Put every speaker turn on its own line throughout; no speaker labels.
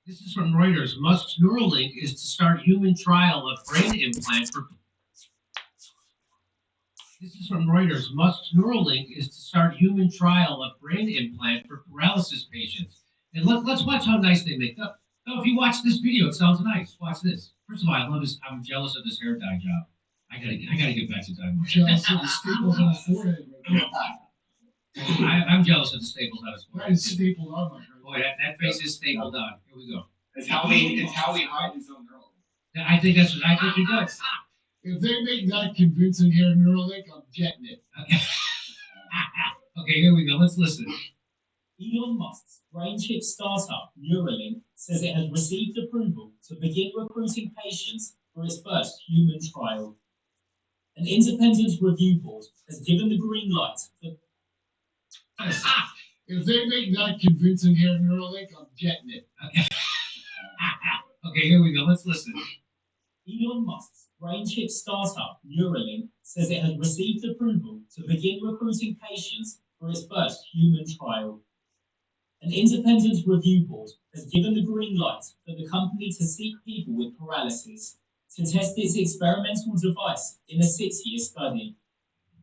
This is from Reuters. Musk's Neuralink is to start human trial of brain implant for. This is from Reuters. Musk's Neuralink is to start human trial of brain implant for paralysis patients. And let's watch how nice they make up. No, if you watch this video, it sounds nice. Watch this. First of all, I love this. I'm jealous of this hair dye job. I gotta get back to dye.
Jealous of the staples on his forehead.
I'm jealous of the staples on his forehead.
That is stapled on my head.
Boy, that face is stapled on. Here we go.
It's how he hides his own neural.
I think he does.
If they make that convincing hair Neuralink, I'm getting it.
Okay. Okay, here we go. Let's listen.
Elon Musk's brain chip startup, Neuralink, says it has received approval to begin recruiting patients for its first human trial. An independent review board has given the green light for...
If they make that convincing hair Neuralink, I'm getting it.
Okay. Okay, here we go. Let's listen.
Elon Musk's brain chip startup, Neuralink, says it has received approval to begin recruiting patients for its first human trial. An independent review board has given the green light for the company to seek people with paralysis to test its experimental device in a 6-year study.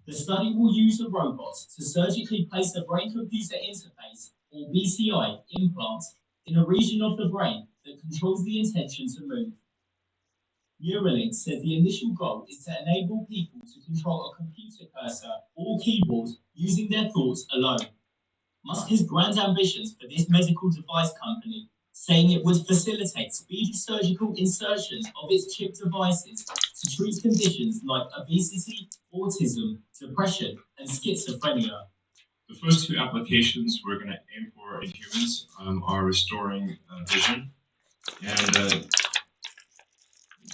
The study will use a robot to surgically place a brain-computer interface, or BCI, implant in a region of the brain that controls the intention to move. Neuralink said the initial goal is to enable people to control a computer cursor or keyboard using their thoughts alone. Musk has grand ambitions for this medical device company, saying it would facilitate speedy surgical insertions of its chip devices to treat conditions like obesity, autism, depression, and schizophrenia.
The first two applications we're going to aim for in humans are restoring vision. And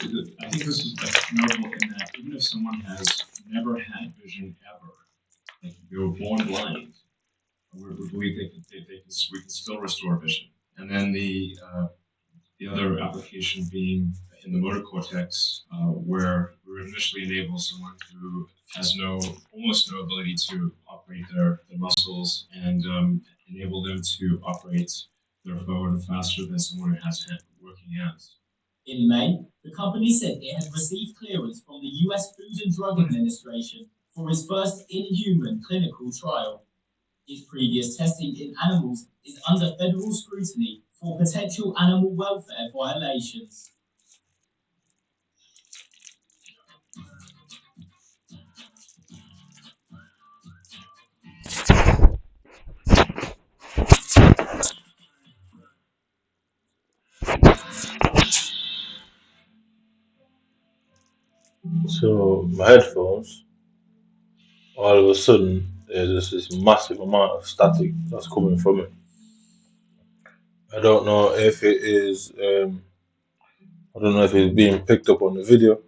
I think this is notable in that even if someone has never had vision ever, like if they were born blind, we believe we can still restore vision. And then the other application being in the motor cortex, where we would initially enable someone who has almost no ability to operate their muscles and enable them to operate their phone faster than someone who has working hands.
In May, the company said it had received clearance from the US Food and Drug Administration for its first in-human clinical trial. Its previous testing in animals is under federal scrutiny for potential animal welfare violations.
So my headphones, all of a sudden, there's this massive amount of static that's coming from it. I don't know if it is, I don't know if it's being picked up on the video,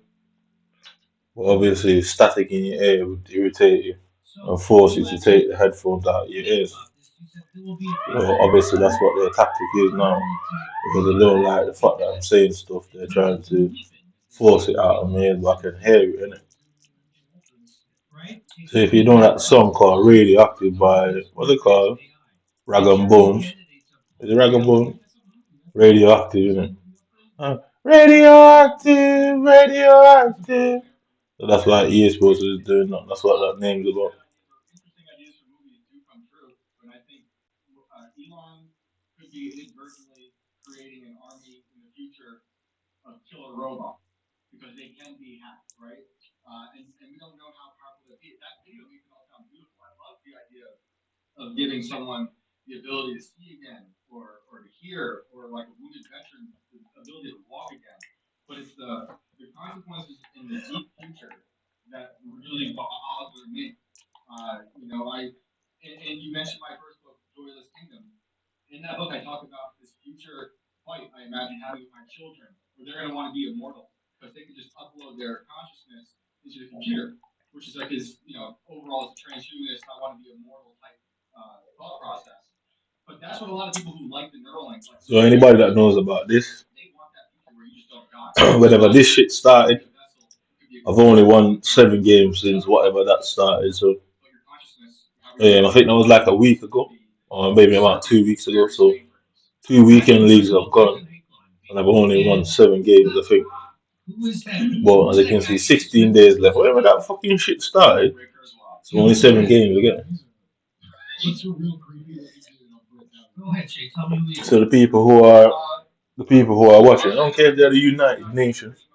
but obviously static in your ear would irritate you and force you to take the headphones out of your ears. So obviously that's what their tactic is now, because they don't like the fact that I'm saying stuff. They're trying to force it out of me, but I can hear it, innit? So if you know that song called Radioactive by, what's it called? Rag and Bones. Is it Rag and Bones? Radioactive, isn't it? Radioactive, radioactive. So that's why he is supposed to be doing that. That's what that name's about.
Interesting ideas for movies do come true, but I think Elon could be inadvertently creating an army in the future of killer robots, because they can be hacked, right? And we don't know how powerful that video makes it all sound beautiful. I love the idea of giving someone the ability to see again, or to hear, or like a wounded veteran, the ability to walk again. But it's the consequences in the deep future that really bother me. And you mentioned my first book, Joyless Kingdom. In that book, I talk about this future fight I imagine having with my children, where they're going to want to be immortal because they can just upload their consciousness into the computer, which is like his, overall as a transhumanist, I want to be immortal type thought process. But that's what a lot of people who like the Neuralink.
So anybody that knows about this,
they want that future where you just don't die.
whenever this shit started, I've only won 7 games since whatever that started. So I think that was like a week ago, or maybe about 2 weeks ago. So 2 weekend leagues I've gone. and I've only won 7 games, I think.
Who is that?
But as you can see, 16 days left. Whenever that fucking shit started, it's only 7 games again.
What's a real creepy looking dude? I'll put it down.
Go ahead, Shay. Tell me who he is.
So the people who are watching, I don't care if they're the United Nations.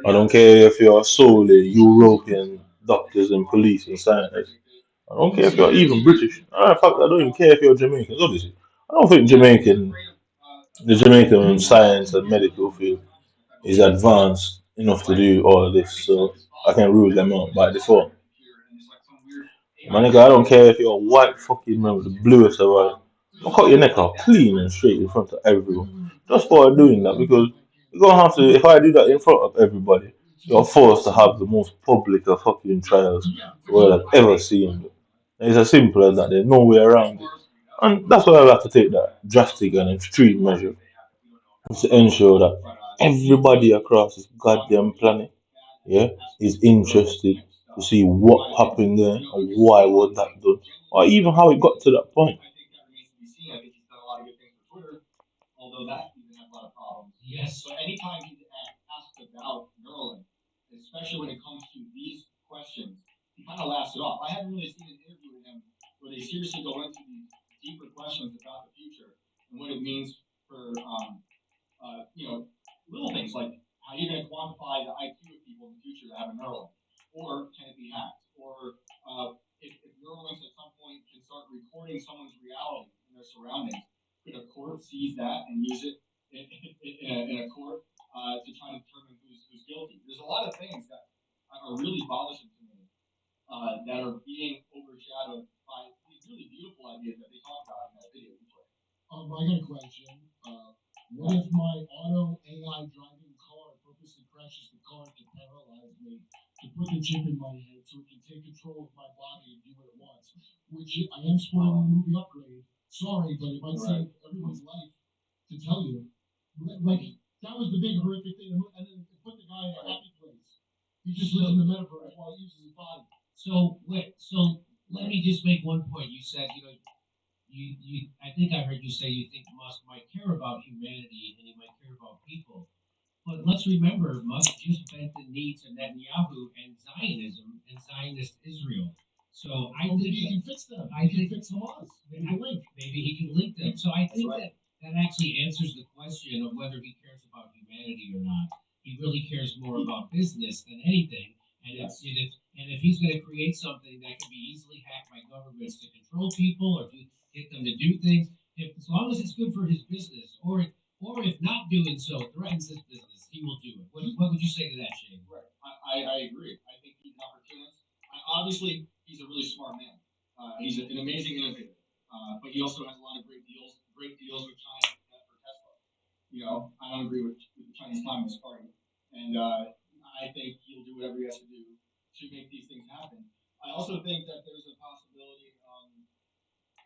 I don't care if you're solely European doctors and police and scientists. I don't care if you're even British. In fact, I don't even care if you're Jamaican. Obviously, I don't think the Jamaican science and medical field is advanced enough to do all of this, so I can rule them out by default. My nigga, I don't care if you're a white fucking man with the bluest of eyes. I'll cut your neck off clean and straight in front of everyone. Just for doing that, because you're gonna have to, if I do that in front of everybody, you're forced to have the most public of fucking trials the world has ever seen. It's as simple as that, there's no way around it. And that's why I'll have to take that drastic and extreme measure to ensure that everybody across this goddamn planet, yeah, is interested to see what happened there and why was that done, or even how it got to that point.
Although that even has a lot of problems.
Yes.
So anytime he's asked about Neuralink, especially when it comes to these questions, he kind of laughs it off. I haven't really seen an interview with him where they seriously go into these deeper questions about the future and what it means for, little things like how you're going to quantify the IQ of people in the future that have a Neuralink, or can it be hacked, or if Neuralinks at some point can start recording someone's reality and their surroundings. Could a court seize that and use it in a court to try to determine who's guilty? There's a lot of things that are really bothersome to me that are being overshadowed by these really beautiful ideas that they talk about in that video we played.
I got a question. What if my auto AI driving car purposely crashes the car to paralyze me, to put the chip in my head so it can take control of my body and do what it wants? Which I am spoiling the movie Upgrade. Sorry, but it might save everyone's life to tell you. Like, that was the big horrific thing. And then it put the guy in a happy place. He just lives in the metaverse while he uses his body.
So let me just make one point. You said, you I think I heard you say you think Musk might care about humanity and he might care about people. But let's remember, Musk just bent the knee to Netanyahu and Zionism and Zionist Israel. So I think
he can fix them.
I
He
think
can fix Hamas.
maybe he can link them. So I think that actually answers the question of whether he cares about humanity or not. He really cares more about business than anything. And if he's going to create something that can be easily hacked by governments to control people or to get them to do things, as long as it's good for his business, or if not doing so threatens his business, he will do it. What would you say to that, Shane?
Right. I agree. I think he's an opportunist. Obviously, he's a really smart man. He's an amazing innovator. But he also has a lot of great deals with China for Tesla. I don't agree with the Chinese Communist Party. And I think he'll do whatever he has to do to make these things happen. I also think that there's a possibility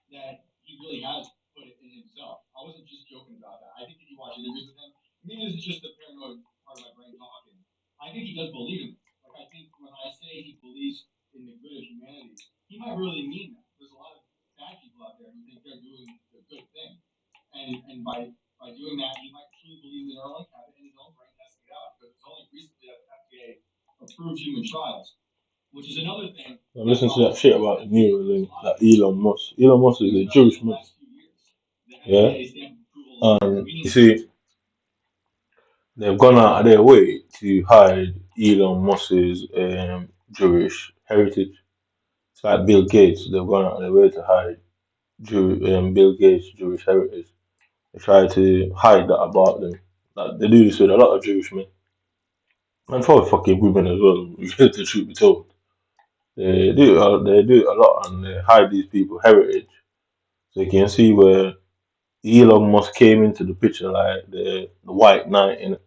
that he really has put it in himself. I wasn't just joking about that. I think if you watch interviews with him, maybe this is just the paranoid part of my brain talking. I think he does believe in it. Like, I think when I say he believes in the good of humanity, he might really mean that. There's a lot of bad people out there who think they're doing the good thing. And by doing that, he might truly believe in Neuralink, have it in his own brain, testing it out. Because it's only recently that the FDA approved human trials, which is another thing.
I listened to that shit about Neuralink, that Elon Musk. Elon Musk is a Jewish man. Yeah? And you see, they've gone out of their way to hide Elon Musk's Jewish heritage. It's like Bill Gates. They've gone out of their way to hide Bill Gates' Jewish heritage. They try to hide that about them. Like, they do this with a lot of Jewish men. And for fucking women as well, the truth be told. They do it a lot, and they hide these people's heritage. So you can see where Elon Musk came into the picture like the white knight in it.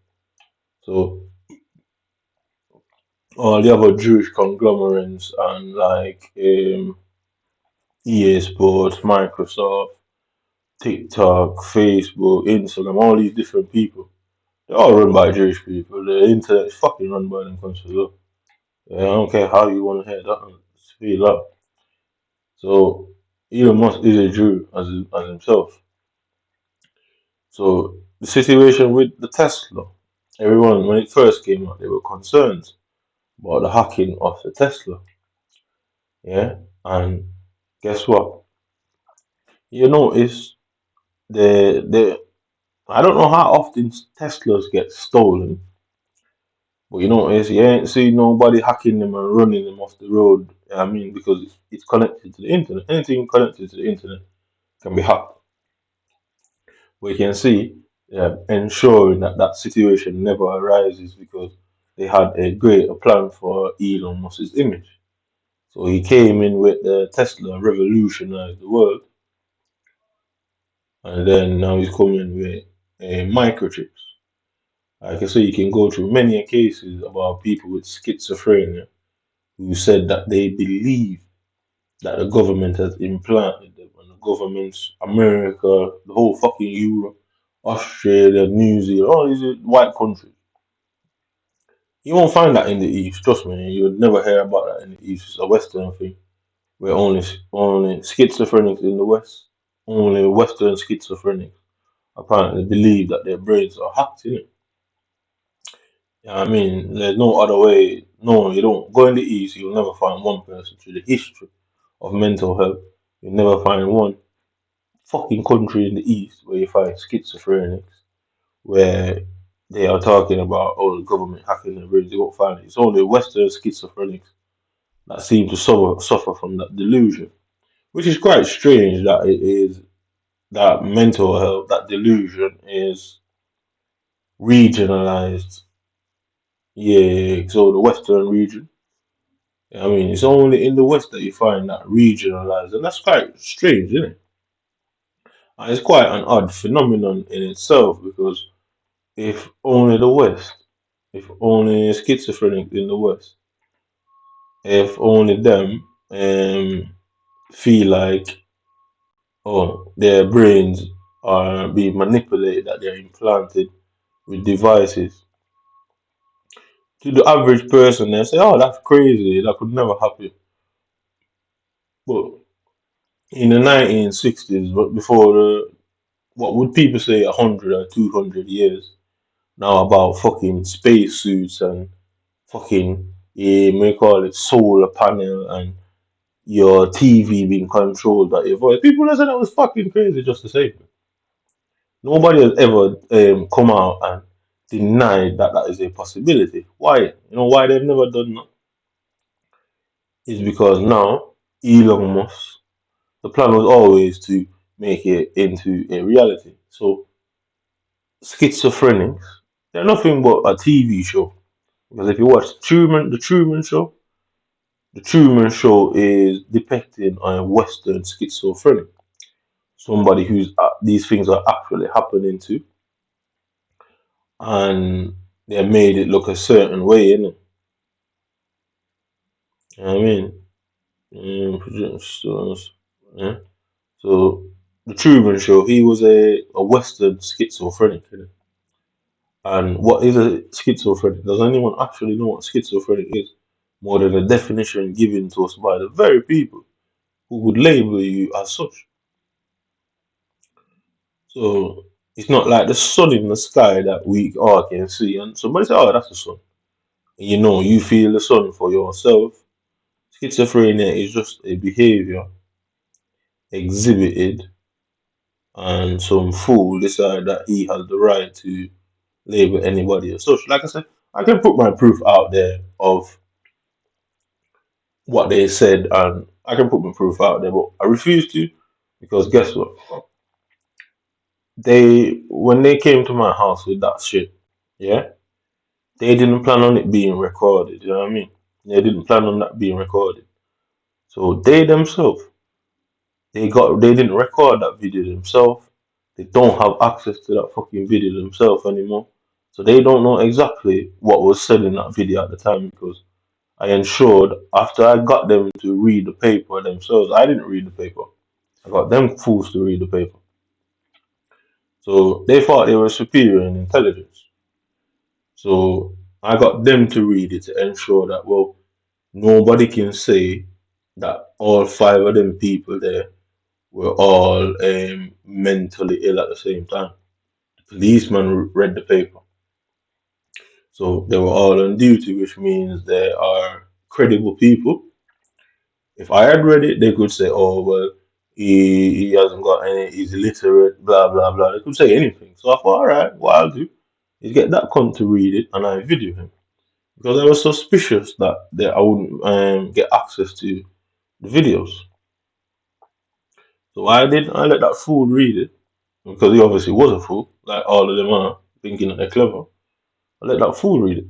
So all the other Jewish conglomerates and like EA Sports, Microsoft, TikTok, Facebook, Instagram, all these different people, they're all run by Jewish people. The internet is fucking run by them countries as well. Yeah, I don't care how you want to hear that. Just feel up. So Elon Musk is a Jew as himself. So the situation with the Tesla, everyone, when it first came out, they were concerned about the hacking of the Tesla. Yeah, and guess what? You notice the I don't know how often Teslas get stolen, but you notice you ain't see nobody hacking them and running them off the road. I mean, because it's connected to the internet. Anything connected to the internet can be hacked. We can see ensuring that that situation never arises because they had a greater plan for Elon Musk's image. So he came in with the Tesla, revolutionized the world, and then now he's coming with microchips. Like I say, you can go through many cases about people with schizophrenia who said that they believe that the government has implanted them, and the governments, America, the whole fucking Europe, Australia, New Zealand, all these white countries. You won't find that in the East, trust me. You would never hear about that in the East. It's a Western thing. We're only schizophrenics in the West. Only Western schizophrenics apparently believe that their brains are hacked in it. Yeah, I mean, there's no other way. No, you don't go in the East. You'll never find one person through the history of mental health. You'll never find one fucking country in the East where you find schizophrenics, where they are talking about the government hacking their brains. You won't find it. It's only Western schizophrenics that seem to suffer from that delusion, which is quite strange that it is that mental health, that delusion is regionalized. Yeah, so the Western region. I mean, it's only in the West that you find that regionalized, and that's quite strange, isn't it? And it's quite an odd phenomenon in itself because if only the West, if only schizophrenic in the West, if only them feel like their brains are being manipulated, that they're implanted with devices. To the average person, they say, "Oh, that's crazy. That could never happen." But in the 1960s, but before what would people say 100 or 200 years now about fucking spacesuits and fucking may call it solar panel and your TV being controlled by your voice. People that said that was fucking crazy just to say. Nobody has ever come out and denied that that is a possibility. Why? You know why they've never done that? Is because now Elon Musk, the plan was always to make it into a reality. So schizophrenics, they're nothing but a TV show. Because if you watch the Truman Show is depicting a Western schizophrenic, somebody who's these things are actually happening to, and they made it look a certain way, innit? You know what I mean? Yeah. So the Truman Show, he was a Western schizophrenic, innit? And what is a schizophrenic? Does anyone actually know what schizophrenic is? More than a definition given to us by the very people who would label you as such. So it's not like the sun in the sky that we all can see, and somebody say, "Oh, that's the sun." And you know, you feel the sun for yourself. Schizophrenia is just a behavior exhibited, and some fool decide that he has the right to label anybody as such. Like I said, I can put my proof out there of what they said, and I can put my proof out there, but I refuse to because guess what? When they came to my house with that shit, yeah, they didn't plan on it being recorded. You know what I mean? They didn't plan on that being recorded. So they themselves, they didn't record that video themselves. They don't have access to that fucking video themselves anymore. So they don't know exactly what was said in that video at the time because I ensured after I got them to read the paper themselves, I didn't read the paper. I got them fools to read the paper. So they thought they were superior in intelligence. So I got them to read it to ensure that, well, nobody can say that all five of them people there were all mentally ill at the same time. policemen read the paper. So they were all on duty, which means they are credible people. If I had read it, they could say, "Oh well, he hasn't got any, he's illiterate, blah blah blah." They could say anything. So I thought, all right, what I'll do is get that cunt to read it, and I video him because I was suspicious that I wouldn't get access to the videos. So I did. I let that fool read it because he obviously was a fool, like all of them are, thinking that they're clever. I let that fool read it.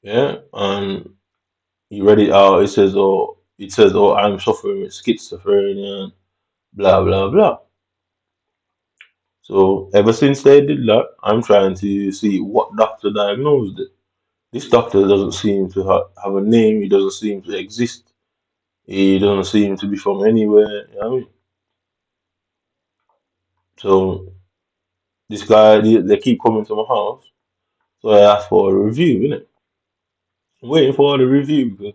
Yeah, and he read it out. It says, I'm suffering with schizophrenia, and blah blah blah. So ever since they did that, I'm trying to see what doctor diagnosed it. This doctor doesn't seem to have a name. He doesn't seem to exist. He doesn't seem to be from anywhere. You know what I mean? So this guy, they keep coming to my house. So I asked for a review, innit? I'm waiting for the review because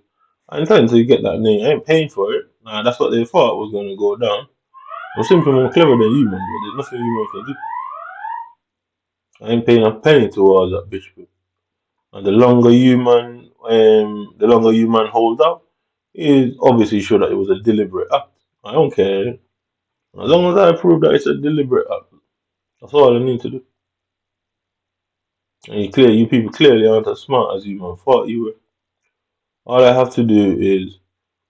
I intend to get that name. I ain't paying for it. Nah, that's what they thought was going to go down. I'm simply more clever than you, man, but there's nothing you can do. I ain't paying a penny towards that bitch. Bro. And the longer you man hold out, is obviously sure that it was a deliberate act. I don't care. As long as I prove that it's a deliberate act, that's all I need to do. And you people clearly aren't as smart as you man thought you were. All I have to do is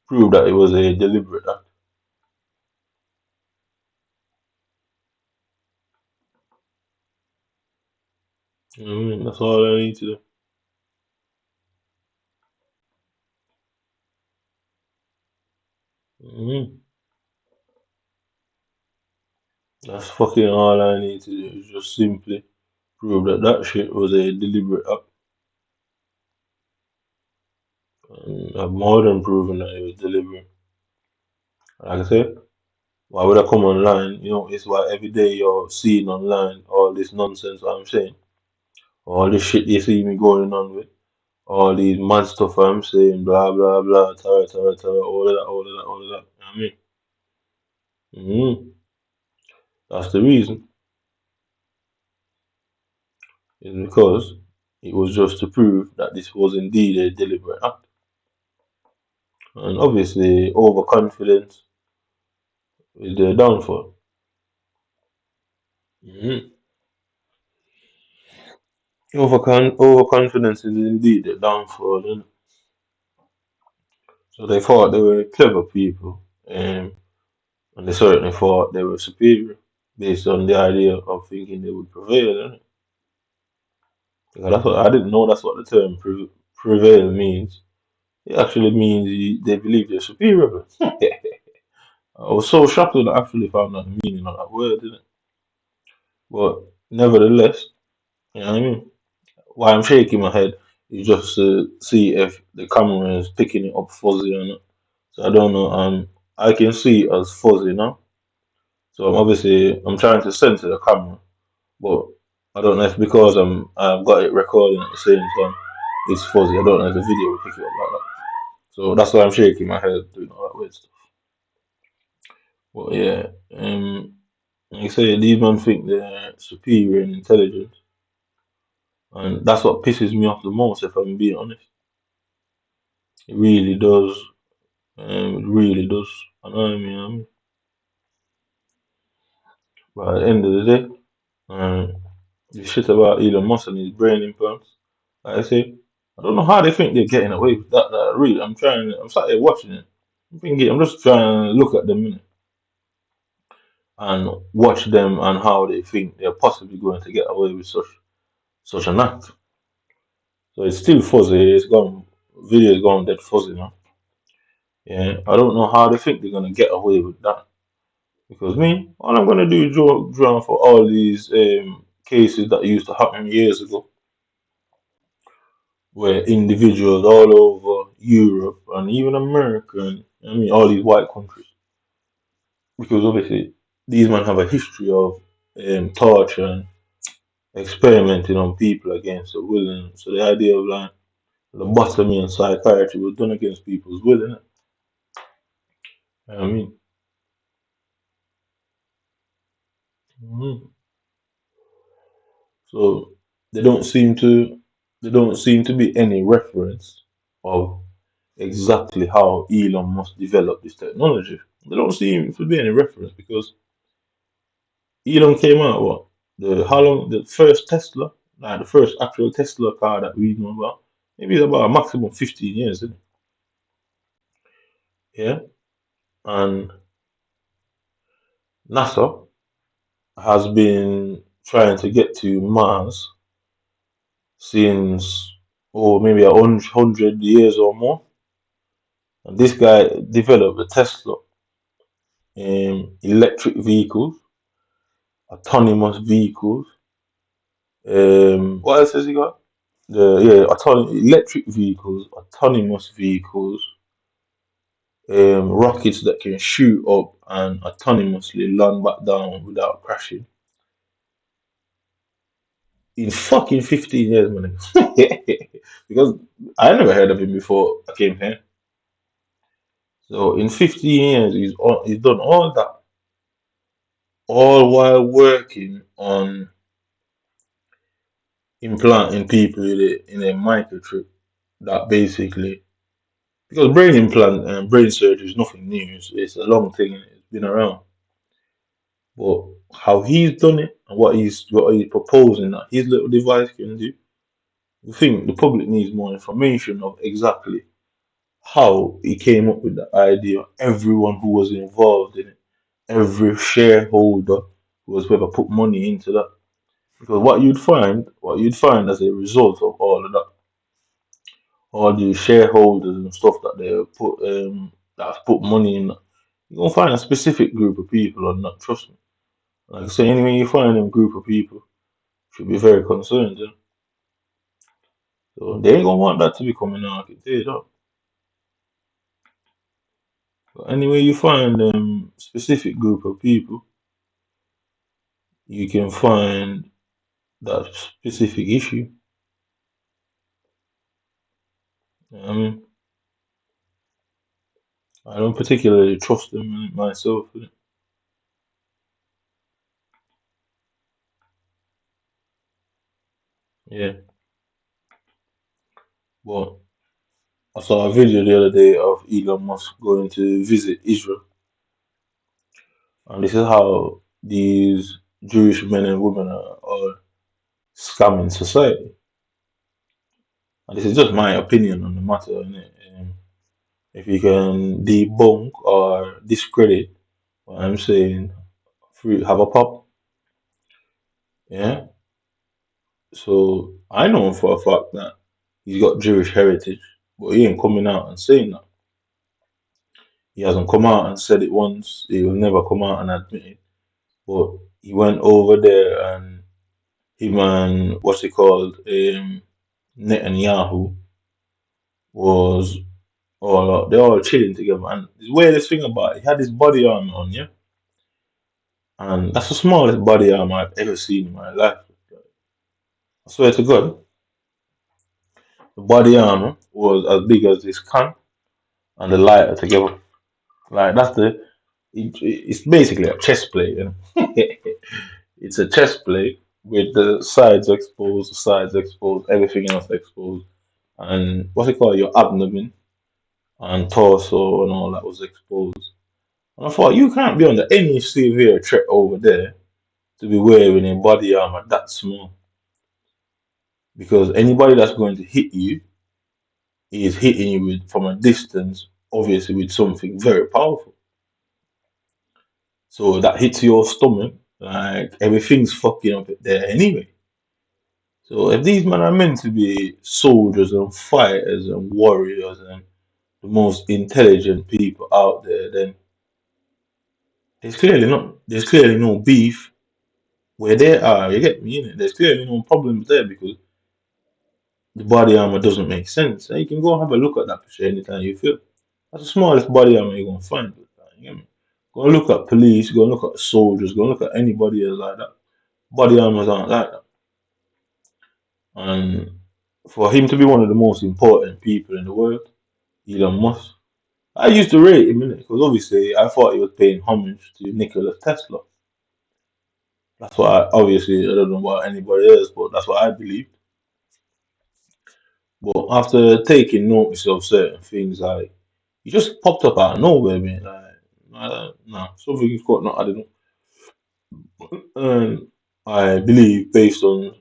prove that it was a deliberate act. You know what I mean? That's all I need to do. Mhm. That's fucking all I need to do is just simply prove that that shit was a deliberate act. And I've more than proven that it was deliberate. Like I said, why would I come online? You know, it's why every day you're seeing online all this nonsense I'm saying. All this shit you see me going on with. All these mad stuff I'm saying, blah blah blah, tara tara tara, all of that, all of that, all of that. You know what I mean? That's the reason. Is because it was just to prove that this was indeed a deliberate act. And obviously, overconfidence is their downfall. Mm-hmm. Overconfidence is indeed their downfall. Innit? So they thought they were clever people, and they certainly thought they were superior based on the idea of thinking they would prevail. Innit? Because that's what I didn't know. That's what the term prevail means. It actually means they believe they're superior. I was so shocked when I actually found out the meaning of that word, didn't it? But nevertheless, you know what I mean? Why I'm shaking my head is just to see if the camera is picking it up fuzzy or not. So I don't know. I can see it as fuzzy now. So I'm trying to censor the camera, but I don't know if because I've got it recording at the same time, it's fuzzy. I don't know if the video will pick it up like that. So that's why I'm shaking my head doing all that weird stuff. But yeah, like I say, these men think they're superior in intelligence, and that's what pisses me off the most. If I'm being honest, it really does. It really does annoy me. You know what I mean? But at the end of the day, the shit about Elon Musk and his brain implants, like I say, I don't know how they think they're getting away with that. That really, I'm sat there watching it. I'm just trying to look at them and watch them and how they think they're possibly going to get away with such an act. So it's still fuzzy. Video is gone dead fuzzy now. Yeah, I don't know how they think they're gonna get away with that. Because me, all I'm gonna do is draw for all these cases that used to happen years ago, where individuals all over Europe and even America, and I mean all these white countries, because obviously these men have a history of torture and experimenting on people against their will. And so the idea of like lobotomy and psychiatry was done against people's will, innit? You know what I mean? Mhm. So they don't seem to be any reference of exactly how Elon Musk developed this technology. There don't seem to be any reference because Elon came out what the first Tesla, like the first actual Tesla car that we know about, maybe it's about a maximum 15 years, isn't it? Yeah, and NASA has been trying to get to Mars since maybe 100 years or more. And this guy developed a Tesla, electric vehicles, autonomous vehicles. What else has he got? Electric vehicles, autonomous vehicles, rockets that can shoot up and autonomously land back down without crashing. In fucking 15 years, man. Because I never heard of him before I came here. So in 15 years, he's done all that, all while working on implanting people in a microchip that basically, because brain implant and brain surgery is nothing new, it's a long thing and it's been around. But how he's done it and what he's proposing that his little device can do, I think the public needs more information of exactly how he came up with the idea, everyone who was involved in it, every shareholder who has ever put money into that. Because what you'd find as a result of all of that, all the shareholders and stuff that they put that's put money in, you're gonna find a specific group of people on that, trust me. Like I say, anyway you find them group of people, should be very concerned, yeah. So they ain't gonna want that to be coming out, I can tell you that. But anyway you find specific group of people, you can find that specific issue. I mean, I don't particularly trust them myself. Yeah, but I saw a video the other day of Elon Musk going to visit Israel, and this is how these Jewish men and women are scamming society. And this is just my opinion on the matter, innit? If you can debunk or discredit what I'm saying, have a pop. Yeah. So I know for a fact that he's got Jewish heritage, but he ain't coming out and saying that. He hasn't come out and said it once. He will never come out and admit it. But he went over there and him and what's he called, Netanyahu was they're all chilling together. And the weirdest thing about it, he had his body armor on, yeah, and that's the smallest body armor I've ever seen in my life. I swear to God, the body armor was as big as this can and the lighter together. Like it's basically a chest plate, you know? It's a chest plate with the sides exposed, everything else exposed, and what's it called, your abdomen and torso and all that was exposed. And I thought you can't be under any severe threat over there to be wearing a body armor that small, because anybody that's going to hit you is hitting you with from a distance, obviously with something very powerful. So that hits your stomach, like everything's fucking up there anyway. So if these men are meant to be soldiers and fighters and warriors and the most intelligent people out there, then there's clearly no beef where they are. You get me? Innit? There's clearly no problems there because the body armor doesn't make sense. And you can go and have a look at that picture anytime you feel. That's the smallest body armor you're gonna find. You get me? Go and look at police. Go and look at soldiers. Go and look at anybody else like that. Body armors aren't like that. And for him to be one of the most important people in the world, Elon Musk, I used to rate him, innit? Because obviously I thought he was paying homage to Nikola Tesla. That's what obviously, I don't know about anybody else, but that's what I believe. But after taking notice of certain things, like, he just popped up out of nowhere, man. Like, nah, something's got not adding up. And I believe, based on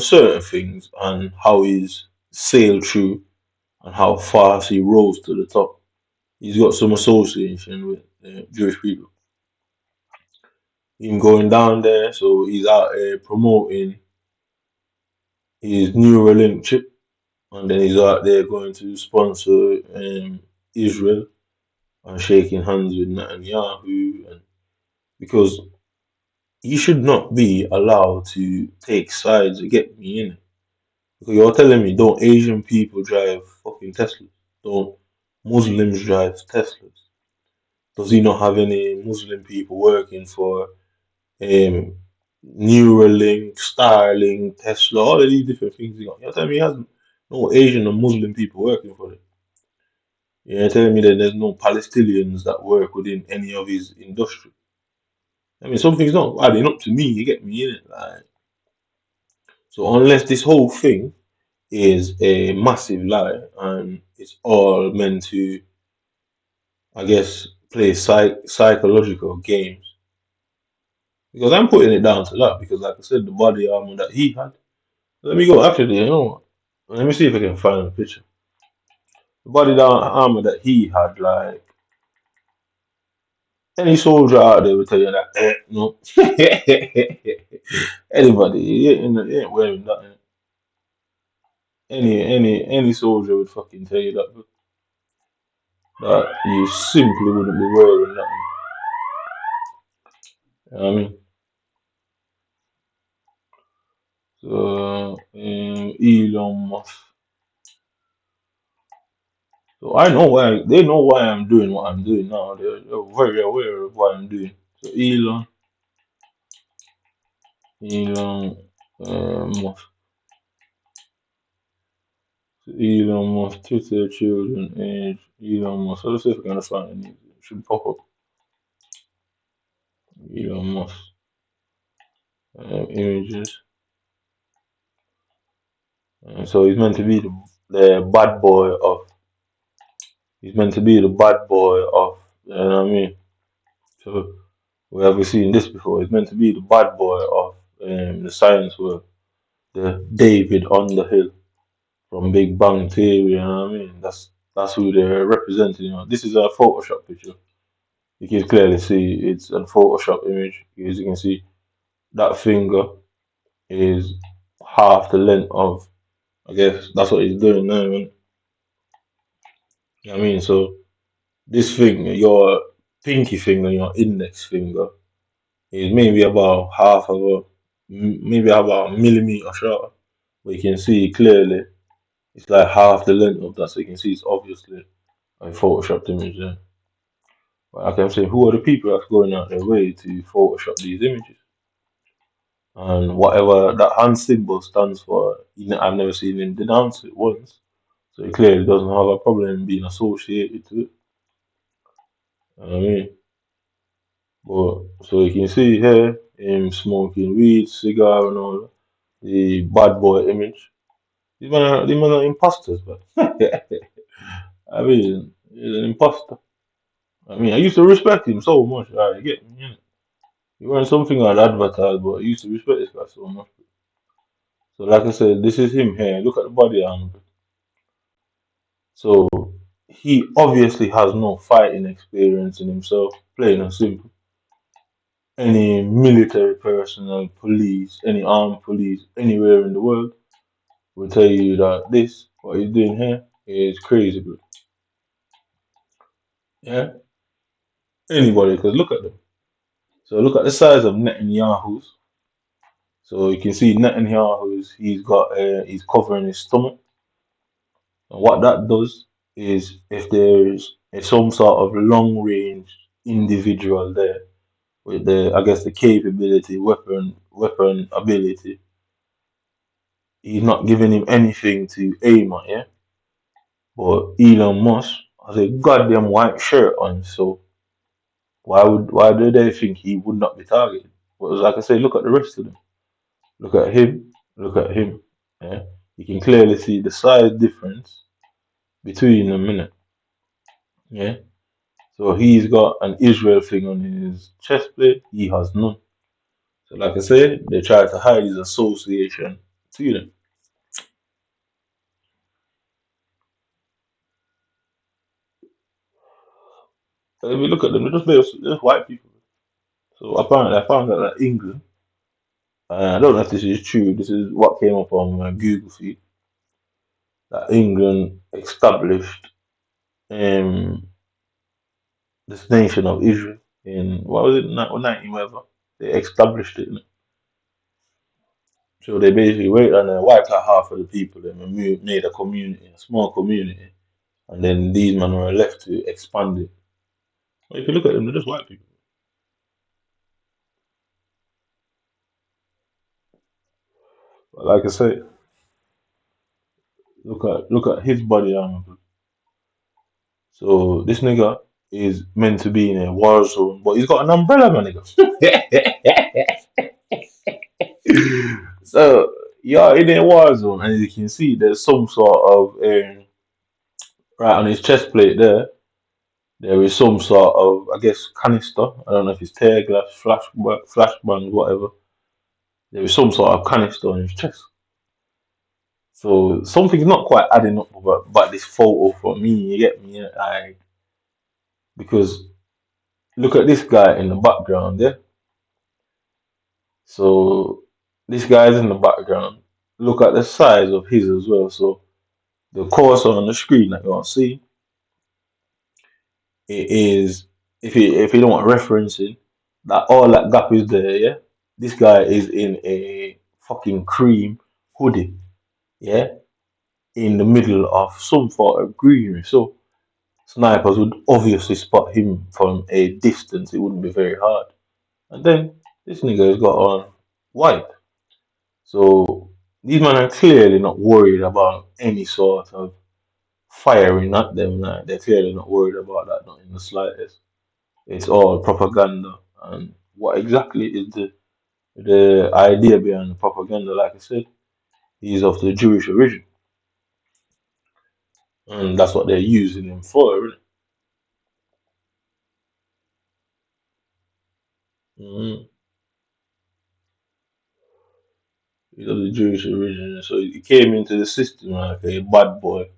certain things and how he's sailed through and how fast he rose to the top, he's got some association with Jewish people. Him going down there, so he's out there promoting his Neuralink chip, and then he's out there going to sponsor Israel and shaking hands with Netanyahu, and because you should not be allowed to take sides to get me in it. Because you're telling me, don't Asian people drive fucking Teslas? Don't Muslims drive Teslas? Does he not have any Muslim people working for um, Neuralink, Starlink, Tesla, all of these different things? You're telling me he has no Asian or Muslim people working for it? You're telling me that there's no Palestinians that work within any of his industry? I mean, something's not adding up to me. You get me in it, like. So unless this whole thing is a massive lie and it's all meant to, I guess, play psychological games. Because I'm putting it down to that. Because, like I said, the body armor that he had. Let me go actually. You know what? Let me see if I can find a picture. The body armor that he had, like, any soldier out there will tell you that. No. Anybody, he ain't wearing that. Any soldier would fucking tell you that you simply wouldn't be wearing that. You know what I mean? So Elon Musk. So I know why they know why I'm doing what I'm doing now. They're very aware of what I'm doing. So Elon Musk. So Elon Musk, Twitter, children, age, Elon Musk. So let's see if I can find it. It should pop up. Elon Musk. Images. So he's meant to be the bad boy of. He's meant to be the bad boy of. You know what I mean? So we haven't seen this before. He's meant to be the bad boy of the science world, the David on the hill from Big Bang Theory. You know what I mean? That's who they're representing. You know, this is a Photoshop picture. You can clearly see it's a Photoshop image. As you can see, that finger is half the length of. I guess that's what he's doing now. Man. You know what I mean? So this finger, your pinky finger, your index finger, is maybe about maybe about a millimeter short. But you can see clearly it's like half the length of that, so you can see it's obviously a photoshopped image there. But like I'm saying, who are the people that's going out their way to photoshop these images? And whatever that hand symbol stands for, I've never seen him denounce it once. So he clearly doesn't have a problem being associated to it. You know what I mean? But so you can see here him smoking weed, cigar and all that. The bad boy image. These men are imposters, but I mean, he's an imposter. I mean, I used to respect him so much. You get me? He weren't something I'd advertise, but I used to respect this guy so much. So, like I said, this is him here. Look at the body angle. So, he obviously has no fighting experience in himself, plain and simple. Any military personnel, police, any armed police, anywhere in the world will tell you that what he's doing here, is crazy, bro. Yeah? Anybody could look at them. So look at the size of Netanyahu's. So you can see Netanyahu's, he's covering his stomach. And what that does is if there's some sort of long range individual there with I guess the capability, weapon ability, he's not giving him anything to aim at, yeah? But Elon Musk has a goddamn white shirt on, so why do they think he would not be targeted? But like I say, look at the rest of them. Look at him. Look at him. Yeah, you can clearly see the size difference between them, innit? Yeah. So he's got an Israel thing on his chest plate. He has none. So like I say, they try to hide his association to them. So if you look at them, they're just white people. So apparently, I found out that England. I don't know if this is true. This is what came up on my Google feed. That England established um, this nation of Israel in what was it, 19 whatever. They established it. So they basically went and wiped out half of the people and made a community, a small community, and then these men were left to expand it. Well, if you look at them, they're just white people. But like I say, look at his body armor. So this nigga is meant to be in a war zone, but he's got an umbrella, my nigga. So you're in a war zone, and as you can see, there's some sort of right on his chest plate there. There is some sort of, I guess, canister. I don't know if it's tear glass, flashbang, whatever. There is some sort of canister on his chest. So something's not quite adding up about this photo for me. You get me? Because look at this guy in the background there. So this guy's in the background. Look at the size of his as well. So the cursor on the screen that you'll see, it is if you don't want referencing, that all that gap is there, yeah. This guy is in a fucking cream hoodie, yeah, in the middle of some sort of greenery. So snipers would obviously spot him from a distance. It wouldn't be very hard. And then this nigga has got on white. So these men are clearly not worried about any sort of firing at them. Like, they're clearly not worried about that, not in the slightest. It's all propaganda. And what exactly is the idea behind the propaganda? Like I said, he's of the Jewish origin, and that's what they're using him for, really. Mm. He's of the Jewish origin, so he came into the system like a bad boy,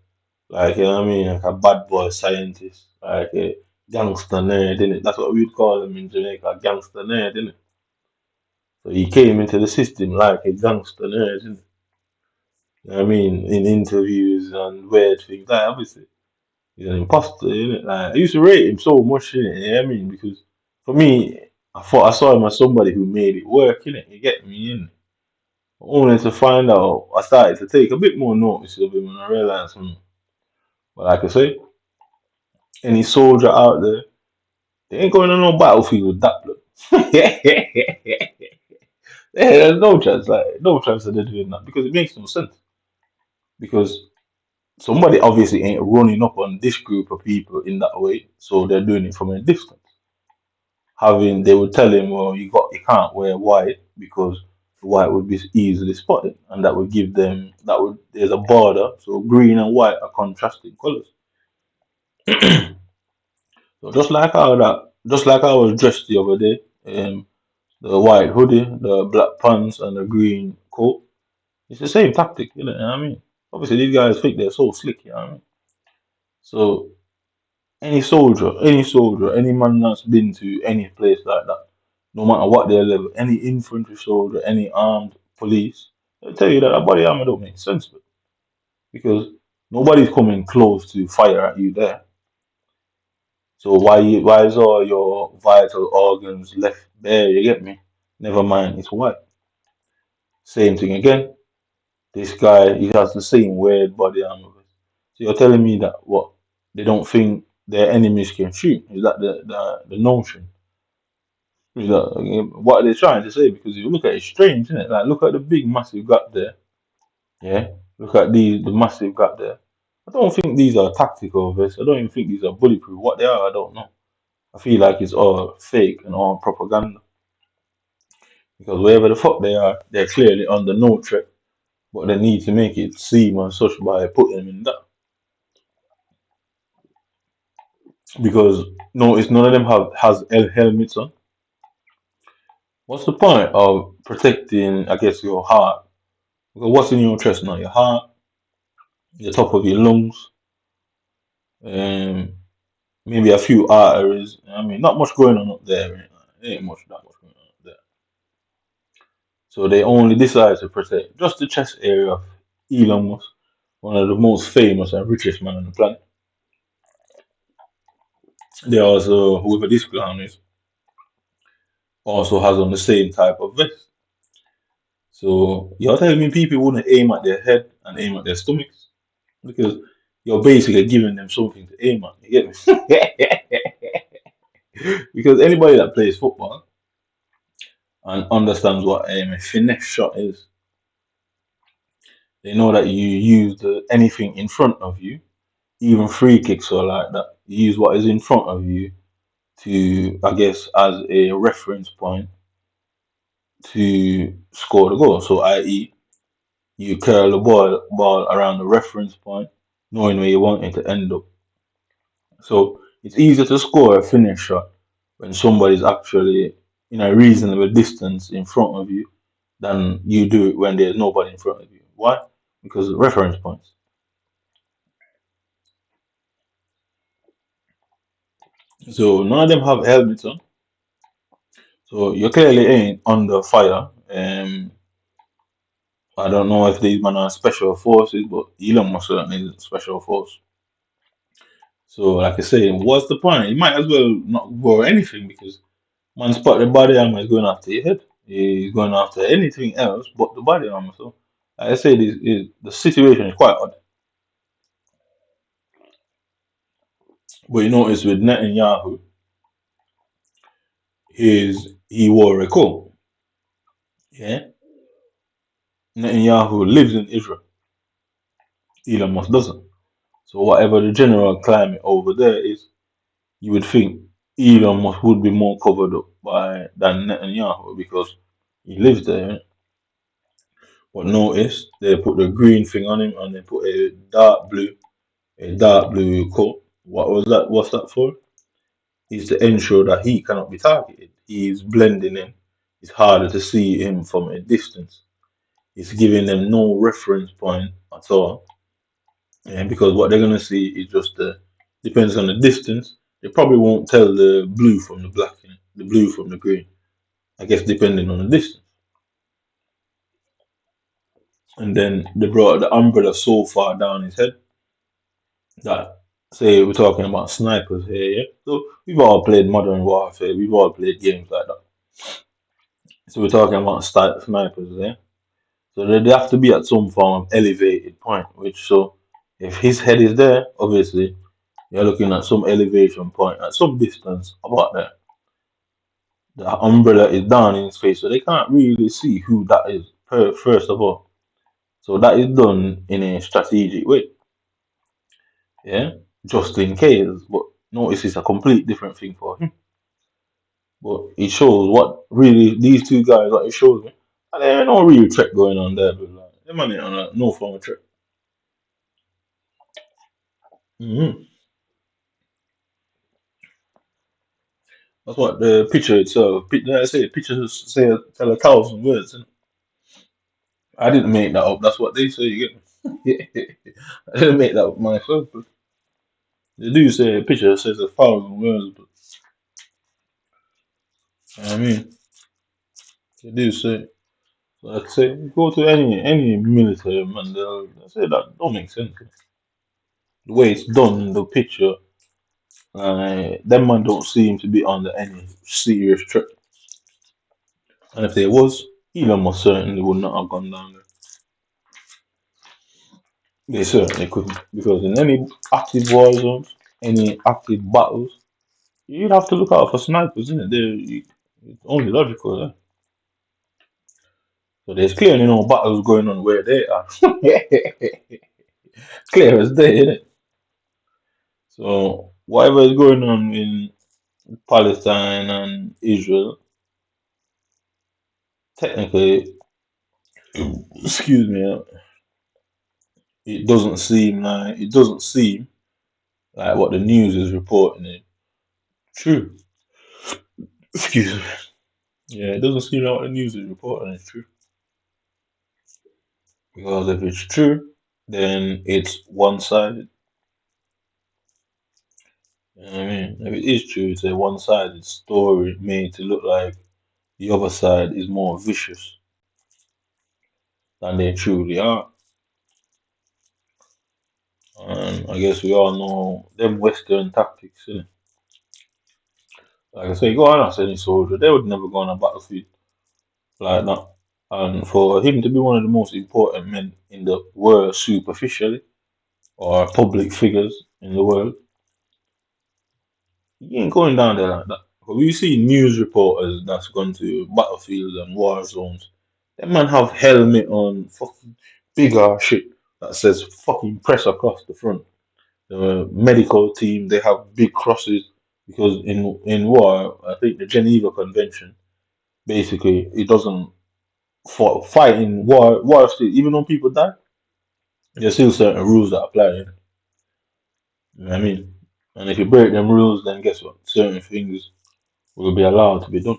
like, you know what I mean, like a bad boy scientist, like a gangster nerd, innit? That's what we'd call him in Jamaica, a gangster nerd, innit? So he came into the system like a gangster nerd, innit? You know what I mean? In interviews and weird things, like, obviously. He's an imposter, innit? Like, I used to rate him so much, innit? You know what I mean? Because for me, I thought I saw him as somebody who made it work, innit? You get me, innit? Only to find out, I started to take a bit more notice of him and I realized, but like I say, any soldier out there, they ain't going to no battlefield with that blood. There's no chance, like, no chance of them doing that because it makes no sense. Because somebody obviously ain't running up on this group of people in that way, so they're doing it from a distance. They would tell him, well, you can't wear white because white would be easily spotted, and that would give them there's a border, so green and white are contrasting colors. So just like I was dressed the other day, the white hoodie, the black pants, and the green coat, it's the same tactic, you know what I mean? Obviously, these guys think they're so slick, you know what I mean? So any man that's been to any place like that, no matter what their level, any infantry soldier, any armed police, they'll tell you that that body armor don't make sense, because nobody's coming close to fire at you there. So why is all your vital organs left bare? You get me? Never mind, it's white. Same thing again. This guy, he has the same weird body armor. So you're telling me that what they don't think their enemies can shoot? Is that the notion? Is that, what are they trying to say? Because if you look at it, it's strange, isn't it? Like, look at the big massive gap there. Yeah. Look at the massive gap there. I don't think these are tactical vests. I don't even think these are bulletproof. What they are, I don't know. I feel like it's all fake and all propaganda. Because wherever the fuck they are, they're clearly under no threat. But they need to make it seem as such by putting them in that. Because notice none of them has helmets on. What's the point of protecting, I guess, your heart? Because what's in your chest now? Your heart, the top of your lungs, um, maybe a few arteries. I mean, not much going on up there. Right? There ain't that much going on up there. So they only decide to protect just the chest area of Elon Musk, one of the most famous and richest man on the planet. They also, whoever this clown is, also has on the same type of vest. So you're telling me people wouldn't aim at their head and aim at their stomachs? Because you're basically giving them something to aim at. You get me? Because anybody that plays football and understands what a finesse shot is, they know that you use anything in front of you, even free kicks or like that. You use what is in front of you to, I guess, as a reference point to score the goal. So, i.e., you curl the ball around the reference point, knowing where you want it to end up. So it's easier to score a finish shot when somebody's actually in a reasonable distance in front of you than you do it when there's nobody in front of you. Why? Because of reference points. So none of them have helmets on. So you clearly ain't under fire. I don't know if these men are special forces, but Elon Musk certainly is a special force. So like I say, what's the point? You might as well not wear anything because man spot the body armor is going after your head. He's going after anything else but the body armor. So like I say the situation is quite odd. But you notice with Netanyahu, he wore a coat. Yeah. Netanyahu lives in Israel. Elon Musk doesn't. So whatever the general climate over there is, you would think Elon Musk would be more covered up by than Netanyahu because he lives there. Innit? But notice they put the green thing on him and they put a dark blue coat. What was that? What's that for? Is to ensure that he cannot be targeted. He's blending in. It's harder to see him from a distance. It's giving them no reference point at all. And because what they're gonna see is just depends on the distance. They probably won't tell the blue from the black, the blue from the green. I guess depending on the distance. And then they brought the umbrella so far down his head that say we're talking about snipers here, yeah. So we've all played Modern Warfare, we've all played games like that. So we're talking about snipers, yeah. So they have to be at some form of elevated point, which so if his head is there, obviously you're looking at some elevation point at some distance about there. The umbrella is down in his face, so they can't really see who that is. First of all, so that is done in a strategic way, yeah, just in case. But notice it's a complete different thing for him. But it shows what really these two guys, what it shows me. And there ain't no real threat going on there, but like, them man ain't on no form of threat. hmm That's what the picture itself. Like I say, pictures say tell 1,000 words. I didn't make that up. That's what they say. You get me? I didn't make that up myself. But they do say a picture says 1,000 words. But you know what I mean, they do say. So like I say, go to any military man, they'll say that don't make sense. The way it's done, the picture, them man don't seem to be under any serious threat. And if there was, Elon Musk certainly would not have gone down there. They certainly couldn't, because in any active war zones, any active battles, you'd have to look out for snipers, isn't it? It's only logical, yeah? So there's clearly no battles going on where they are. Clear as day, isn't it? So whatever is going on in Palestine and Israel, technically, excuse me, it doesn't seem like what the news is reporting is true. Excuse me. Yeah, it doesn't seem like what the news is reporting is true. Because if it's true, then it's one-sided. You know what I mean? If it is true, it's a one-sided story made to look like the other side is more vicious than they truly are. And I guess we all know them Western tactics, innit? Like I say, go on ask any soldier, they would never go on a battlefield like that. And for him to be one of the most important men in the world superficially, or public figures in the world, you ain't going down there like that. But we see news reporters that's gone to battlefields and war zones. Them man have helmet on, fucking big ass shit that says fucking press across the front. The medical team, they have big crosses because in war, I think the Geneva Convention basically it doesn't fight in war still, even though people die, there's still certain rules that apply. You know what I mean? And if you break them rules, then guess what? Certain things will be allowed to be done.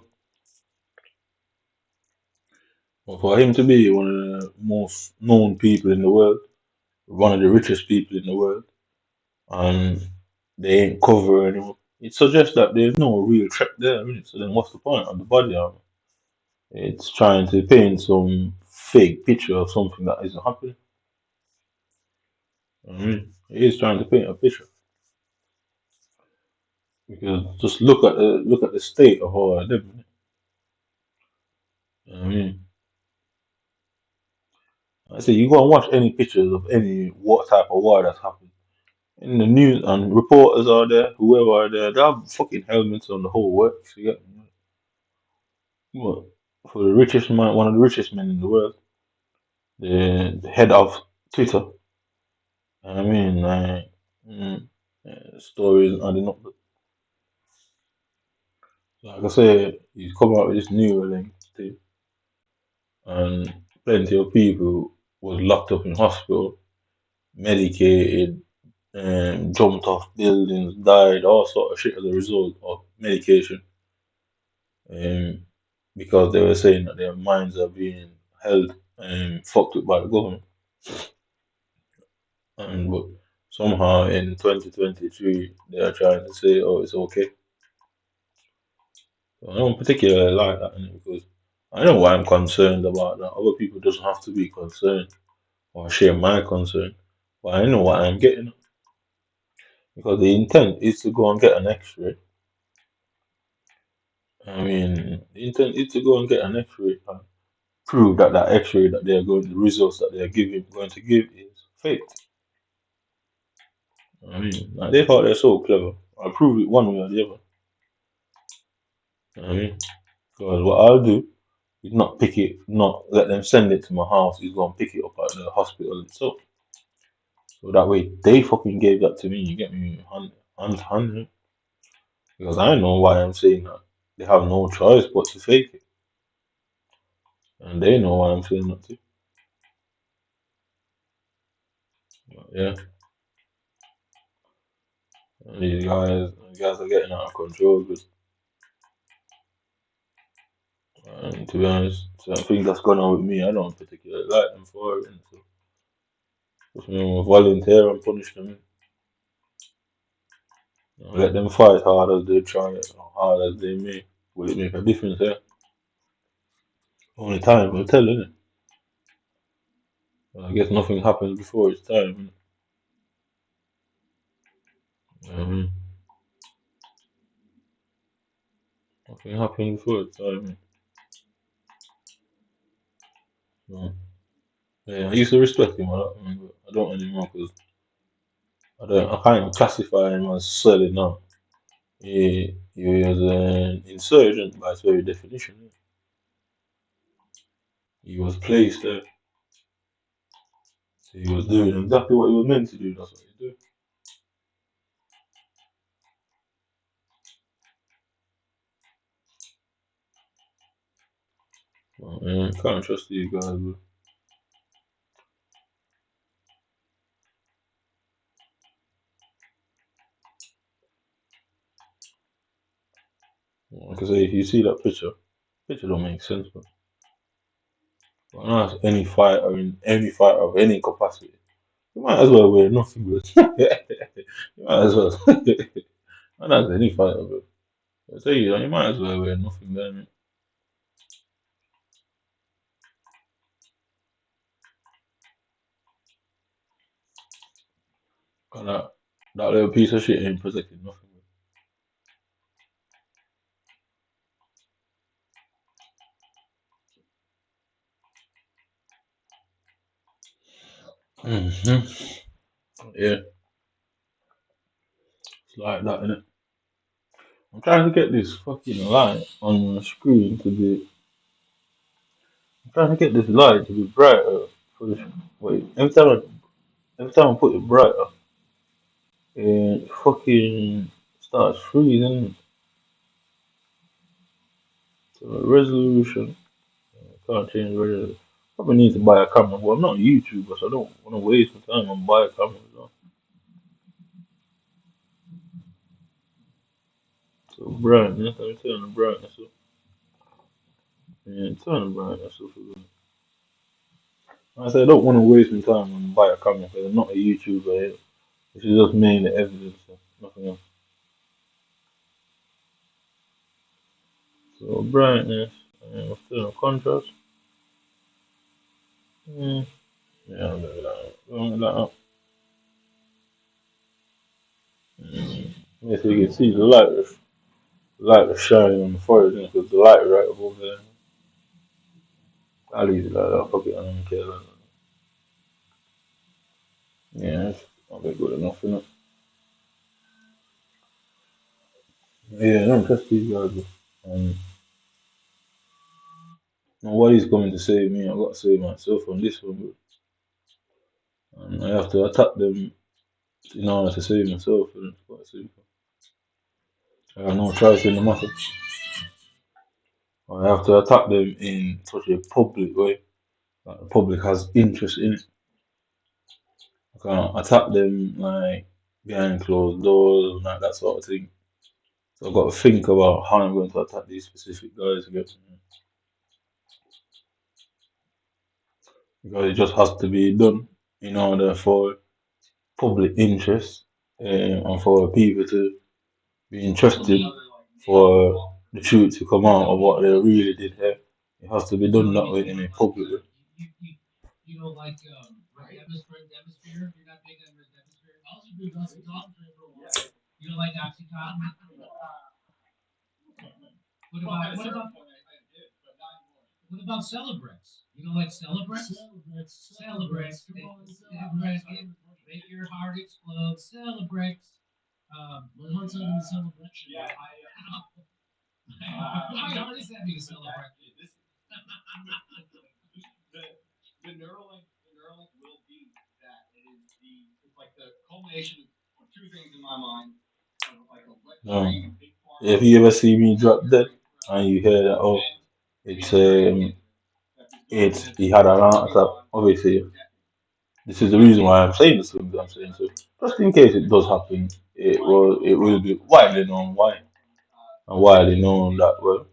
But for him to be one of the most known people in the world, one of the richest people in the world, and they ain't cover anymore, it suggests that there's no real threat there, really. So then what's the point of the body armor? It's trying to paint some fake picture of something that isn't happening. I mean, it is trying to paint a picture. Because just look at the state of how I live. I mean, I say you go and watch any pictures of any what type of war that's happened in the news, and reporters are there, whoever are there, they have fucking helmets on the whole works. You get me? What, for the richest man, one of the richest men in the world, the head of Twitter. I mean, mm, stories adding up. Like I say, he's come out with this new link thing, and plenty of people was locked up in hospital, medicated, jumped off buildings, died, all sort of shit as a result of medication. Um, because they were saying that their minds are being held and fucked with by the government. And but somehow in 2023 they are trying to say, oh, it's okay. So I don't particularly like that because I know why I'm concerned about that. Other people doesn't have to be concerned or share my concern, but I know what I'm getting at. Because the intent is to go and get an X-ray. I mean, the intent is to go and get an X-ray and prove that that X-ray that they're going, the results that they're going to give is fake. I mean, like they thought they're so clever. I'll prove it one way or the other. I mean, because what I'll do is not pick it, not let them send it to my house. Is go and pick it up at the hospital itself. So that way they fucking gave that to me. You get me, hand. Because I know why I'm saying that. They have no choice but to fake it, and they know why I'm saying that too. But yeah, and these guys are getting out of control. But to be honest, so I think that's going on with me. I don't particularly like them for it. So if you volunteer and punish them, let them fight hard as they try, or hard as they may. Will it make a difference? Yeah, only time will tell, innit? I guess nothing happens before it's time. Innit? Nothing happens before it's time. So, yeah, I used to respect him a lot, man, but I don't anymore because I can't classify him as solid now. He was an insurgent by its very definition. He was placed there. So he was doing exactly what he was meant to do. That's what he did. Oh, man, can't trust these guys, bro. Like I say, if you see that picture don't make sense, bro. But now it's any fighter in any fighter of any capacity. You might as well wear nothing, bro. You might as well. Not as any fighter, bro. I tell you, you might as well wear nothing, damn it. Cause that little piece of shit ain't protecting nothing, bro. Yeah, it's like that, innit? I'm trying to get this fucking light on the screen to be. I'm trying to get this light to be brighter. For the, wait, every time I put it brighter, it fucking starts freezing. So resolution, I can't change resolution. Probably need to buy a camera. Well, I'm not a YouTuber, so I don't want to waste my time on buy a camera. So brightness, let me turn the brightness up. Yeah, turn the brightness up a bit. I said I don't want to waste my time on buy a camera because I'm not a YouTuber. Yeah. This is just mainly evidence, so nothing else. So brightness, turn on contrast. Mm, yeah, I'll leave it like that. I'll leave it like that. Yeah, so you can see the light was shining on the forehead because the light right above there. I'll leave it like that. Fuck it, I don't care. Like that. Yeah, it's not that good enough, innit? Yeah, I don't trust these guys. Nobody's coming to save me. I've got to save myself on this one, and I have to attack them in order to save myself. And it's quite simple. I have no choice in the matter. I have to attack them in such a public way that the public has interest in it. I can't attack them like behind closed doors and like that sort of thing. So I've got to think about how I'm going to attack these specific guys against me. Because it just has to be done in order for public interest and for people to be interested for the truth to come out of what they really did here. It has to be done that way in a public way.
You know, like Demisphere. You're not big on Demisphere. Also, been Oxycontin for a while. You don't like Oxycontin? What about Celebrex? You don't like Celebrex? Celebrex. Make your heart explode. Celebrex.
My heart's having a celebration.
Yeah,
My heart is having a Celebrex.
The Neuralink will be that. It's like the culmination of two things in my mind. Of like
Big if you ever see me drop dead and you hear that, oh, it's he had an heart attack. Obviously, this is the reason why I'm saying this thing that I'm saying. So just in case it does happen, it will be widely known why and widely known that well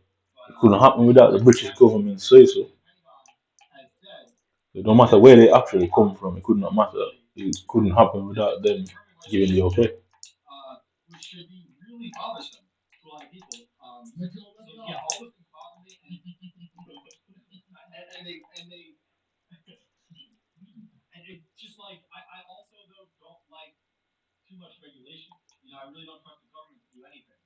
it couldn't happen without the British government say so. So no matter where they actually come from, it could not matter. It couldn't happen without them giving the okay.
Which should be really bothersome to a lot of people. Yeah, all those things bother me, and it's just like I also though don't like too much regulation. I really don't trust the government to do anything.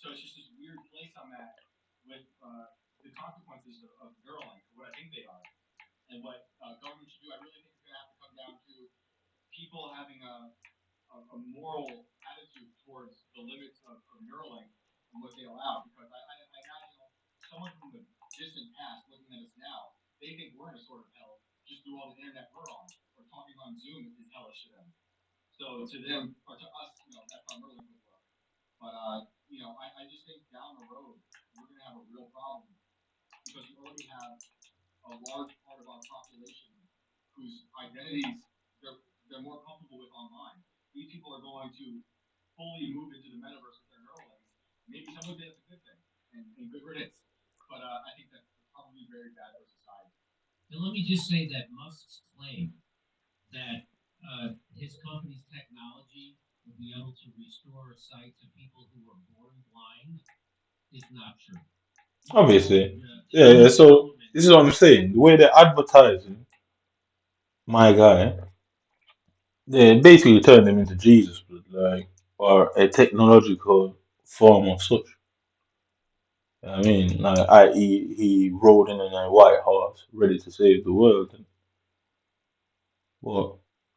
So it's just this weird place I'm at with the consequences of Neuralink, what I think they are, and what government should do. I really think it's going to have to come down to people having a moral attitude towards the limits of Neuralink and what they allow. Because I imagine someone from the distant past looking at us now, they think we're in a sort of hell just through all the internet we're on, or talking on Zoom is hellish to them. So to them, or to us, that's how Neuralink would work. But I just think down the road we're going to have a real problem because you already have a large part of our population whose identities they're more comfortable with online. These people are going to fully move into the metaverse with their Neuralinks. Maybe some would say it's a good thing and good riddance, but I think that's probably very bad for society.
And let me just say that Musk's claim that his company's technology will be able to restore sight to people who were born blind is not true.
Obviously. Yeah. So this is what I'm saying. The way they're advertising my guy, they basically turn him into Jesus, like, or a technological form of such. I mean, like, i.e., he rode in a white horse, ready to save the world. But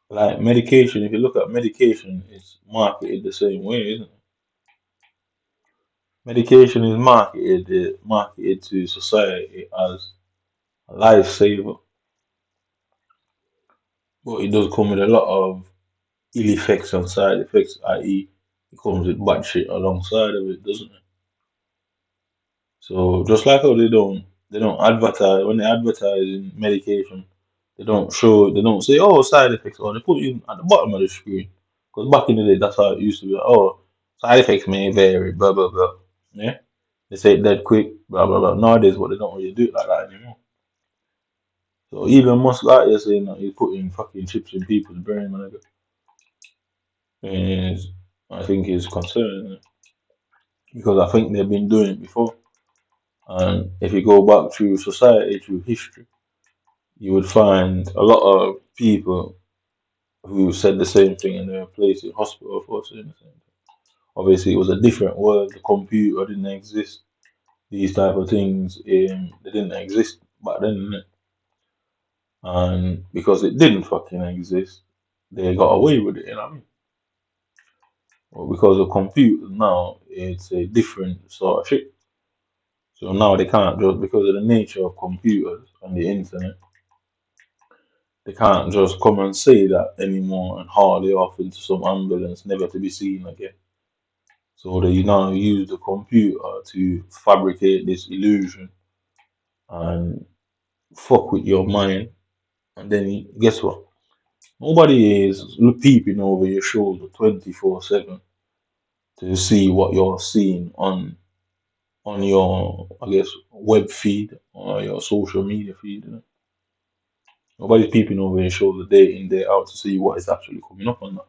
like medication, if you look at medication, it's marketed the same way, isn't it? Medication is marketed to society as a lifesaver, but it does come with a lot of ill effects and side effects, i.e., it comes with bad shit alongside of it, doesn't it? So just like how they don't advertise when they advertise in medication, they don't say side effects, or they put it at the bottom of the screen. Because back in the day, that's how it used to be. Like, side effects may vary, blah blah blah. Yeah, they say it dead quick, blah blah blah. Nowadays, but they don't really do it like that anymore. So even Musk like you're saying that he's putting fucking chips in people's brain, man. Is I think is concerning, because I think they've been doing it before. And if you go back through society, through history, you would find a lot of people who said the same thing and they were placed in hospital for saying the same thing. Obviously, it was a different world. The computer didn't exist. These type of things, they didn't exist back then, innit? And because it didn't fucking exist, they got away with it. You know what I mean? But because of computers now, it's a different sort of shit. So now they can't just, because of the nature of computers and the internet, they can't just come and say that anymore and haul it off into some ambulance, never to be seen again. So they now use the computer to fabricate this illusion and fuck with your mind. And then guess what? Nobody is peeping over your shoulder 24/7 to see what you're seeing on your, I guess, web feed or your social media feed. You know? Nobody's peeping over your shoulder day in, day out to see what is actually coming up on that.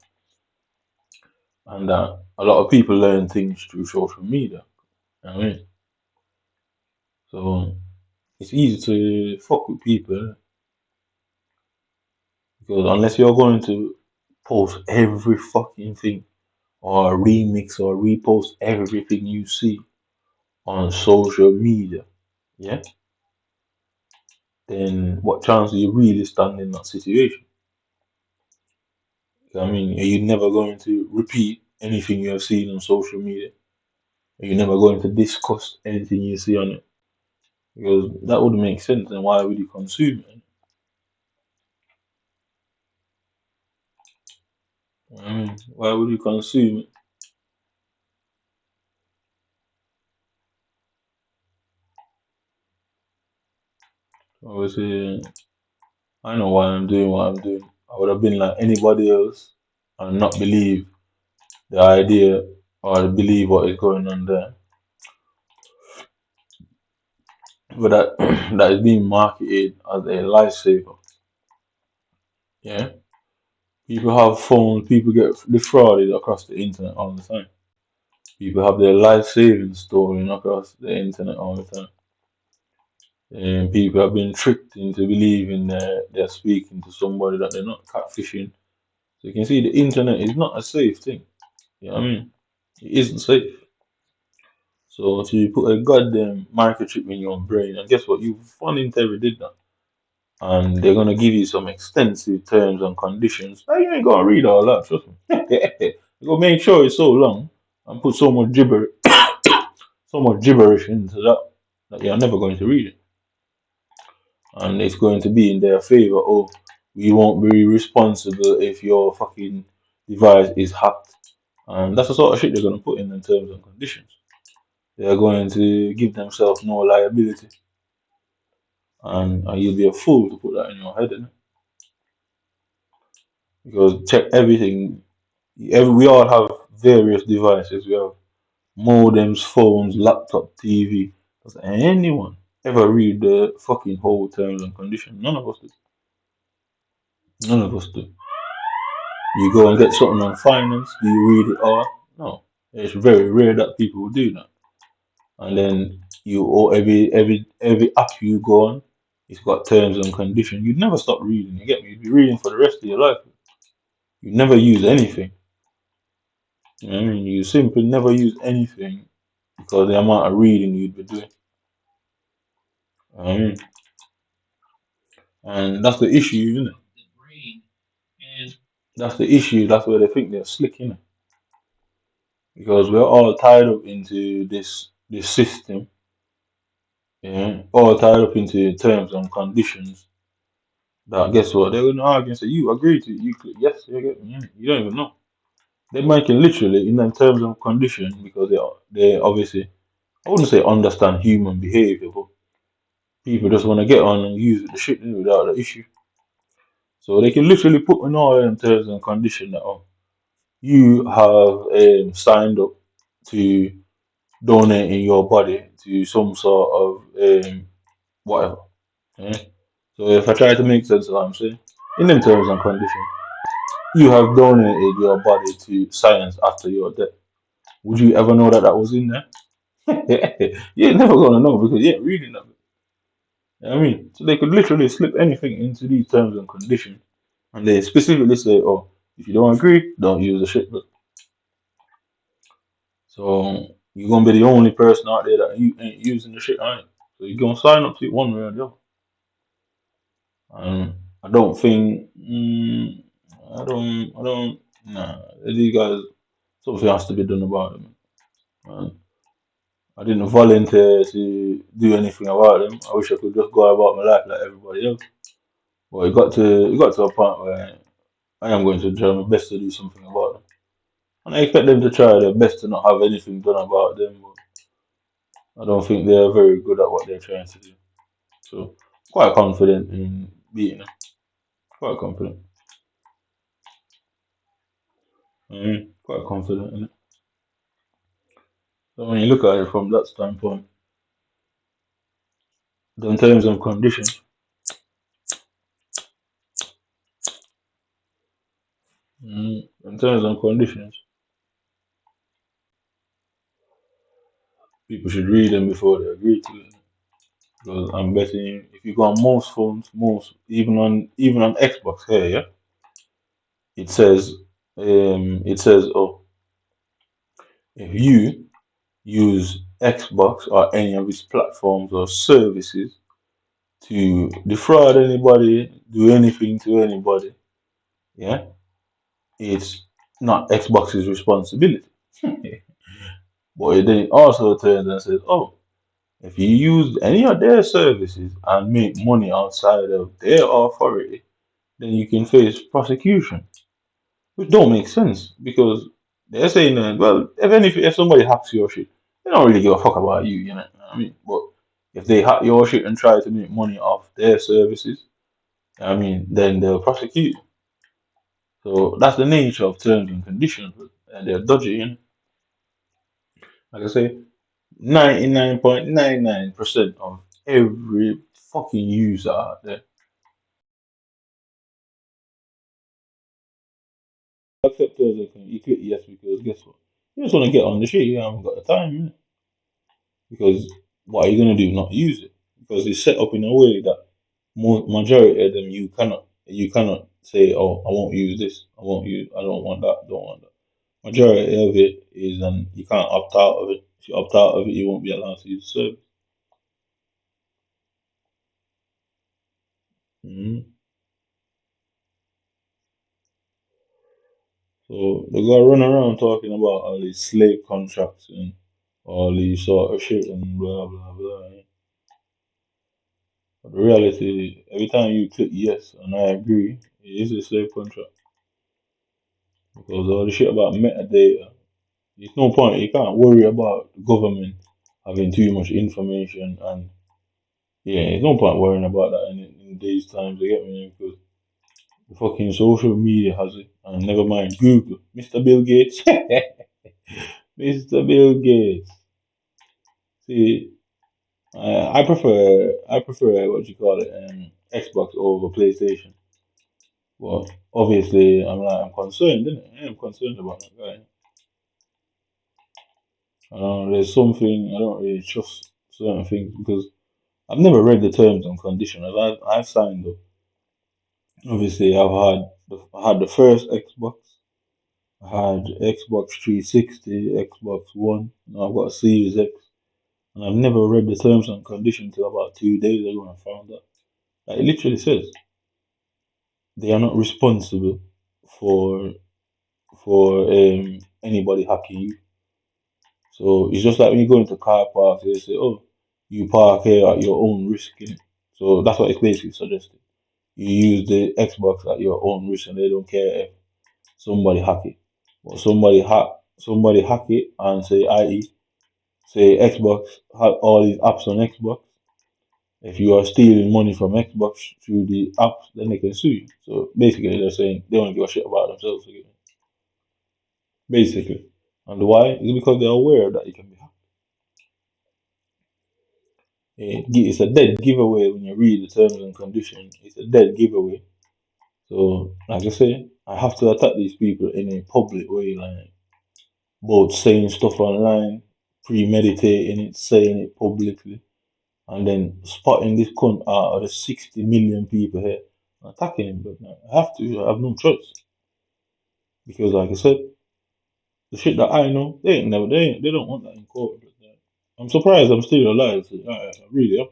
And a lot of people learn things through social media. You know what I mean? So it's easy to fuck with people, because unless you're going to post every fucking thing or remix or repost everything you see on social media, yeah, then what chance do you really stand in that situation? I mean, are you never going to repeat anything you have seen on social media? Are you never going to discuss anything you see on it? Because that would make sense, and why would you consume it? I mean, why would you consume it? Obviously, I know why I'm doing what I'm doing. I would have been like anybody else and not believe the idea or believe what is going on there. But that that is being marketed as a lifesaver. Yeah. People have phones, people get defrauded across the internet all the time. People have their life savings stolen across the internet all the time. And people have been tricked into believing that they're speaking to somebody that they're not, catfishing. So you can see the internet is not a safe thing. You know what I mean? It isn't safe. So if you put a goddamn microchip in your brain, and guess what? You voluntarily did that. And they're gonna give you some extensive terms and conditions. Now you ain't gonna read all that, trust me. You gotta make sure it's so long and put so much gibberish into that you're never going to read it. And it's going to be in their favor. Oh, we won't be responsible if your fucking device is hacked. And that's the sort of shit they're gonna put in terms and conditions. They're going to give themselves no liability. and you'll be a fool to put that in your head, innit? Because check everything. We all have various devices. We have modems, phones, laptop, TV. Does anyone ever read the fucking whole terms and conditions? None of us do. None of us do. You go and get something on finance. Do you read it all? No. It's very rare that people will do that. And then every app you go on, it's got terms and conditions. You'd never stop reading. You get me? You'd be reading for the rest of your life. You never use anything. You know what I mean? You simply never use anything because the amount of reading you'd be doing. You know what I mean? And that's the issue, isn't it?
The brain and
That's the issue. That's where they think they're slick, innit? Because we're all tied up into this system, yeah, all tied up into terms and conditions. That guess what? They're gonna argue and say you agree to it. You click yes, you get me. You don't even know. They're making literally in them terms and conditions because they obviously I wouldn't say understand human behavior, but people just want to get on and use the shit without the issue. So they can literally put in all them terms and conditions that you have signed up to donating your body to some sort of whatever. Yeah? So if I try to make sense of what I'm saying, in them terms and conditions, you have donated your body to science after your death. Would you ever know that that was in there? You're never gonna know because you ain't reading that. You know what I mean, so they could literally slip anything into these terms and conditions, and they specifically say, "Oh, if you don't agree, don't use the shit." But so you're gonna be the only person out there that you ain't using the shit, right? So you're gonna sign up to it one way or the other. I don't think, I don't, nah, these guys, something has to be done about them. Man. I didn't volunteer to do anything about them. I wish I could just go about my life like everybody else. But it got to a point where I am going to try my best to do something about them. And I expect them to try their best to not have anything done about them, but I don't think they're very good at what they're trying to do. So quite confident in beating them. Quite confident. Quite confident in it. So when you look at it from that standpoint, the terms and conditions, in terms and conditions, people should read them before they agree to it. Because I'm betting you, if you go on most phones, most even on Xbox here, yeah, it says oh, if you use Xbox or any of its platforms or services to defraud anybody, do anything to anybody, yeah, it's not Xbox's responsibility. But then it also turns and says, oh, if you use any of their services and make money outside of their authority, then you can face prosecution, which don't make sense because they're saying that, well, if somebody hacks your shit, they don't really give a fuck about you, you know what I mean? But if they hack your shit and try to make money off their services, I mean, then they'll prosecute you. So that's the nature of terms and conditions, and they're dodgy, you know? Like I say, 99.99% of every fucking user out there accept terms and conditions. You click yes because guess what? You just want to get on the shit. You haven't got the time, innit? Because what are you gonna do? Not use it because it's set up in a way that majority of them you cannot say, oh, I won't use this. I don't want that. Don't want that. Majority of it is, and you can't opt out of it. If you opt out of it, you won't be allowed to use the service. hmm So they gotta run around talking about all these slave contracts and all these sort of shit and blah blah blah. But the reality, every time you click yes and I agree, it is a slave contract because all the shit about metadata. There's no point. You can't worry about the government having too much information and yeah, there's no point worrying about that in these times. You get me? Because the fucking social media has it, and never mind Google, Mr. Bill Gates, Mr. Bill Gates. See, I prefer what you call it, Xbox over PlayStation. But obviously, I'm concerned, innit? I am concerned about that guy. There's something I don't really trust certain things because I've never read the terms and conditions. I've signed up. Obviously, I had the first Xbox. I had Xbox 360, Xbox One. Now I've got a Series X, and I've never read the terms and conditions until about 2 days ago when I found out. Like, it literally says they are not responsible for anybody hacking you. So it's just like when you go into car parks, they say, "Oh, you park here at your own risk." Innit? So that's what it's basically suggesting. You use the Xbox at your own risk, and they don't care if somebody hack it. But somebody hack it and say, i.e., say Xbox had all these apps on Xbox. If you are stealing money from Xbox through the apps, then they can sue you. So basically, they're saying they don't give a shit about themselves again. Basically, and why? Is because they're aware that it can be hacked. It's a dead giveaway when you read the terms and conditions. It's a dead giveaway. So, like I say, I have to attack these people in a public way, like both saying stuff online, premeditating it, saying it publicly, and then spotting this cunt out of the 60 million people here, and attacking him. But I have to. I have no choice because, like I said, the shit that I know, they don't want that in court. But, I'm surprised I'm still alive. So, I really am.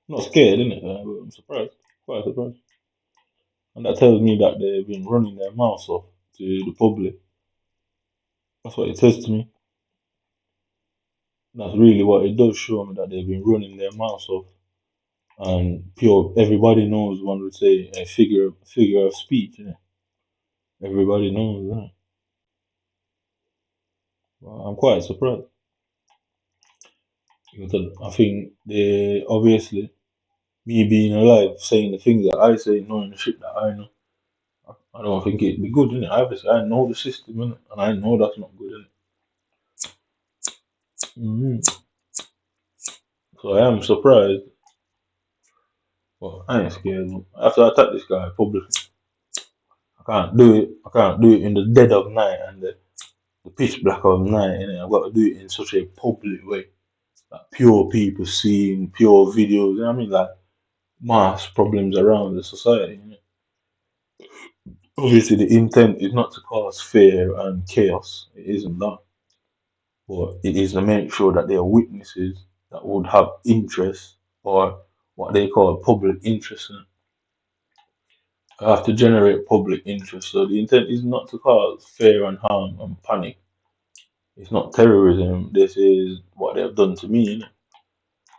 I'm not scared, innit? But I'm surprised, quite surprised. And that tells me that they've been running their mouths off to the public. That's what it says to me. That's really what it does show me, that they've been running their mouths off. And pure, everybody knows, one would say, a figure of speech. You know? Everybody knows that. Well, I'm quite surprised because I think they obviously, me being alive, saying the things that I say, knowing the shit that I know, I don't think it'd be good, innit? Obviously, I know the system, innit? And I know that's not good, innit? So I am surprised, but I ain't scared. Man. After I attack this guy publicly, I can't do it. I can't do it in the dead of night and the pitch black of night, innit? I've got to do it in such a public way. Like pure people seeing pure videos, you know what I mean? Like mass problems around the society. You know? Obviously, the intent is not to cause fear and chaos. It isn't that. But it is to make sure that there are witnesses that would have interest or what they call public interest. In it. I have to generate public interest. So the intent is not to cause fear and harm and panic. It's not terrorism. This is what they've done to me. Innit?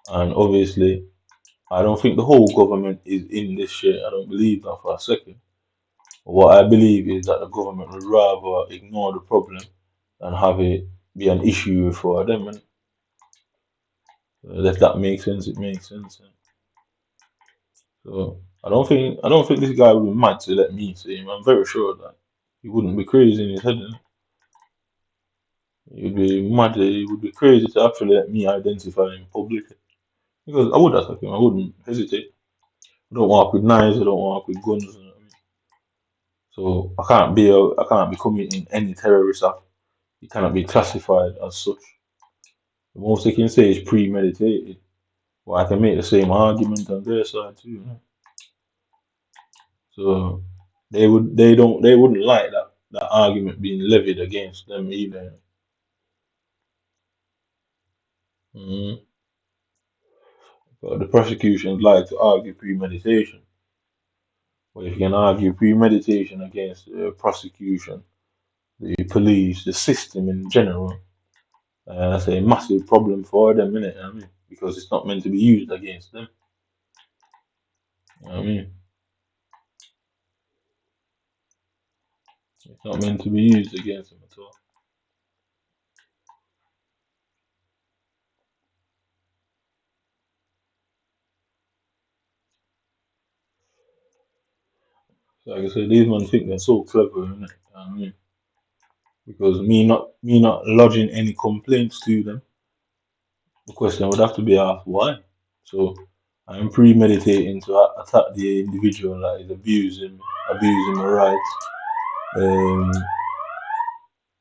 And obviously, I don't think the whole government is in this shit. I don't believe that for a second. What I believe is that the government would rather ignore the problem than have it be an issue for them. And if that makes sense, it makes sense. So I don't think this guy would be mad to let me see him. I'm very sure that he wouldn't be crazy in his head. Innit? He'd be mad. He would be crazy to actually let me identify him publicly because I would attack him. I wouldn't hesitate. I don't walk with knives. I don't walk with guns. You know what I mean? So I can't be committing any terrorist act. It cannot be classified as such. The most they can say is premeditated. But I can make the same argument on their side too. You know? So they wouldn't like that argument being levied against them either. Mm. But the prosecution like to argue premeditation. But if you can argue premeditation against the prosecution, the police, the system in general, that's a massive problem for them, innit? I mean, because it's not meant to be used against them. I mean, it's not meant to be used against them at all. So like I said, these men think they're so clever, innit? You know what I mean? Because me not lodging any complaints to them, the question would have to be asked why. So I'm premeditating to attack the individual that is abusing my rights, um,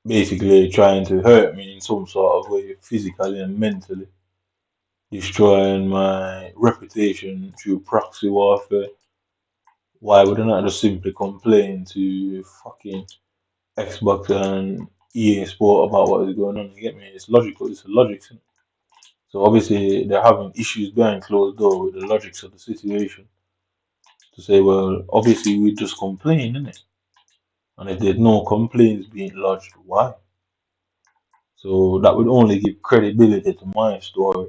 basically trying to hurt me in some sort of way, physically and mentally, destroying my reputation through proxy warfare. Why would I not just simply complain to fucking Xbox and EA Sport about what is going on? You get me? It's logical. It's a logic. So obviously they're having issues behind closed door with the logics of the situation. To say, well, obviously we just complain, innit? And if there's no complaints being lodged, why? So that would only give credibility to my story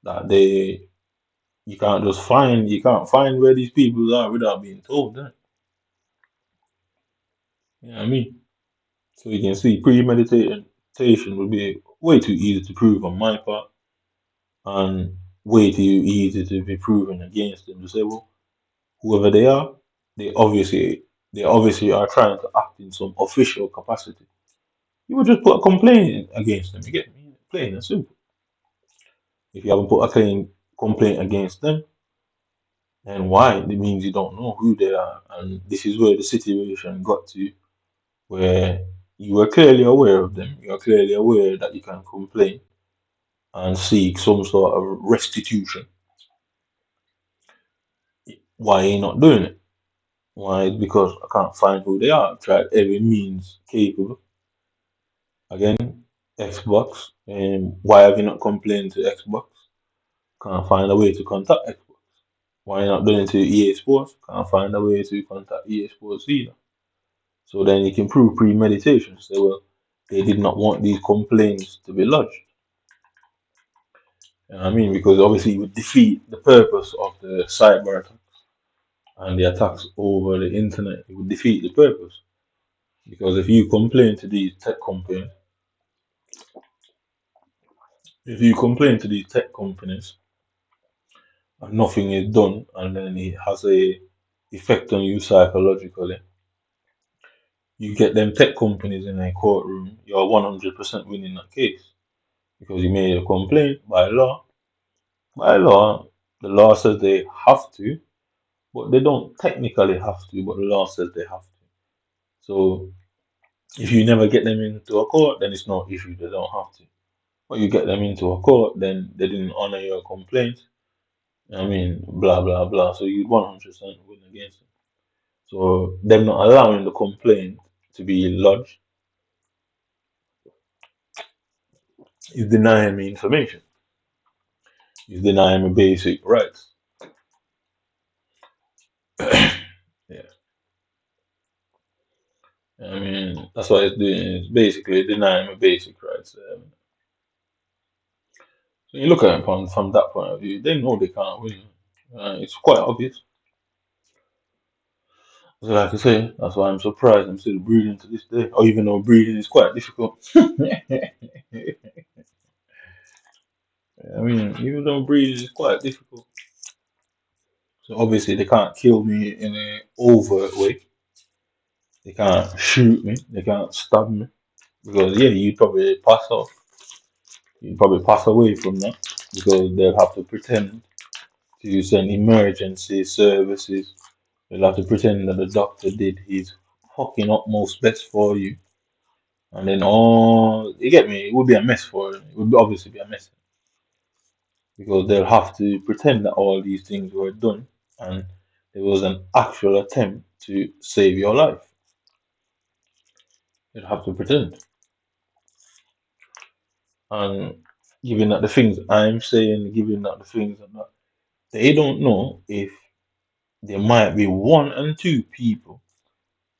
that you can't find where these people are without being told, innit? You know what I mean? So you can see premeditation would be way too easy to prove on my part and way too easy to be proven against them to say, well, whoever they are, they obviously they obviously are trying to act in some official capacity. You would just put a complaint against them. You get me? Plain and simple. If you haven't put a complaint against them, then why? It means you don't know who they are, and this is where the situation got to, where you were clearly aware of them. You are clearly aware that you can complain and seek some sort of restitution. Why are you not doing it? Why? It's because I can't find who they are. I've tried every means capable. Again, Xbox. And why have you not complained to Xbox? Can't find a way to contact Xbox. Why not doing it to EA Sports? Can't find a way to contact EA Sports either. So then you can prove premeditation. Say, well, they did not want these complaints to be lodged. You know what I mean? Because obviously it would defeat the purpose of the cyber attacks and the attacks over the internet. It would defeat the purpose. Because if you complain to these tech companies, and nothing is done, and then it has a effect on you psychologically, you get them tech companies in a courtroom, you're 100% winning that case because you made a complaint by law. By law, the law says they have to, but they don't technically have to, but the law says they have to. So if you never get them into a court, then it's no issue, they don't have to. But you get them into a court, then they didn't honor your complaint. I mean, blah blah blah. So you 100% win against them. So them not allowing the complaint to be lodged is denying me information. Is denying me basic rights. Yeah, I mean that's what it's doing. It's basically denying me basic rights. So you look at it from that point of view, they know they can't win. It's quite obvious. So like I say, that's why I'm surprised I'm still breathing to this day. Or even though breathing is quite difficult. I mean, even though breathing is quite difficult. So obviously they can't kill me in an overt way. They can't shoot me. They can't stab me. Because yeah, you'd probably pass off. You'd probably pass away from that. Because they'll have to pretend to send emergency services. They'll have to pretend that the doctor did his fucking utmost best for you. And then all you get me, it would be a mess for them. It would obviously be a mess. Because they'll have to pretend that all these things were done and there was an actual attempt to save your life. They'll have to pretend. And given that the things I'm saying, given that the things I'm not, they don't know if there might be one and two people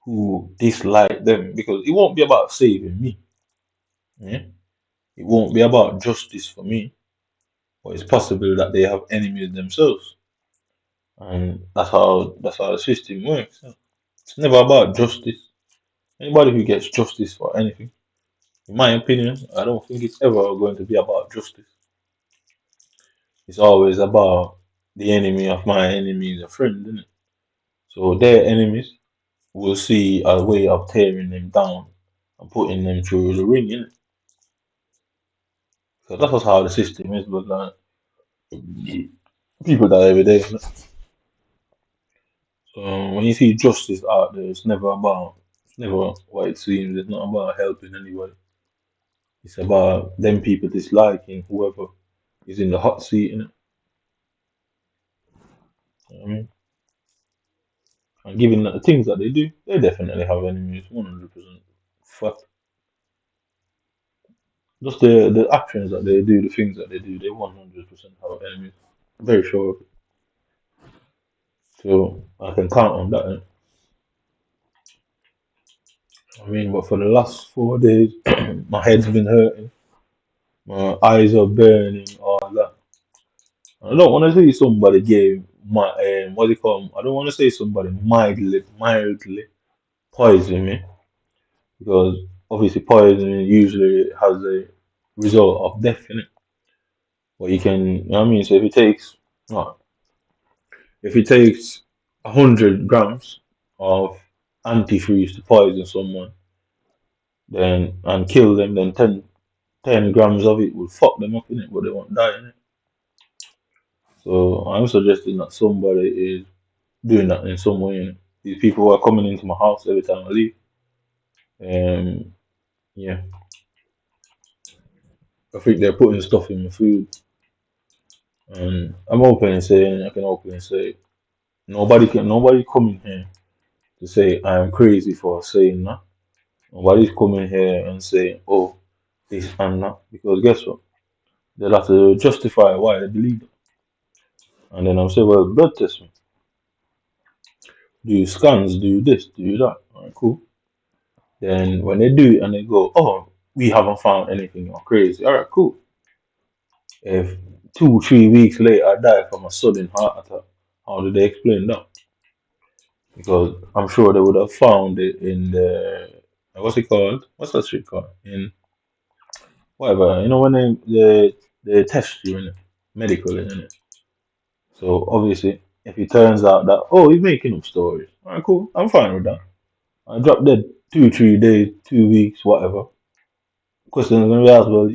who dislike them because it won't be about saving me. Yeah? It won't be about justice for me. But it's possible that they have enemies themselves. And that's how the system works. It's never about justice. Anybody who gets justice for anything, in my opinion, I don't think it's ever going to be about justice. It's always about the enemy of my enemy is a friend, isn't it? So they're enemies. will see a way of tearing them down and putting them through the ring, innit? So that's just how the system is, but like people die every day, innit? So when you see justice out there, it's never what it seems. It's not about helping anybody. It's about them people disliking whoever is in the hot seat, innit? You know what I mean? And given that the things that they do, they definitely have enemies, 100%. Fact. Just the actions that they do, the things that they do, they 100% have enemies. Very sure of it. So I can count on that, innit? I mean, but for the last 4 days, my head's been hurting, my eyes are burning, all that. I don't want to say somebody gave my what do you call 'em? I don't want to say somebody mildly poisoned me because obviously poisoning usually has a result of death in it. But you can, you know what I mean? So what, if it takes 100 grams of antifreeze to poison someone, then and kill them, then 10 grams of it will fuck them up in it, but they won't die in it. So I'm suggesting that somebody is doing that in some way. Innit? These people who are coming into my house every time I leave. Yeah, I think they're putting stuff in my food, and I can openly say, nobody coming here to say I'm crazy for saying that. Nobody's coming here and saying, oh, this and that, because guess what? They'll have to justify why they believe it. And then I'll say, well, blood test me. Do scans, do this, do that. Alright, cool. Then when they do it and they go, oh, we haven't found anything or crazy. Alright, cool. If 2, 3 weeks later I die from a sudden heart attack, how do they explain that? Because I'm sure they would have found it in the what's it called? What's that shit called? In whatever, when they test you in it, medically in it. So obviously, if it turns out that he's making up stories, alright, cool, I'm fine with that. I drop dead 2, 3 days, 2 weeks, whatever. Question is gonna be asked, well,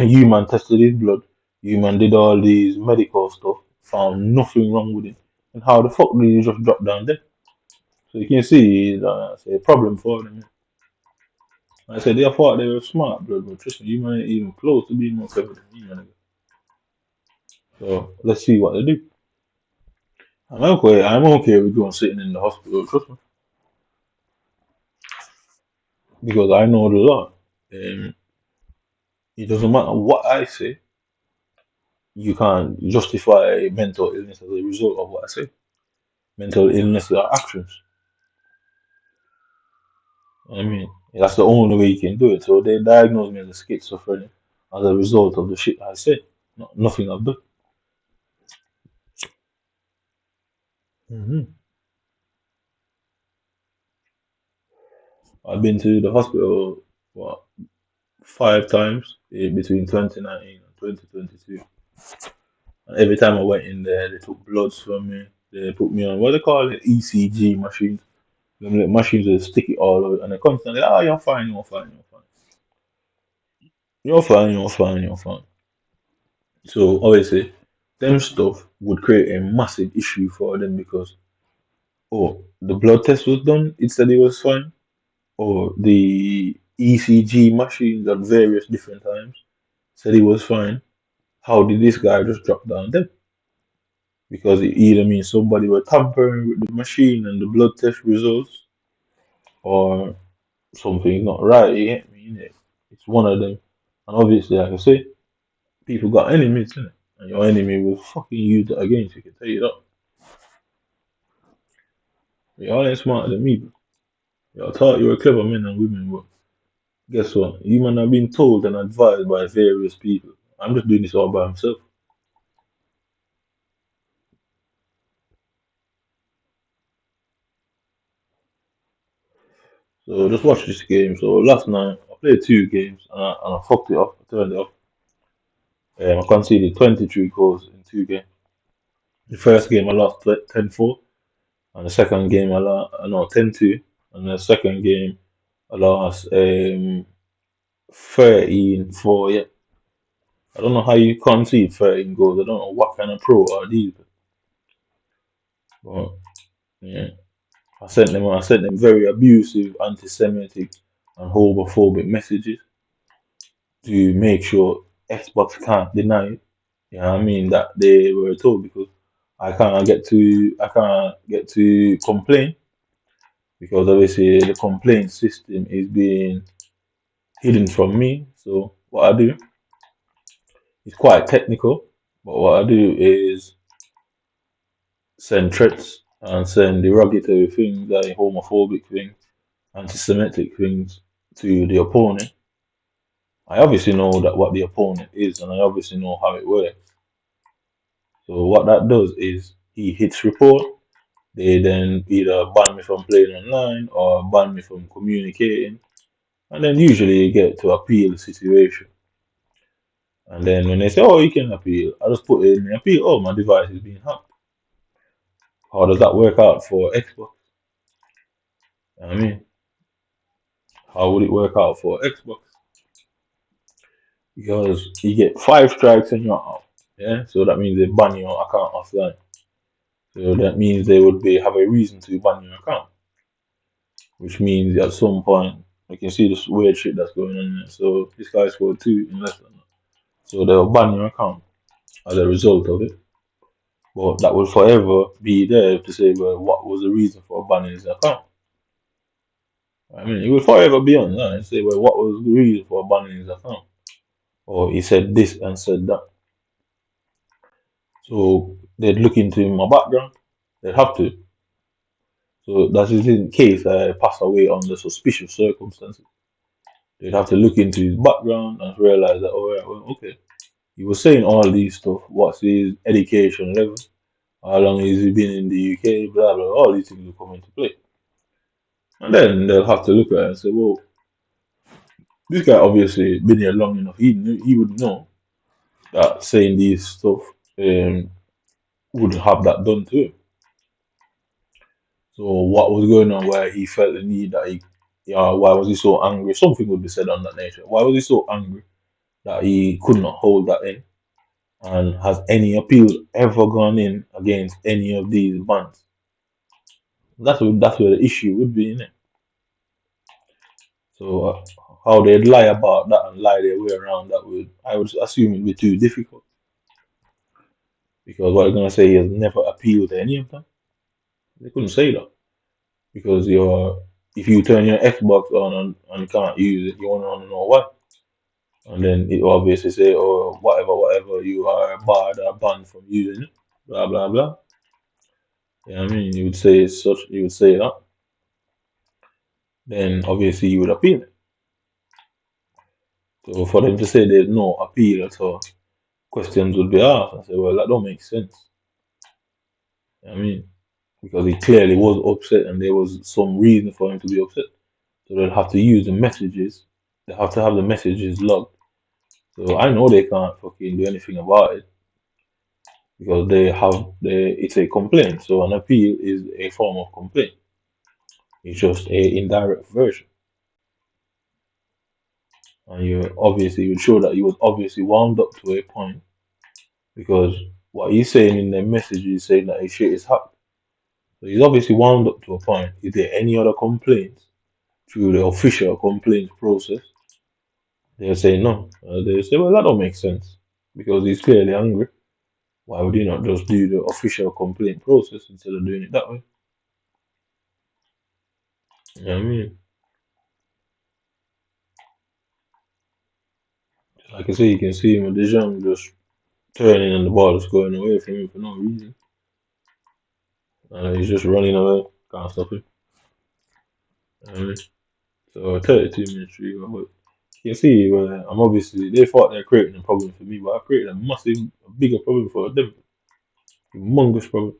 you man tested his blood, you man did all these medical stuff, found nothing wrong with it, and how the fuck did you just drop down dead? So you can see it's a problem for them. Like I said they thought they were smart, blood, but trust me, you man ain't even close to being more clever than me, man. So let's see what they do. I'm okay with going sitting in the hospital, trust me, because I know the law. It doesn't matter what I say, you can't justify mental illness as a result of what I say. Mental illness are actions. I mean, that's the only way you can do it. So they diagnosed me as a schizophrenic as a result of the shit I said, nothing I've done. hmm I've been to the hospital, what, 5 times between 2019 and 2022. And every time I went in there, they took bloods from me. They put me on what they call it, ECG machines. Them little machines will stick it all over, and they constantly, you're fine, you're fine, you're fine, you're fine, you're fine, you're fine. So obviously, them stuff would create a massive issue for them because the blood test was done, it said it was fine, or the ECG machines at various different times said it was fine. How did this guy just drop down dead? Because it either means somebody were tampering with the machine and the blood test results, or something not right. You get me? Innit? It's one of them. And obviously, like I say, people got enemies, innit? And your enemy will fucking use that against you, I can tell you that. Y'all ain't smarter than me, bro. Y'all thought you were clever men and women, but guess what? You man have been told and advised by various people. I'm just doing this all by myself. So just watch this game. So last night I played 2 games and I fucked it off. I turned it off. I conceded 23 goals in 2 games. The first game I lost 10-4, and the second game I lost, no, 10-2. And the second game, I lost 13-4. Yeah, I don't know how you concede 13 goals. I don't know what kind of pro are these. But yeah, I sent them very abusive, anti-Semitic, and homophobic messages to make sure Xbox can't deny it. You know what I mean? That they were told, because I can't get to complain, because obviously the complaint system is being hidden from me. So what I do is quite technical, but what I do is send threats and send derogatory things, like homophobic things, anti-Semitic things, to the opponent. I obviously know that what the opponent is, and I obviously know how it works. So what that does is he hits report. They then either ban me from playing online or ban me from communicating, and then usually you get to appeal the situation. And then when they say, "Oh, you can appeal," I just put in the appeal. Oh, my device is being hacked. How does that work out for Xbox? I mean, how would it work out for Xbox? Because you get 5 strikes and you're out. Yeah, so that means they ban your account offline. So that means they would have a reason to ban your account, which means at some point you can see this weird shit that's going on there. So this guy scored 2 in less than that. So they'll ban your account as a result of it. But that will forever be there to say, well, what was the reason for banning his account? I mean, it will forever be online and say, well, what was the reason for banning his account? Or he said this and said that. So they'd look into my background. They'd have to. So that is in case I pass away under suspicious circumstances. They'd have to look into his background and realize that, oh, yeah, well, okay, he was saying all these stuff. What's his education level? How long has he been in the UK? Blah, blah, all these things will come into play. And then they'll have to look at it and say, well, this guy obviously been here long enough. He would know that saying these stuff would have that done to him. So what was going on where he felt the need that why was he so angry? Something would be said on that nature. Why was he so angry that he could not hold that in? And has any appeal ever gone in against any of these bans? That's where the issue would be, in it. So how they'd lie about that and lie their way around that I would assume it'd be too difficult, because what they're gonna say, he has never appealed to any of them. They couldn't say that, because if you turn your Xbox on and can't use it, you want to know why. And then it obviously say, oh, whatever, you are barred or banned from using it, blah blah blah. Yeah, I mean, you would say that. Then obviously you would appeal it. So for them to say there's no appeal at all, questions would be asked. I say, well, that don't make sense. I mean, because he clearly was upset and there was some reason for him to be upset. So they'll have to use the messages. They have to have the messages logged. So I know they can't fucking do anything about it, because it's a complaint. So an appeal is a form of complaint. It's just a indirect version. And you would show that he was obviously wound up to a point, because what he's saying in the message is saying that his shit is hacked. So he's obviously wound up to a point. Is there any other complaints through the official complaints process? They'll say no. They'll say, well, that don't make sense, because he's clearly angry. Why would you not just do the official complaint process instead of doing it that way? You know what I mean? Like I say, you can see him with the jump just turning and the ball is going away from him for no reason. He's just running away. Can't stop him. You know what I mean? So 32 minutes free, but you can see I'm obviously, they thought they're creating a problem for me, but I created a bigger problem for them. Humongous problem.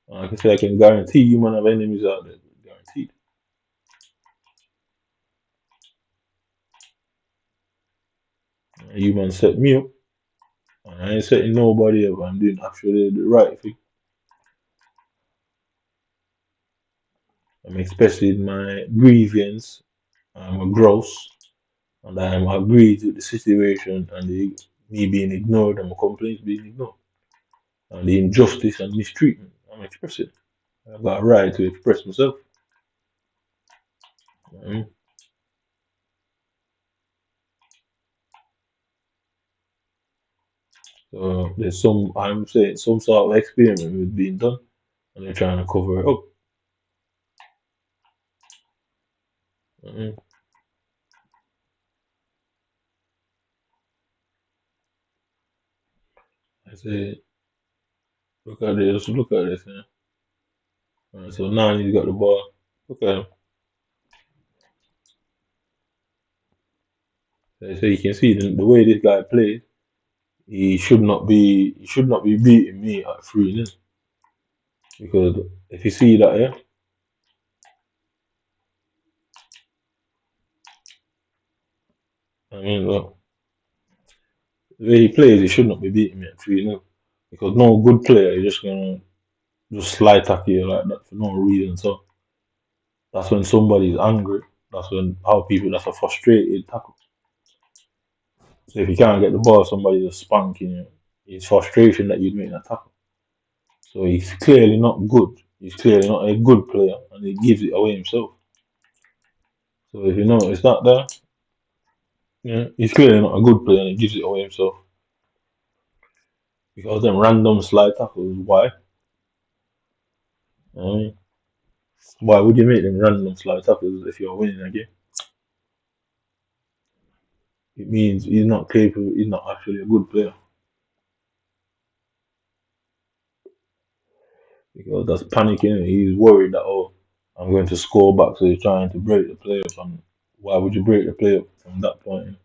Like I say, I can guarantee you man have enemies out there. Guaranteed. You man set me up. And I ain't setting nobody up. I'm doing actually the right thing. I'm expressing my grievance, I'm gross, and I'm agreed with the situation and me being ignored and my complaints being ignored. And the injustice and mistreatment, I'm expressing. I've got a right to express myself. Mm. So there's I'm saying, some sort of experiment was being done, and they're trying to cover it up. Mm. I say, look at this. Yeah. Alright, so now he's got the ball. Look at him. So you can see the way this guy plays. He should not be beating me at 3-0, because if you see that, yeah, I mean, look, the way he plays, he should not be beating me at 3-0, because no good player is just gonna just slide tackle you like that for no reason. So that's when somebody's angry. That's a frustrated tackle. So if you can't get the ball, somebody just spanking you. It's frustration that you'd make that tackle. So he's clearly not good. He's clearly not a good player, and he gives it away himself. So if you notice that there, yeah, he's clearly not a good player, and he gives it away himself. Because them random slide tackles, why? I mean, why would you make them random slide tackles if you're winning a game? It means he's not capable. He's not actually a good player, because that's panicking. He's worried that, oh, I'm going to score back, so he's trying to break the play up. And why would you break the play up from that point?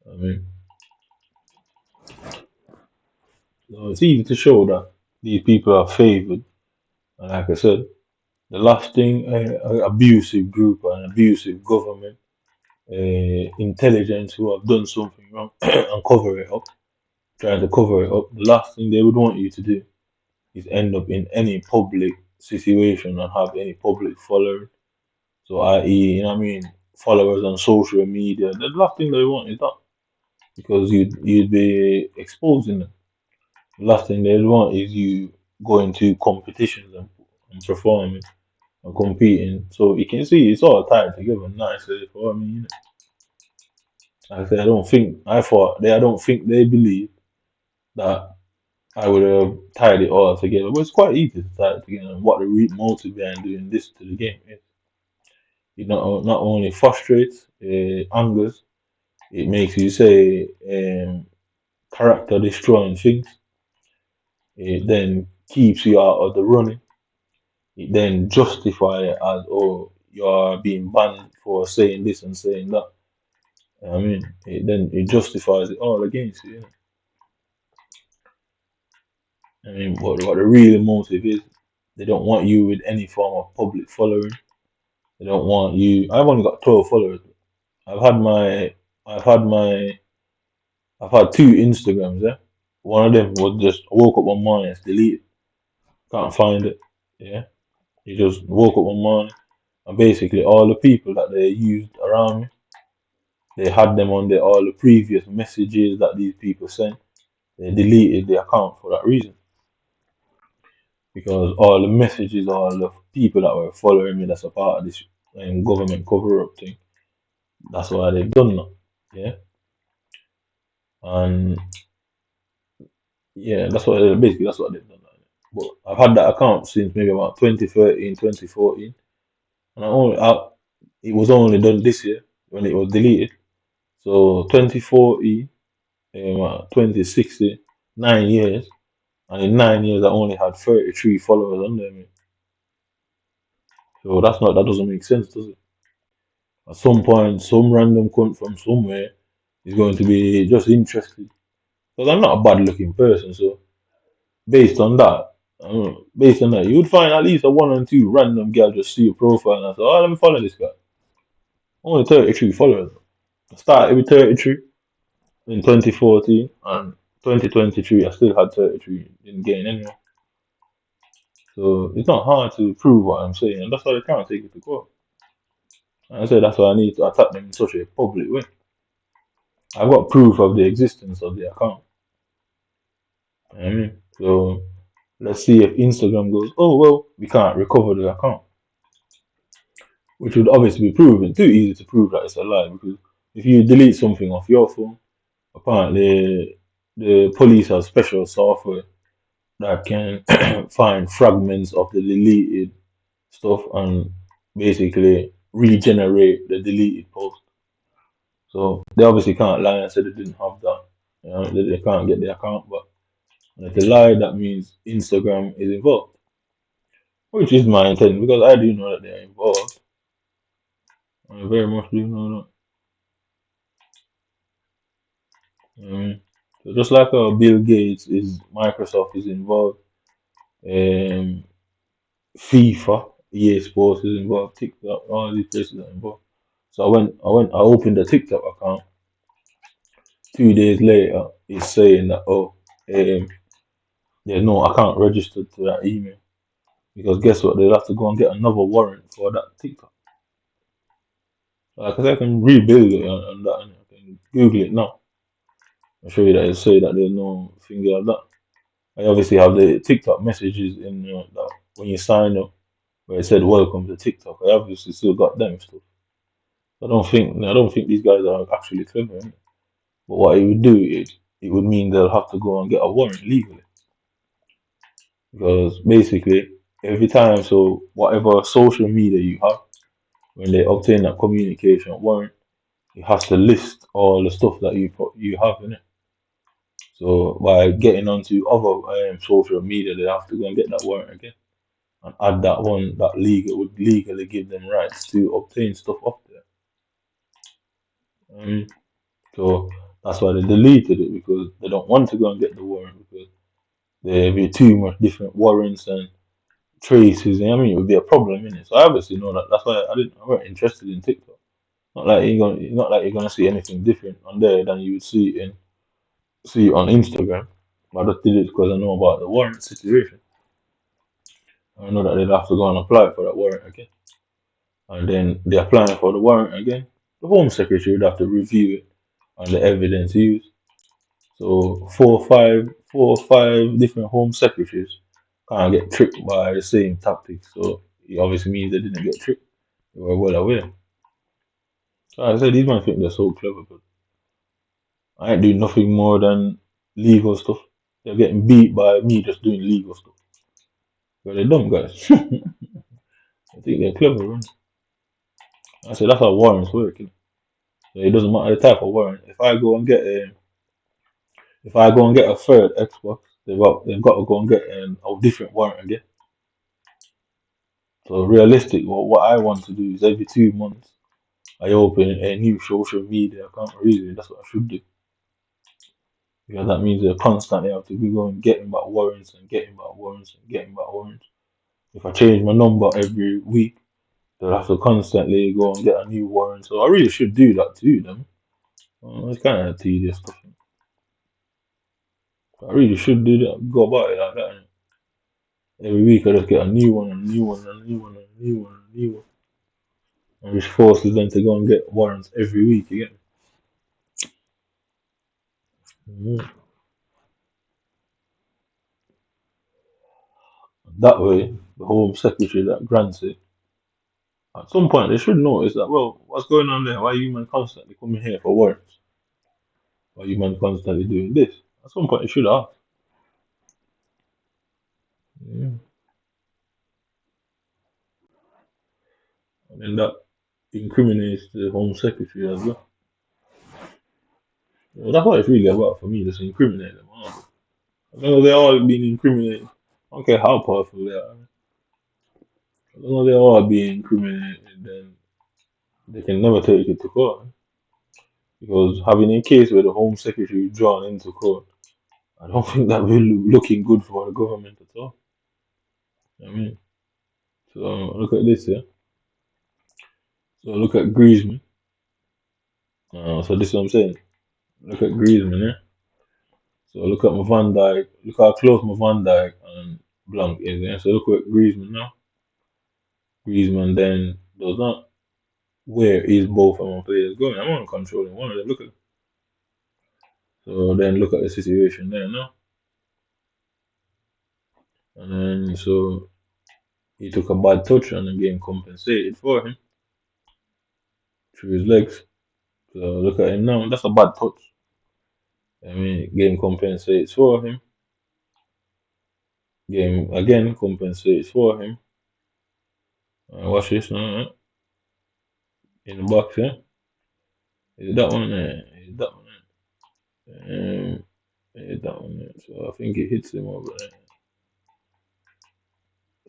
I mean, so it's easy to show that these people are favoured. And like I said, the last thing, abusive group and abusive government, intelligence who have done something wrong and cover it up, trying to cover it up, the last thing they would want you to do is end up in any public situation and have any public following. So, i.e., you know what I mean, followers on social media. The last thing they want is that, because you'd be exposing them. The last thing they want is you going to competitions and performing and competing. So you can see it's all tied together nicely for me. You know? Like I said, I don't think they believe that I would have tied it all together. But it's quite easy to tie it together. And what the real motive behind doing this to the game is, it not only frustrates, angers, it makes you say character destroying things. It then keeps you out of the running. It then justify it as, oh, you are being banned for saying this and saying that. I mean, it justifies it all against you. You know? I mean, what the real motive is, they don't want you with any form of public following. They don't want you. I've only got 12 followers. I've had my, I've had my, I've had two Instagrams. Yeah, one of them was just I woke up one morning, it's deleted. Can't find it. Yeah, you just woke up one morning, and basically all the people that they used around me, they had them on there. All the previous messages that these people sent, they deleted the account for that reason. Because all the messages, all the people that were following me, that's a part of this government cover up thing. That's why they've done that. Yeah, and yeah, that's what they've done. But I've had that account since maybe about 2013, 2014, and it was only done this year when it was deleted. So 2014, 2016, 9 years, and in 9 years I only had 33 followers on there. So that doesn't make sense, does it? At some point, some random cunt from somewhere is going to be just interested. Because I'm not a bad looking person, so based on that, you would find at least a one or two random girl just see your profile and say, oh, let me follow this guy. Only 33 followers. I started with 33 in 2014, and 2023 I still had 33, didn't gain anymore. So it's not hard to prove what I'm saying, and that's why they can't take it to court. And I said that's why I need to attack them in such a public way. I've got proof of the existence of the account. You know what I mean? So let's see if Instagram goes, oh well, we can't recover the account, which would obviously be proven too easy to prove that it's a lie, because if you delete something off your phone, apparently the police have special software that can find fragments of the deleted stuff and basically regenerate the deleted post. So they obviously can't lie and say they didn't have that. You know, they can't get the account back. And if they lie, that means Instagram is involved, which is my intent because I do know that they're involved. I very much do know that. So just like Bill Gates is, Microsoft is involved, um, FIFA, EA Sports is involved, TikTok, all these places are involved. So I opened a TikTok account. 2 days later, it's saying that there's no account registered to that email because guess what? They'll have to go and get another warrant for that TikTok. Because I can rebuild it on that, and I can Google it now. I'll show you that it say that there's no finger of that. I obviously have the TikTok messages in that when you sign up where it said welcome to TikTok. I obviously still got them stuff. I don't think these guys are actually clever. Innit? But what it would do is it would mean they'll have to go and get a warrant legally. Because basically every time, so whatever social media you have, when they obtain that communication warrant, it has to list all the stuff that you have in it. So by getting onto other social media, they have to go and get that warrant again and add that one that would legally give them rights to obtain stuff off there. So that's why they deleted it because they don't want to go and get the warrant because there'd be too much different warrants and traces. And I mean, it would be a problem in it. So I obviously know that. That's why I weren't interested in TikTok. Not like you're gonna see anything different on there than you would see on Instagram. But I just did it because I know about the warrant situation. I know that they'd have to go and apply for that warrant again. And then they're applying for the warrant again. The Home Secretary would have to review it and the evidence used. So four or five different Home Secretaries can't get tricked by the same tactics. So it obviously means they didn't get tricked. They were well aware. So I said these men think they're so clever, but I ain't doing nothing more than legal stuff. They're getting beat by me just doing legal stuff. But they're dumb guys. I think they're clever, right? I said that's how warrants work. So it doesn't matter the type of warrant. If I go and get a third Xbox, they've got to go and get a different warrant again. So realistic, what I want to do is every 2 months I open a new social media account. Really, that's what I should do. Because that means they constantly have to be going getting back warrants and getting back warrants and getting back warrants. If I change my number every week, they'll have to constantly go and get a new warrant. So I really should do that to them. It's kind of tedious stuff. I really should do that. Go about it like that. Every week I just get a new one, and a new one, and a new one, and a new one, and a new one. And which forces them to go and get warrants every week again. That way, the Home Secretary that grants it, at some point they should notice that, well, what's going on there? Why are you man constantly coming here for warrants? Why are you man constantly doing this? At some point they should ask. Yeah. And then that incriminates the Home Secretary as well. That's what it's really about for me, just incriminate them. As long as they're all being incriminated, I don't care how powerful they are. As long as they're all being incriminated, then they can never take it to court. Because having a case where the Home Secretary is drawn into court, I don't think that will looking good for the government at all. I mean, so look at this here. So look at Griezmann. So this is what I'm saying. Look at Griezmann, yeah. So look at my Van Dijk. Look how close my Van Dijk and Blanc is. Yeah? So look at Griezmann now. Griezmann then does not. Where is both of my players going? I'm only controlling one of them. Look at. So then look at the situation there now. And then so he took a bad touch and the game compensated for him through his legs. So look at him now. That's a bad touch. I mean, game compensates for him. Game again compensates for him. Watch this now. In the box, yeah. Is it that one there? Is it that one there? Is it that one there? So I think it hits him over there.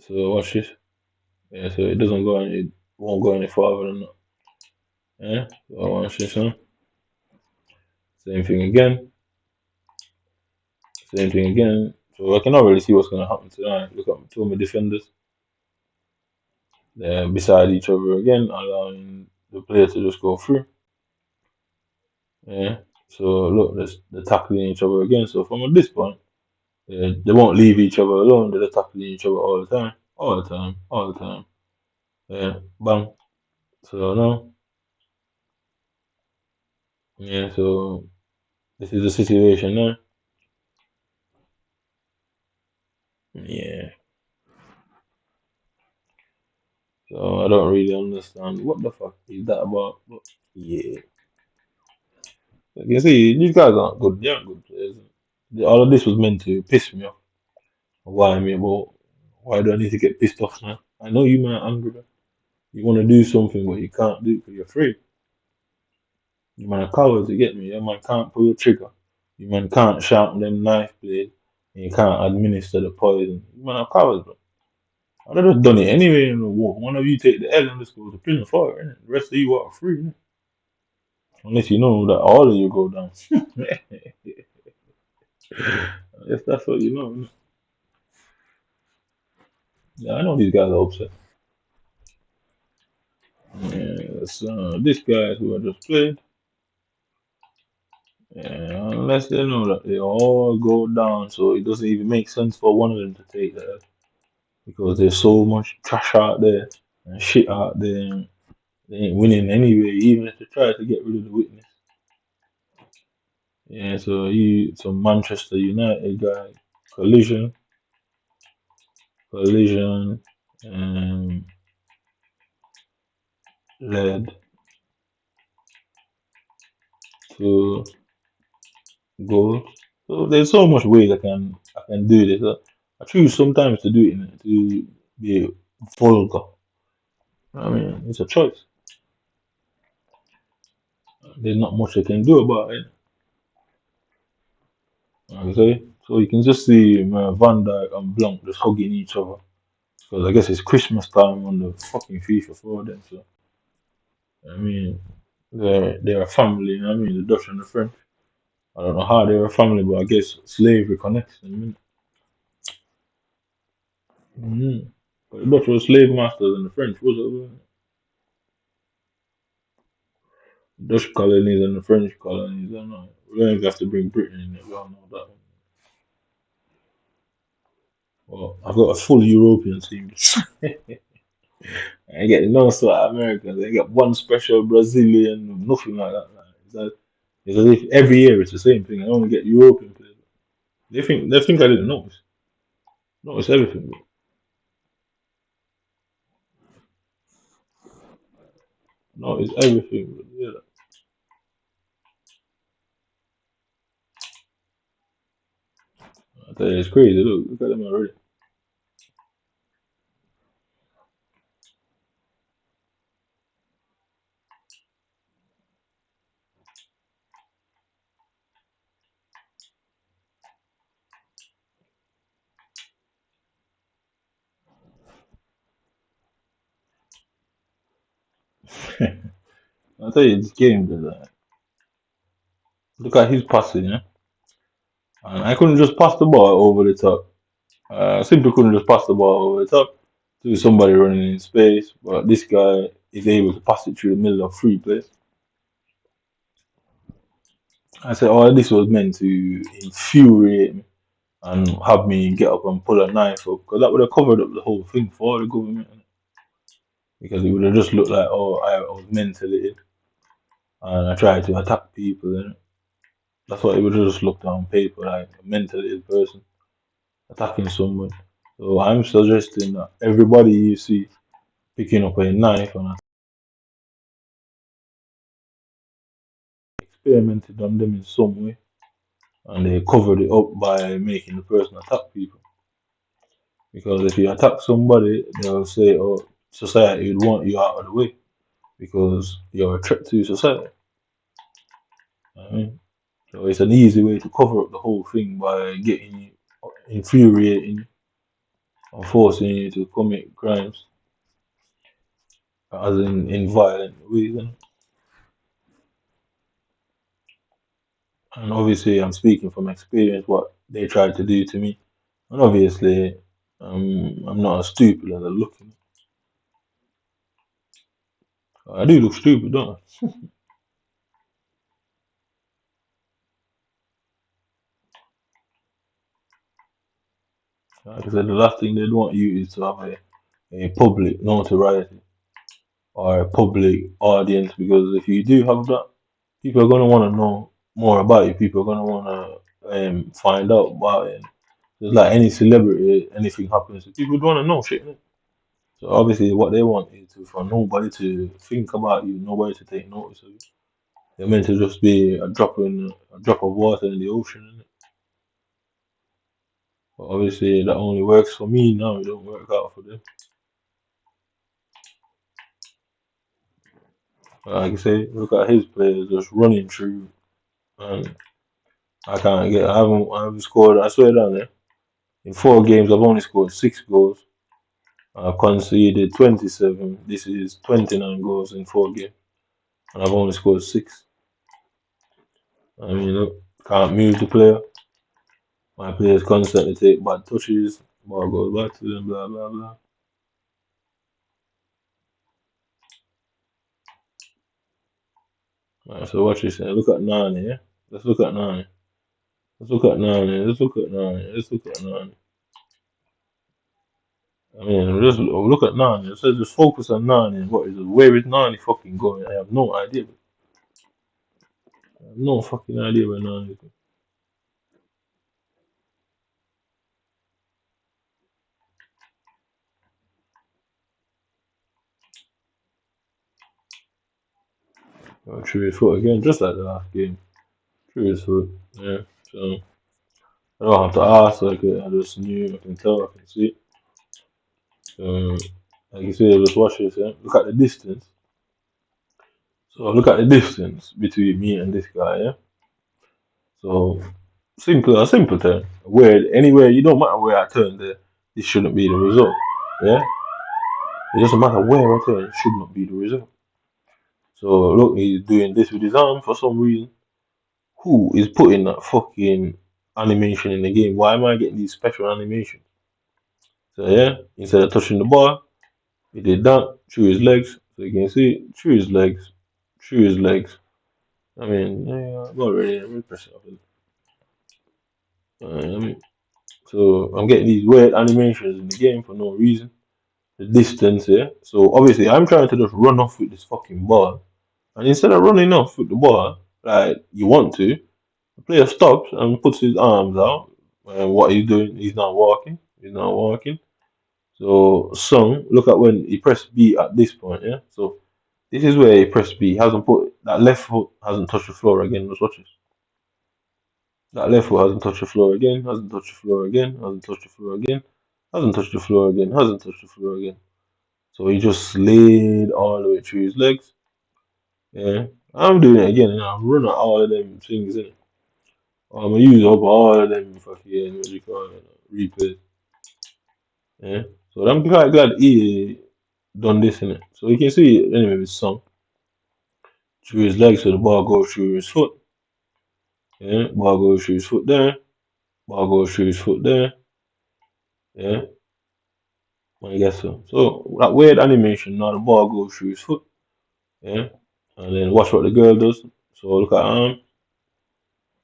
So watch this. Yeah, so it doesn't go any, it won't go any farther than that. Yeah, so watch this, huh? Same thing again. Same thing again. So I can already see what's gonna happen tonight. Look at two of my defenders. They're beside each other again, allowing the player to just go through. Yeah. So look, they're tackling each other again. So from this point, they won't leave each other alone. They're tackling each other all the time, all the time, all the time. Yeah, bang. So now, yeah. So this is the situation now. Yeah. So I don't really understand what the fuck is that about. But yeah, like you see, these guys aren't good. They aren't good players. All of this was meant to piss me off. Why me? Well, why do I need to get pissed off now? I know you man are angry. Man. You want to do something, but you can't do it because you're afraid. You man are cowards. You get me? You man can't pull the trigger. You man can't sharpen them knife blade, and you can't administer the poison. You man are cowards, bro. I'd have just done it anyway in the war. One of you take the L and just go to prison for it, innit? The rest of you are free, innit? Unless you know that all of you go down. If that's what you know. Innit? Yeah, I know these guys are upset. Yeah, so this guy who I just played, yeah, unless they know that they all go down, so it doesn't even make sense for one of them to take that because there's so much trash out there and shit out there, and they ain't winning anyway, even if they try to get rid of the witness. Yeah, so some Manchester United guy, collision, and led to goals. So there's so much ways I can do this. I choose sometimes to do it to be vulgar. I mean, it's a choice. There's not much I can do about it. Okay, so you can just see Van Dijk and Blanc just hugging each other because I guess it's Christmas time on the fucking FIFA for them. So I mean, they're a family. You know what I mean, the Dutch and the French. I don't know how they're a family, but I guess slavery connects them. Mm-hmm. But the Dutch were slave masters and the French was Dutch colonies and the French colonies. I don't know. We don't even have to bring Britain in there. We all know that one. Well, I've got a full European team. I get no sort of Americans. I get one special Brazilian, nothing like that. It's as if every year it's the same thing. I only get European players. They think I didn't notice. Notice everything. Bro. Notice everything. Bro. Yeah. I tell you, it's crazy. Look at them already. I tell you, this game, look at his passing, yeah? And I couldn't just pass the ball over the top. I simply couldn't just pass the ball over the top to somebody running in space, but this guy is able to pass it through the middle of free play. I said, oh, this was meant to infuriate me. and have me get up and pull a knife up, because that would have covered up the whole thing for the government. Because it would have just looked like, oh, I was mentally ill and I tried to attack people. That's what it would have just looked on paper, like a mentally ill person attacking someone. So I'm suggesting that everybody you see picking up a knife and experimented on them in some way, and they covered it up by making the person attack people. Because if you attack somebody, they'll say, oh, society would want you out of the way because you're a threat to society. I mean, so it's an easy way to cover up the whole thing by getting you, infuriating you, or forcing you to commit crimes, as in violent ways. And obviously, I'm speaking from experience what they tried to do to me. And obviously, I'm not as stupid as I look. I do look stupid, don't I? Like I said, the last thing they'd want you is to have a public notoriety or a public audience, because if you do have that, people are going to want to know more about you. People are going to want to find out about it. Just like any celebrity, anything happens, people would want to know shit. Innit? So obviously, what they want is for nobody to think about you, nobody to take notice of you. They're meant to just be a drop of water in the ocean. Innit? But obviously, that only works for me now. It don't work out for them. Like I say, look at his players just running through, and I can't get. I haven't scored. I swear down there. In 4 games, I've only scored 6 goals. I've conceded 27. This is 29 goals in 4 games, and I've only scored 6. I mean, look, can't move the player. My players constantly take bad touches. Ball goes back to them. Blah blah blah. Right, so watch this. Look at Nani. Yeah? Let's look at Nani. Let's look at Nani. Let's look at Nani. Let's look at Nani. I mean, just look at Nani. It says just focus on Nani. What is it? Where is Nani fucking going? I have no idea. I have no fucking idea where Nani is going. Oh, through his foot again, just like the last game. Through his foot. Yeah. So I don't have to ask. I just knew. I can tell. I can see. So like you say, just watch this. Yeah. Look at the distance. So look at the distance between me and this guy. Yeah. So a simple turn. Where anywhere, you don't matter where I turn there, this shouldn't be the result. Yeah, it doesn't matter where I turn, it should not be the result. So look, he's doing this with his arm for some reason. Who is putting that fucking animation in the game? Why am I getting these special animations? So yeah, instead of touching the ball, he did that through his legs. So you can see through his legs, through his legs. I mean, yeah, I'm already. Let me press it up. So I'm getting these weird animations in the game for no reason. The distance here. So obviously I'm trying to just run off with this fucking ball. And instead of running off with the ball, like you want to, the player stops and puts his arms out. And what he's doing, he's not walking. He's not walking. So Sung, look at when he pressed B at this point, yeah? So this is where he pressed B. He hasn't put that left foot hasn't touched the floor again. Let's watch this. That left foot hasn't touched the floor again, hasn't touched the floor again, hasn't touched the floor again, hasn't touched the floor again, hasn't touched the floor again. So he just slid all the way through his legs. Yeah. I'm doing it again, and I'm running all of them things in it. I'm gonna use up all of them fucking what you call it, replays. Yeah. So I'm quite glad he done this in it. So you can see anyway with some through his legs, so the ball goes through his foot. Yeah, ball goes through his foot there. Ball goes through his foot there. Yeah. I guess so. So that weird animation, now the ball goes through his foot. Yeah. And then watch what the girl does. So look at arm.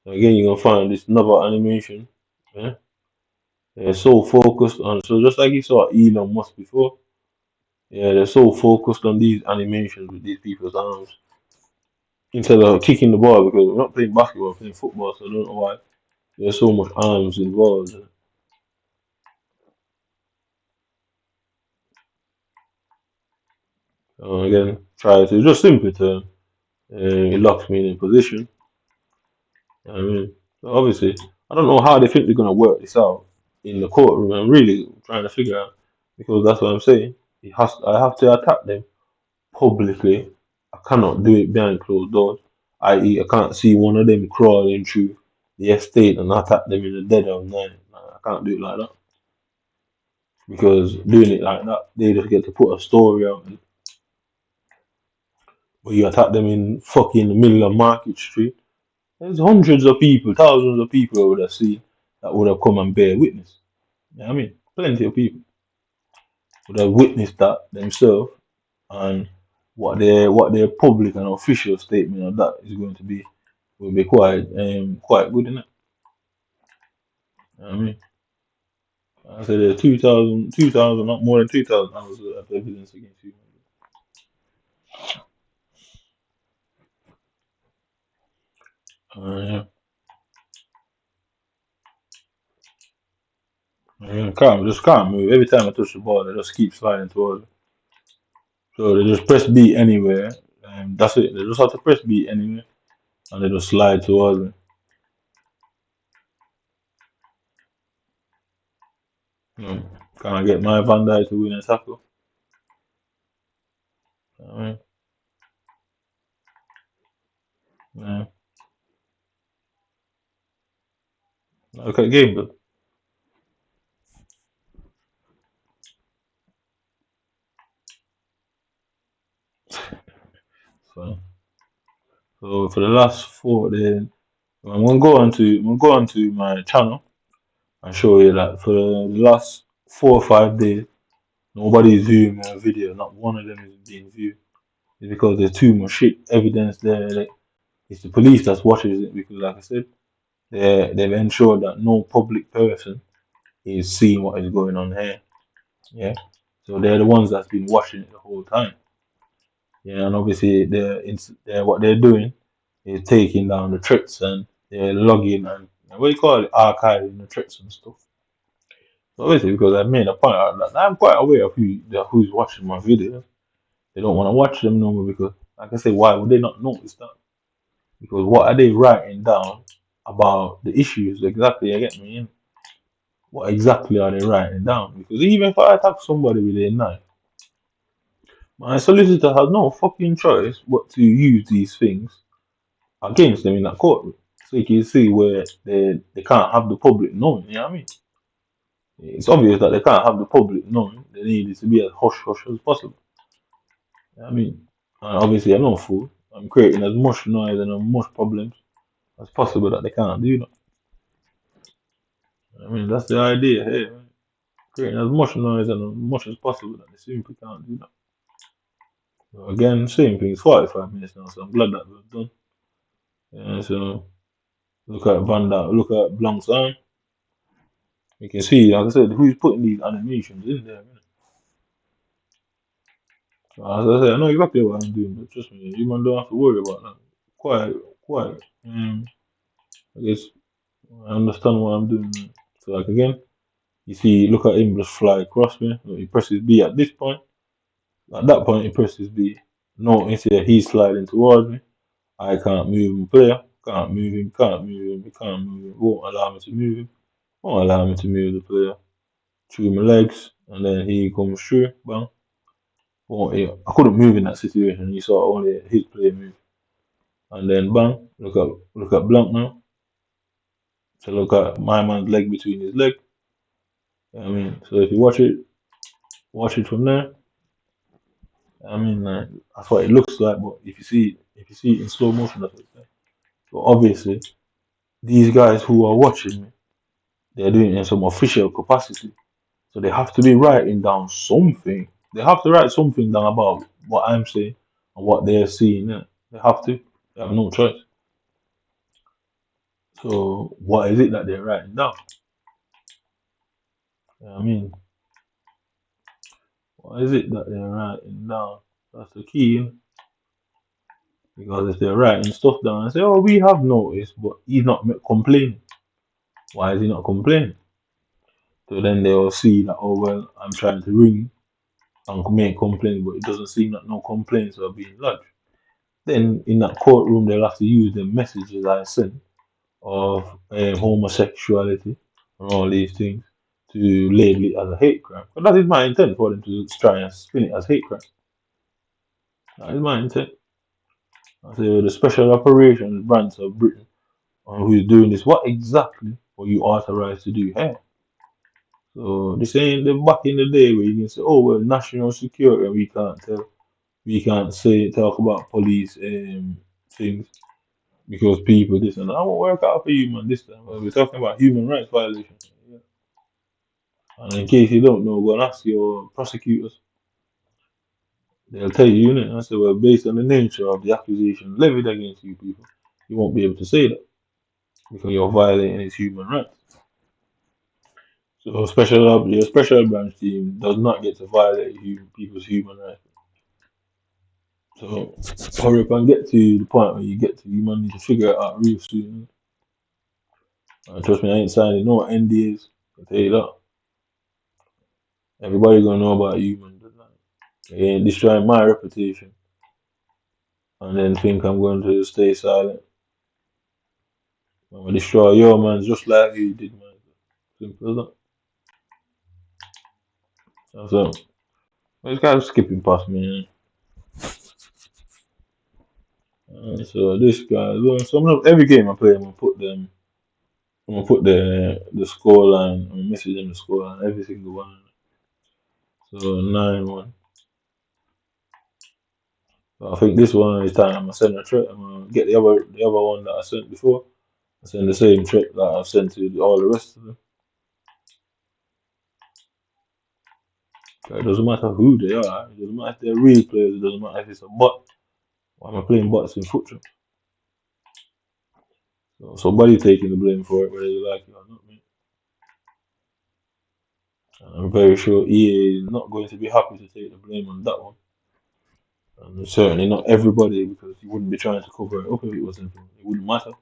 So again, you're gonna find this another animation. Yeah. They're so focused on, so just like you saw Elon Musk before, yeah, they're so focused on these animations with these people's arms instead of kicking the ball because we're not playing basketball, we're playing football, so I don't know why there's so much arms involved. Again, try to just simply turn, it locks me in a position. I mean, so obviously, I don't know how they think they're gonna work this out in the courtroom. I'm really trying to figure out because that's what I'm saying. I have to attack them publicly. I cannot do it behind closed doors. I.e., I can't see one of them crawling through the estate and attack them in the dead of night. I can't do it like that because doing it like that, they just get to put a story out and where you attack them in fucking middle of Market Street. There's hundreds of people, thousands of people I would have seen that would have come and bear witness. You know what I mean? Plenty of people would have witnessed that themselves and what their public and official statement of that is going to be will be quite good, innit? You know what I mean? I said there's 2,000, not more than 2,000 hours of evidence against you. Yeah. Can't move. Every time I touch the ball, they just keep sliding towards it. So they just press B anywhere, and that's it. They just have to press B anywhere, and they just slide towards me. Can't get my Van Dijk to win a tackle. I yeah. Look at game, but so, so for the last 4 days, I'm gonna go on to my channel and show you that for the last 4 or 5 days, nobody's viewing my video. Not one of them is being viewed. It's because there's too much shit evidence there. Like, it's the police that's watching it because, like I said, they've ensured that no public person is seeing what is going on here. Yeah, so they're the ones that's been watching it the whole time. Yeah, and obviously what they're doing is taking down the threats and they're logging and what do you call it, archiving the threats and stuff. So obviously, because I've made a point out that I'm quite aware of who's watching my videos. They don't want to watch them no more because, like I say, why would they not notice that? Because what are they writing down about the issues exactly? You get me? What exactly are they writing down? Because even if I attack somebody with a knife, my solicitor has no fucking choice but to use these things against them in that courtroom. So you can see where they can't have the public knowing, you know what I mean? It's obvious that they can't have the public knowing. They need it to be as hush hush as possible. You know what I mean? And obviously I'm not a fool. I'm creating as much noise and as much problems as possible that they can't do that. I mean, that's the idea here. Right? Creating as much noise and as much as possible that they simply can't do that. So again, same thing. It's 45 minutes now, so I'm glad that we're done. Yeah, so look at look at Blanc's arm. You can see, like I said, who's putting these animations in there. Man. So as I said, I know exactly what I'm doing, but trust me, you man don't have to worry about that. Quite. I guess I understand what I'm doing. Man. So like again, you see, look at him just fly across me. He presses B at this point. At that point, he presses B. No, instead he's sliding towards me. I can't move him, player. Can't move him. Can't move him. Can't move him. Won't allow me to move him. Won't allow me to move the player. Through my legs, and then he comes through. Bang. Oh, yeah. I couldn't move in that situation. You saw only his play move, and then bang. Look at Blanc now. So look at my man's leg between his leg. I mean, so if you watch it from there. I mean, that's what it looks like. But if you see it in slow motion, that's what it's like. So obviously, these guys who are watching me, they're doing it in some official capacity. So they have to be writing down something. They have to write something down about what I'm saying and what they're seeing. Yeah. They have to. They have no choice. So what is it that they're writing down? I mean, what is it that they're writing down? That's the key, innit? Because if they're writing stuff down and say, oh, we have noticed, but he's not complaining. Why is he not complaining? So then they'll see that, oh, well, I'm trying to ring and make complaints, but it doesn't seem that no complaints are being lodged. Then in that courtroom, they'll have to use the messages I sent of homosexuality and all these things to label it as a hate crime. But that is my intent for them to try and spin it as hate crime. That is my intent. I say the special operations branch of Britain who is doing this. What exactly were you authorized to do here? So this ain't the back in the day where you can say, oh well, national security, and we can't say talk about police things because people this and that. I won't work out for you, man. This time we're talking about human rights violations. Yeah. And in case you don't know, go and ask your prosecutors. They'll tell you, innit? I say, well, based on the nature of the accusation levied against you people, you won't be able to say that because you're violating his human rights. So your special branch team does not get to violate people's human rights. So hurry up and get to the point where you get to. You might need to figure it out real soon. Trust me, I ain't signing no NDAs. I tell you that. Everybody gonna know about you, man. You ain't destroying my reputation, and then think I'm going to stay silent. I'm gonna destroy your man just like you did, man. Simple as that. So this guy's skipping past me. So this guy, so every game I play, I'm gonna put the score line. I'm gonna message them the score line, every single one. So 9-1. So I think this one is time I'm gonna send a threat. I'm gonna get the other one that I sent before. I send the same threat that I've sent to all the rest of them. It doesn't matter who they are. It doesn't matter if they're real players. It doesn't matter if it's a bot. Why am I playing bots in foot? So somebody taking the blame for it, whether they like it or not, man. And I'm very sure EA is not going to be happy to take the blame on that one. And certainly not everybody, because you wouldn't be trying to cover it up if it wasn't him. It wouldn't matter.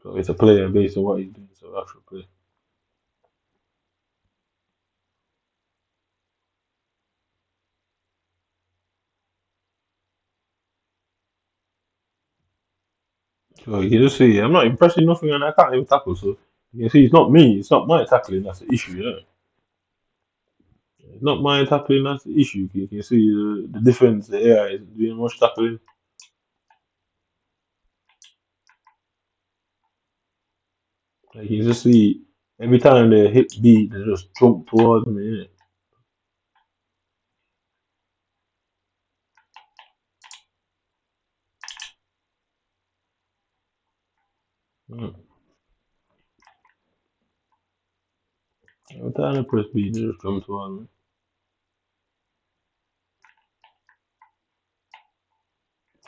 So it's a player based on what he's doing, so actual play. So you can just see, I'm not impressing nothing and I can't even tackle, so you can see it's not me, it's not my tackling, that's the issue, yeah. It's not my tackling, that's the issue. You can see the difference, the AI is doing much tackling. Like you just see every time they hit B, they just jump towards me, yeah. Every time they press B, they just jump towards me.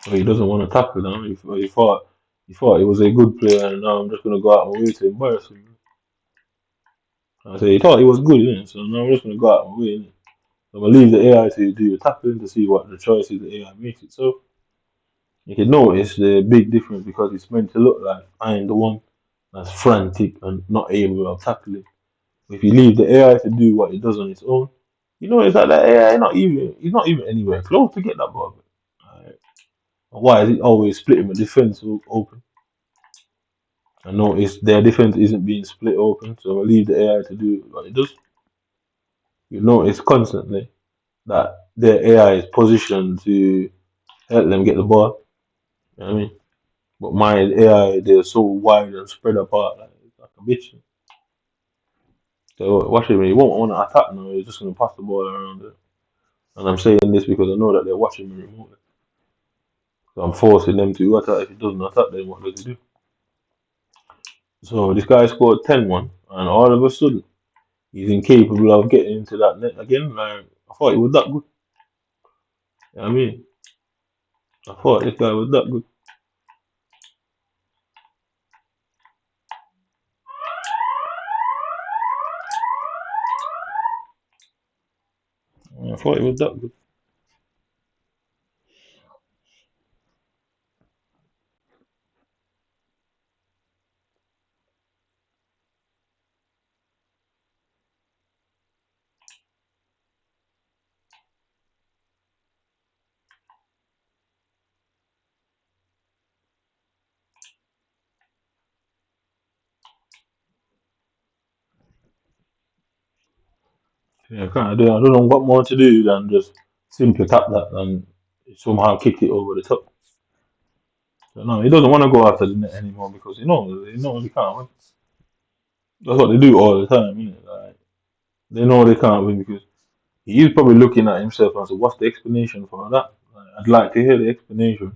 So he doesn't want to tackle now. He thought he was a good player, and now I'm just gonna go out my way to embarrass him. I say he thought he was good, innit? So now I'm just gonna go out my way, innit? I'm gonna leave the AI to do the tackling to see what the choices the AI makes it. So you can notice the big difference because it's meant to look like I'm the one that's frantic and not able of tackling. If you leave the AI to do what it does on its own, you notice that the AI he's not even anywhere close to get that ball. Right. Why is it always splitting the defense open? I notice their defense isn't being split open, so I leave the AI to do what it does. You notice constantly that their AI is positioned to help them get the ball. You know what I mean? But my AI, they're so wide and spread apart, like a bitch. So watching me, you won't want to attack now. You're just gonna pass the ball around it. And I'm saying this because I know that they're watching me remotely. So I'm forcing them to attack. If it doesn't attack, then what does it do? So this guy scored 10-1, and all of a sudden he's incapable of getting into that net again. Like I thought he was that good. You know what I mean? I thought this guy was that good. I thought it was that good. Yeah, I can't do. I don't know what more to do than just simply tap that and somehow kick it over the top. So no, he doesn't want to go after the net anymore because he knows he can't win. That's what they do all the time, innit? Like they know they can't win because he's probably looking at himself and saying, "What's the explanation for that?" Like, I'd like to hear the explanation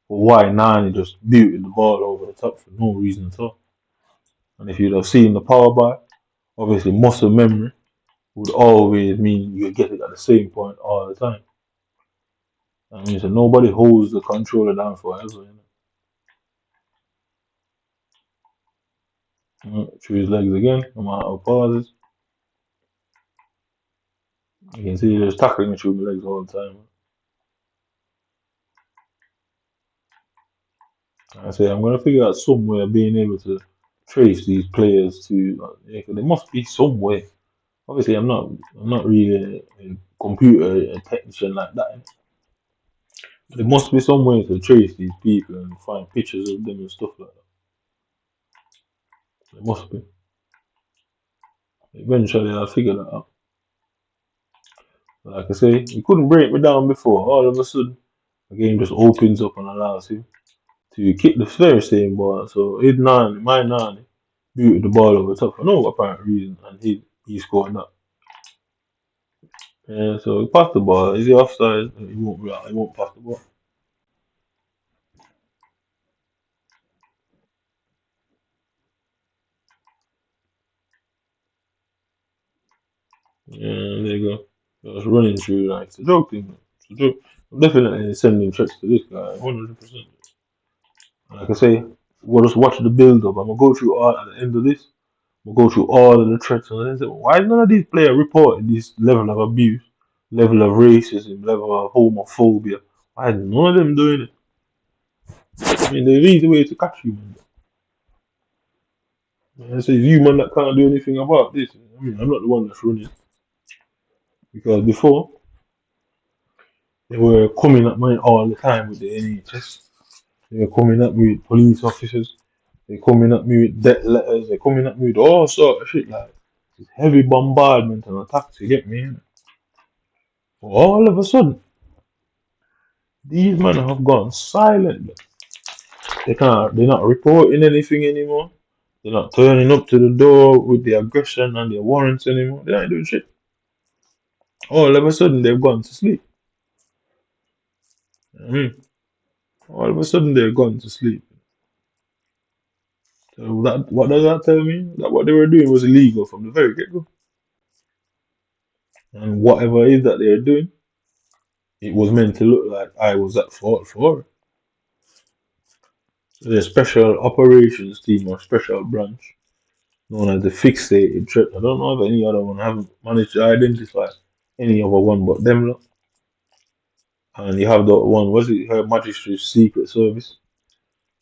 for why Nani just booted the ball over the top for no reason at all. And if you'd have seen the power by, obviously muscle memory would always mean you get it at the same point all the time. I mean, so nobody holds the controller down forever. Through his legs again, no matter how pauses. You can see he's tackling through the legs all the time. I say I'm gonna figure out some way of being able to trace these players to. Yeah, 'cause there must be some way. Obviously, I'm not really a computer technician like that. But there must be some way to trace these people and find pictures of them and stuff like that. There must be. Eventually, I'll figure that out. Like I say, he couldn't break me down before. All of a sudden, the game just opens up and allows him to kick the very same ball. So my nine, booted the ball over the top for no apparent reason, and he scored that. Yeah, so he passed the ball. Is he offside? He won't be out. He won't pass the ball. Yeah, there you go. Just running through like it's a joke thing. It's a joke. I'm definitely sending threats to this guy, 100%. Like I say, we'll just watch the build up. I'm gonna go through all at the end of this. We'll go through all of the threats and then say, why is none of these players reporting this level of abuse, level of racism, level of homophobia? Why is none of them doing it? I mean, there's easy way to catch you, man. And it's you, man, that can't do anything about this. I mean, I'm not the one that's running because before they were coming at me all the time with the NHS. They were coming at me with police officers. They're coming at me with death letters. They're coming at me with all sort of shit like this heavy bombardment and attacks to get me in. But all of a sudden, these men have gone silent. They can't. They're not reporting anything anymore. They're not turning up to the door with the aggression and their warrants anymore. They're not doing shit. All of a sudden, they've gone to sleep. I mean, all of a sudden, they've gone to sleep. So what does that tell me? That what they were doing was illegal from the very get go. And whatever it is that they're doing, it was meant to look like I was at fault for it. So the special operations team or special branch, known as the fixated threat. I don't know if any other one have managed to identify any other one but them lot. And you have the one, was it Her Majesty's Secret Service?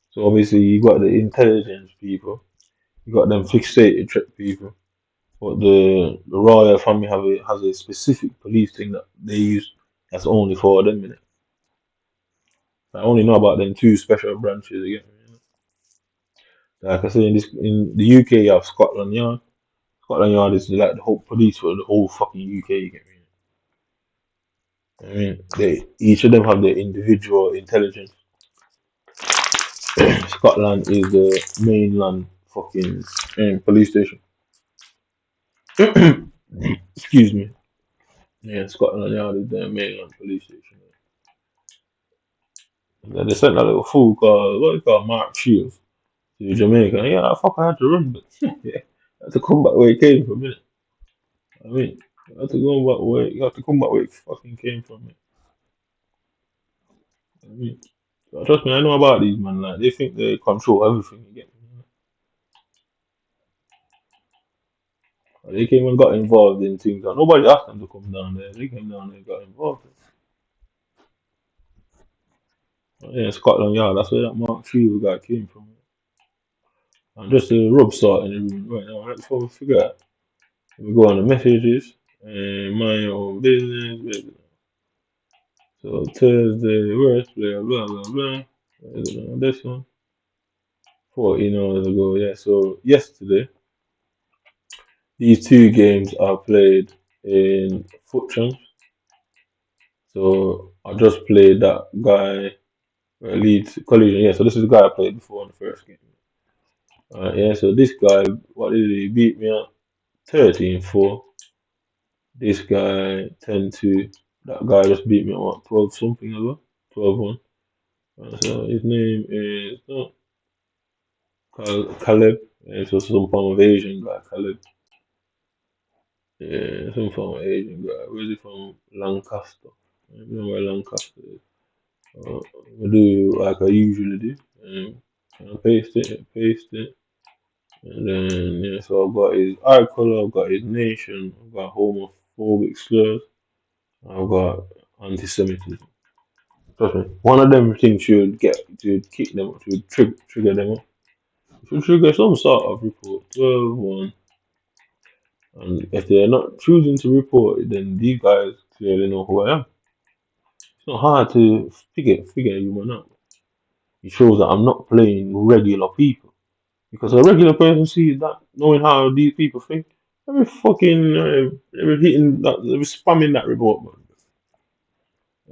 So obviously you got the intelligence people, you got them fixated threat people. But the royal family has a specific police thing that they use that's only for them. Innit? I only know about them two special branches again. Like I say, in the UK, you have Scotland Yard. Scotland Yard is like the whole police for the whole fucking UK. You get me? I mean, they each of them have their individual intelligence. Scotland is the mainland fucking police station. Excuse me. Yeah, Scotland Yard is the mainland police station. And then they sent that little fool called what do you call Mark Shields to Jamaica. And yeah, that fucker had to run, but yeah, had to come back where he came from. Innit? I mean, you have to come back where he fucking came from. Innit? I mean, but trust me, I know about these man. Like they think they control everything. You get me? They came and got involved in things that nobody asked them to come down there. They came down there and got involved. Yeah, Scotland Yard, that's where that Mark III guy came from. And just a rub salt in the room right now, right before we forget. We go on the messages and mind your own business. So Thursday, worst player, blah blah blah. This one. 14 hours ago, yeah. So yesterday, these two games are played in foot champs. So I just played that guy Leeds collision. Yeah, so this is the guy I played before in the first game. Yeah, so this guy, what did he beat me at? 13-4. This guy 10-2. That guy just beat me at what, 12 something as well? 12-1. So his name is Caleb. Yeah, so some form of Asian guy, Caleb. Yeah, some form of Asian guy. Where's he from? Lancaster. I don't know where Lancaster is. I do like I usually do. And I paste it. And then, yeah, so I've got his eye color, I've got his nation, I've got homophobic slurs, I've got anti Semitism. Trust me, one of them things should kick them up, should trigger them up. Should trigger some sort of report. 12-1. And if they're not choosing to report it, then these guys clearly know who I am. It's not hard to figure you man out. It shows that I'm not playing regular people. Because a regular person sees that, knowing how these people think, every fucking, every hitting that, every spamming that report button.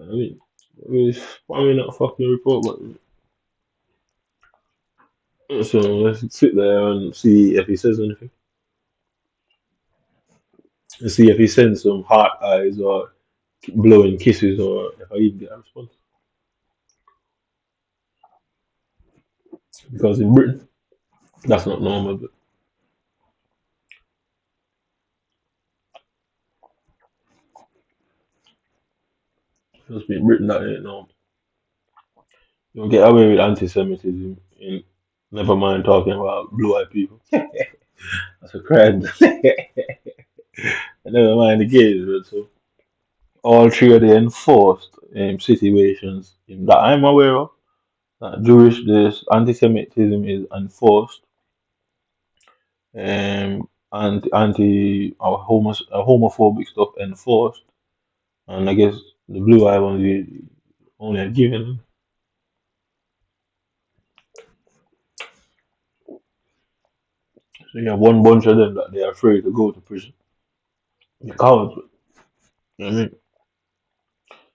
I mean, every spamming that fucking report button. So let's sit there and see if he says anything. And see if he sends some heart eyes or blowing kisses or if I even get a response. Because in Britain, that's not normal. But just in Britain, that ain't normal. You don't get away with anti-Semitism. In, never mind talking about blue-eyed people. That's a crime. Never mind the gays. But so all three of the enforced situations that I'm aware of, that this anti-Semitism is enforced, homophobic stuff enforced, and I guess the blue eye ones you only are given. So you have one bunch of them that they're afraid to go to prison. The cowards, you know what I mean?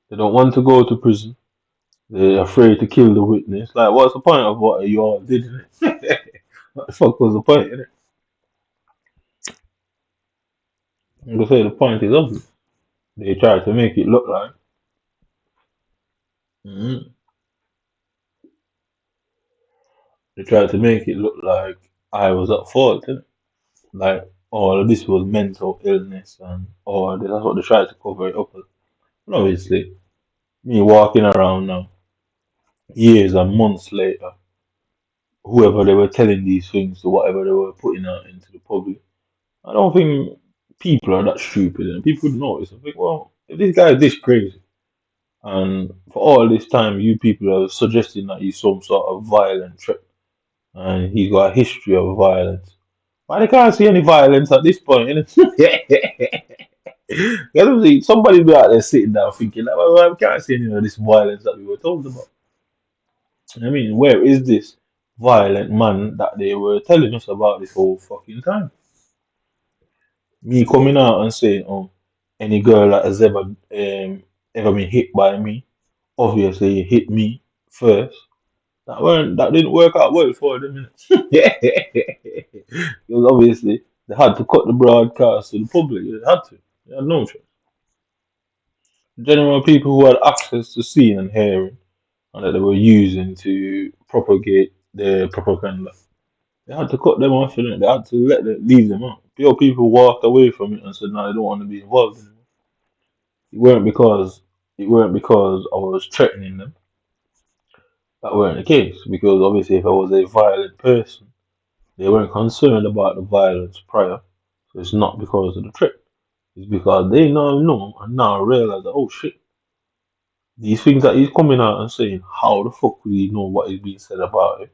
They don't want to go to prison. They're afraid to kill the witness. Like, what's the point of what you all did? What the fuck was the point? Innit? I'm gonna say the point is obvious. They try to make it look like. Mhm. They tried to make it look like I was at fault. Innit? Like all of this was mental illness and all this. That's what they tried to cover it up as. And obviously, me walking around now, years and months later, whoever they were telling these things to, whatever they were putting out into the public, I don't think people are that stupid and people would notice. I think, well, if this guy is this crazy, and for all this time, you people are suggesting that he's some sort of violent threat, and he's got a history of violence. Why they can't see any violence at this point? Innit? Somebody be out there sitting down thinking, like, well, we can't see any of this violence that we were talking about. I mean, where is this violent man that they were telling us about this whole fucking time? Me coming out and saying, oh, any girl that has ever been hit by me, obviously hit me first. That didn't work out well for them. Because obviously they had to cut the broadcast to the public. They had to. They had no choice. General people who had access to seeing and hearing and that they were using to propagate their propaganda. They had to cut them off and they had to leave them out. Pure people walked away from it and said, no, they don't want to be involved anymore. It weren't because I was threatening them. That weren't the case. Because obviously if I was a violent person, they weren't concerned about the violence prior. So it's not because of the trick. It's because they now know and now realize that, oh shit, these things that he's coming out and saying, how the fuck will he know what is being said about him?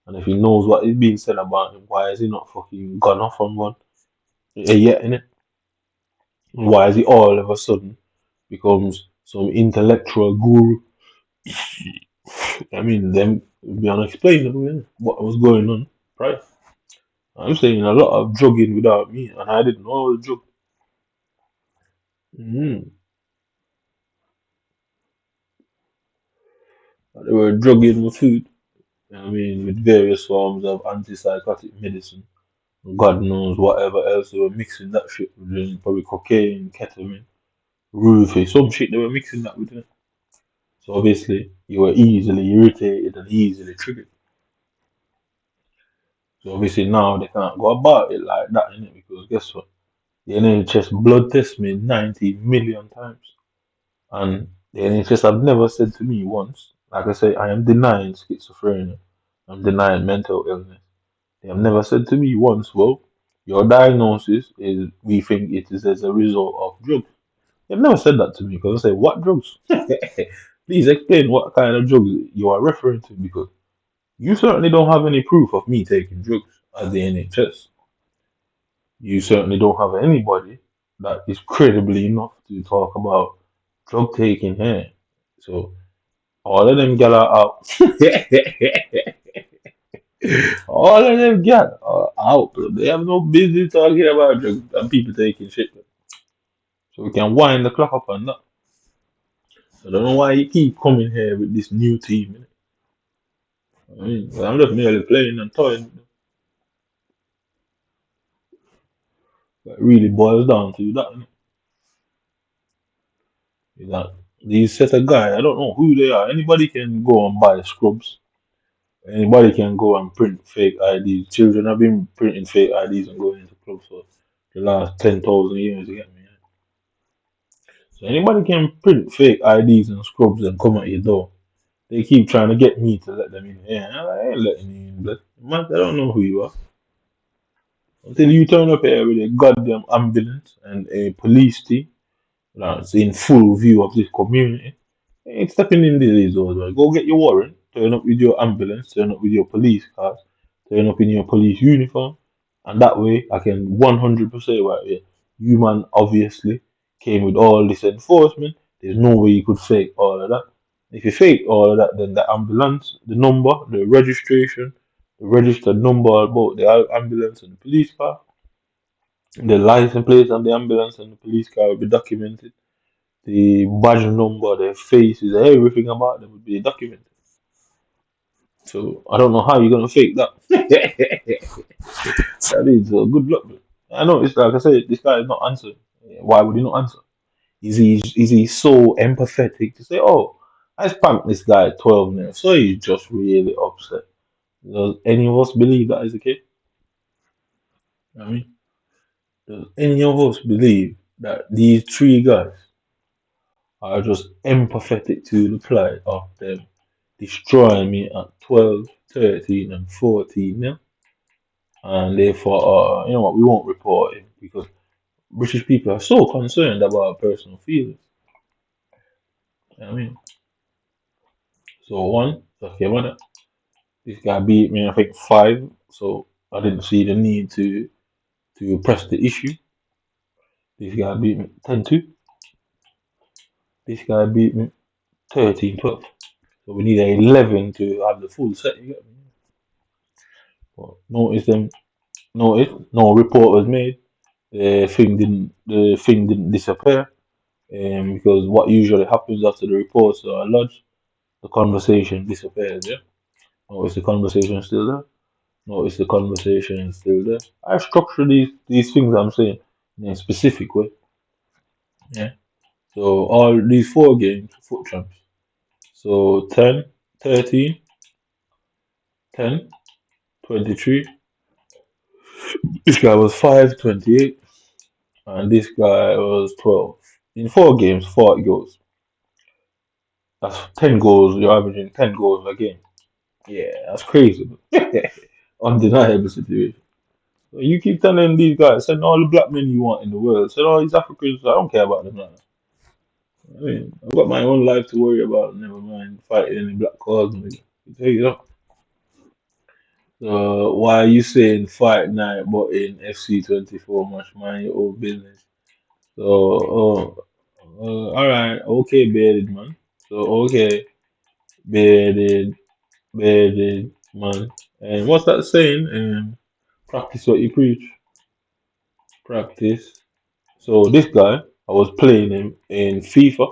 And if he knows what is being said about him, why is he not fucking gone off on one? Yet, innit? Why is he all of a sudden becomes some intellectual guru? I mean, them be unexplainable, innit? What was going on, right? I'm saying a lot of drugging without me, and I didn't know I was drug. They were drugging with food. I mean, with various forms of antipsychotic medicine. God knows whatever else they were mixing that shit with, probably cocaine, ketamine, roofie, some shit they were mixing that with. So obviously, you were easily irritated and easily triggered. So obviously now they can't go about it like that, innit? Because guess what? The NHS blood test me 90 million times. And the NHS have never said to me once, like I say, I am denying schizophrenia. I'm denying mental illness. They have never said to me once, well, your diagnosis is, we think it is as a result of drugs. They've never said that to me because I say, what drugs? Please explain what kind of drugs you are referring to because you certainly don't have any proof of me taking drugs at the NHS. You certainly don't have anybody that is credible enough to talk about drug taking here. So all of them gal are out. All of them gal are out. They have no business talking about drugs and people taking shit. So we can wind the clock up on that. I don't know why you keep coming here with this new team. I mean, I'm just merely playing and toying. It really boils down to that. Is that these set of guys, I don't know who they are. Anybody can go and buy scrubs. Anybody can go and print fake IDs. Children have been printing fake IDs and going into clubs for the last 10,000 years. You get me? So anybody can print fake IDs and scrubs and come at your door. They keep trying to get me to let them in. Yeah, I ain't letting you in, blood. Man, I don't know who you are. Until you turn up here with a goddamn ambulance and a police team that's in full view of this community. Ain't stepping in these doors, right? Go get your warrant, turn up with your ambulance, turn up with your police cars, turn up in your police uniform, and that way I can 100% right here. You man obviously came with all this enforcement. There's no way you could fake all of that. If you fake all of that, then the ambulance, the number, the registration, the registered number about the ambulance and the police car, the license plate on the ambulance and the police car will be documented. The badge number, their faces, everything about them would be documented. So I don't know how you're gonna fake that. I mean, so good luck. Man. I know it's like I said, this guy is not answering. Why would he not answer? Is he so empathetic to say, oh, I spanked this guy at 12 now, so he's just really upset. Does any of us believe that is the case? I mean, does any of us believe that these three guys are just empathetic to the plight of them destroying me at 12, 13, and 14 now? And therefore, you know what, we won't report him because British people are so concerned about personal feelings. I mean, so one, okay, one, this guy beat me, I think five, so I didn't see the need to press the issue. This guy beat me 10-2. This guy beat me 13-12. So we need a 11 to have the full set. You get me? But notice, no report was made. The thing didn't disappear. Because what usually happens after the reports are lodged, the conversation disappears. Yeah. Notice the conversation is still there. Notice the conversation is still there. I structure these things I'm saying in a specific way. Yeah. So all these four games, foot champs. So 10, 13, 10, 23. This guy was 5, 28, and this guy was 12. In four games, 40 goals. That's 10 goals. You're averaging 10 goals a game. Yeah, that's crazy. Undeniable situation. So you keep telling these guys, send all the black men you want in the world, send all these Africans. I don't care about them. Like that. I mean, I've got my own life to worry about. Never mind fighting any black cause. Nigga. I tell you that. So why are you saying fight night, but in FC24 match, mind your own business? So, all right, okay, bearded man. So, okay, bearded, bearded man. And what's that saying? Practice what you preach. Practice. So this guy, I was playing him in FIFA.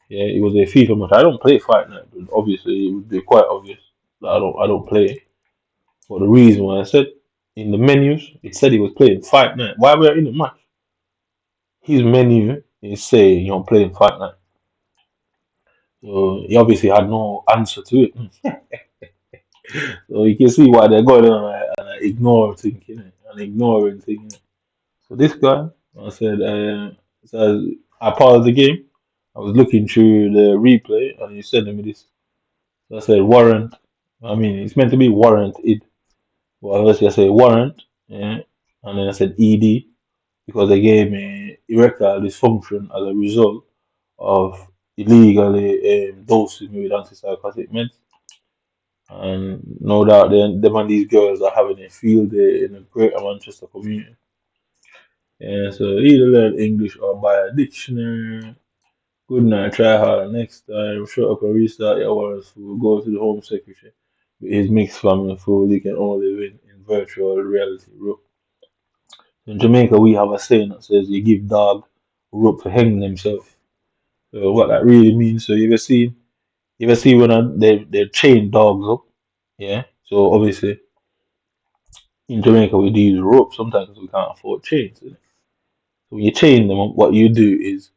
Yeah, it was a FIFA match. I don't play Fight Night, but obviously it would be quite obvious that I don't play it. But the reason why I said in the menus, it said he was playing Fight Night. Why we're in the match? His menu is saying you're playing Fight Night. So he obviously had no answer to it. So you can see why they're going on and ignore thinking and ignoring thinking. So this guy, I said, so I paused the game. I was looking through the replay and he's sending me this. So I said warrant. I mean, it's meant to be warranted. But obviously I say warrant, yeah. And then I said ED because they gave me erectile dysfunction as a result of illegally dosing me with antipsychotic meds. And no doubt them and these girls are having a field day in the Greater Manchester community. Yeah, so either learn English or buy a dictionary. Good night, try harder next time. Shut up and restart your warrants food. Go to the Home Secretary with his mixed family food. You can only win in virtual reality. Rope. In Jamaica, we have a saying that says you give dog rope to hang themselves. So what that really means, so you ever see when they chain dogs up, yeah? So obviously in Jamaica we do use rope sometimes 'cause we can't afford chains. Innit? So when you chain them up, what you do is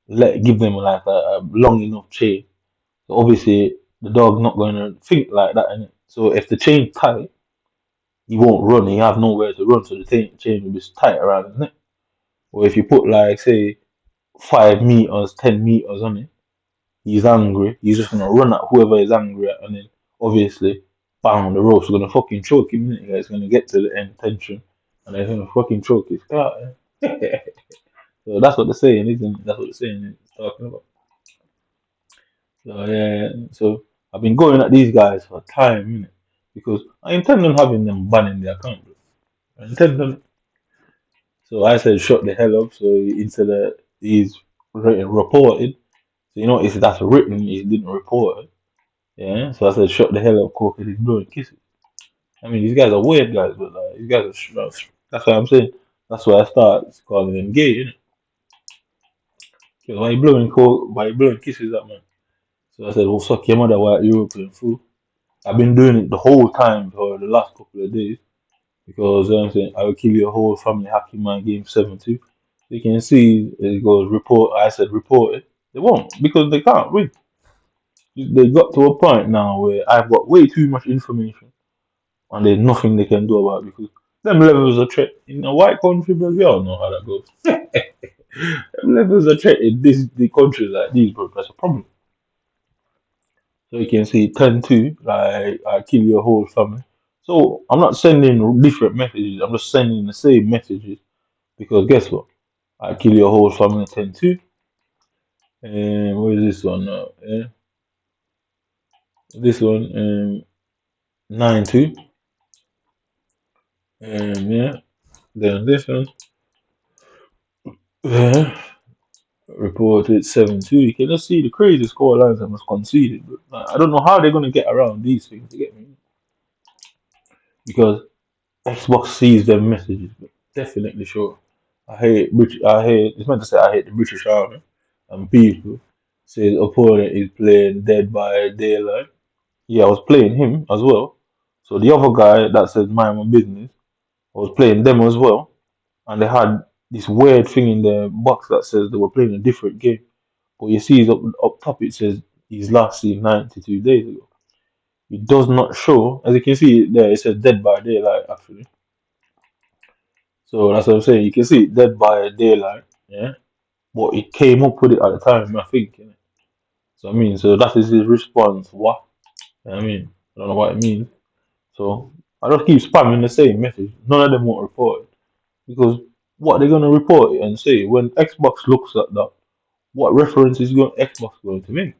give them like a long enough chain. So obviously the dog's not going to think like that, innit? So if the chain tight, he won't run. He have nowhere to run, so the chain will be tight around his neck. Or if you put like say 5 meters, 10 meters on it, he's angry. He's just gonna run at whoever is angry at, and then obviously, bang, the rope's gonna fucking choke him. Innit? It's gonna get to the end tension, and they're gonna fucking choke his car. So that's what they're saying, isn't it? That's what they're saying. It's talking about. So yeah, so I've been going at these guys for time, innit? Because I intend on having them banning their account. Bro. I intend on. So I said, shut the hell up. So instead of he's written reported, so you know if that's written, he didn't report it. Yeah. So I said, shut the hell up, Coke, and he's blowing kisses. I mean, these guys are weird guys, but like, these guys are. That's what I'm saying. That's why I start calling them gay, innit? Because why you blowing coke? Why you blowing kisses at man? So I said, well, suck your mother, white European fool. I've been doing it the whole time for the last couple of days because I'm saying I will kill your whole family hacking my game 7-2. You can see it goes report. I said report it. They won't because they can't win. They got to a point now where I've got way too much information and there's nothing they can do about it because them levels of threat in a white country, but we all know how that goes. Them levels of threat in the countries like these, bro, that's a problem. So you can see 10-2, like I kill your whole family. So I'm not sending different messages, I'm just sending the same messages because guess what? I kill your whole family 10-2. And what is this one now? Yeah. This one 9-2. And yeah. Then this one reported 7-2. You can just see the crazy score lines that was conceded. But I don't know how they're gonna get around these things to get me. Because Xbox sees them messages, but definitely sure. It's meant to say I hate the British Army and people say the opponent is playing Dead by Daylight. Yeah, I was playing him as well. So the other guy that said mind my business, I was playing them as well. And they had this weird thing in the box that says they were playing a different game. But you see up top it says he's last seen 92 days ago. It does not show, as you can see there, it says Dead by Daylight actually. So that's what I'm saying. You can see it Dead by Daylight, yeah. But it came up with it at the time, I think. Innit? So I mean, so that is his response. What? I mean, I don't know what it means. So I just keep spamming the same message. None of them won't report it. Because what they're gonna report it and say when Xbox looks at that, what reference is going Xbox going to make?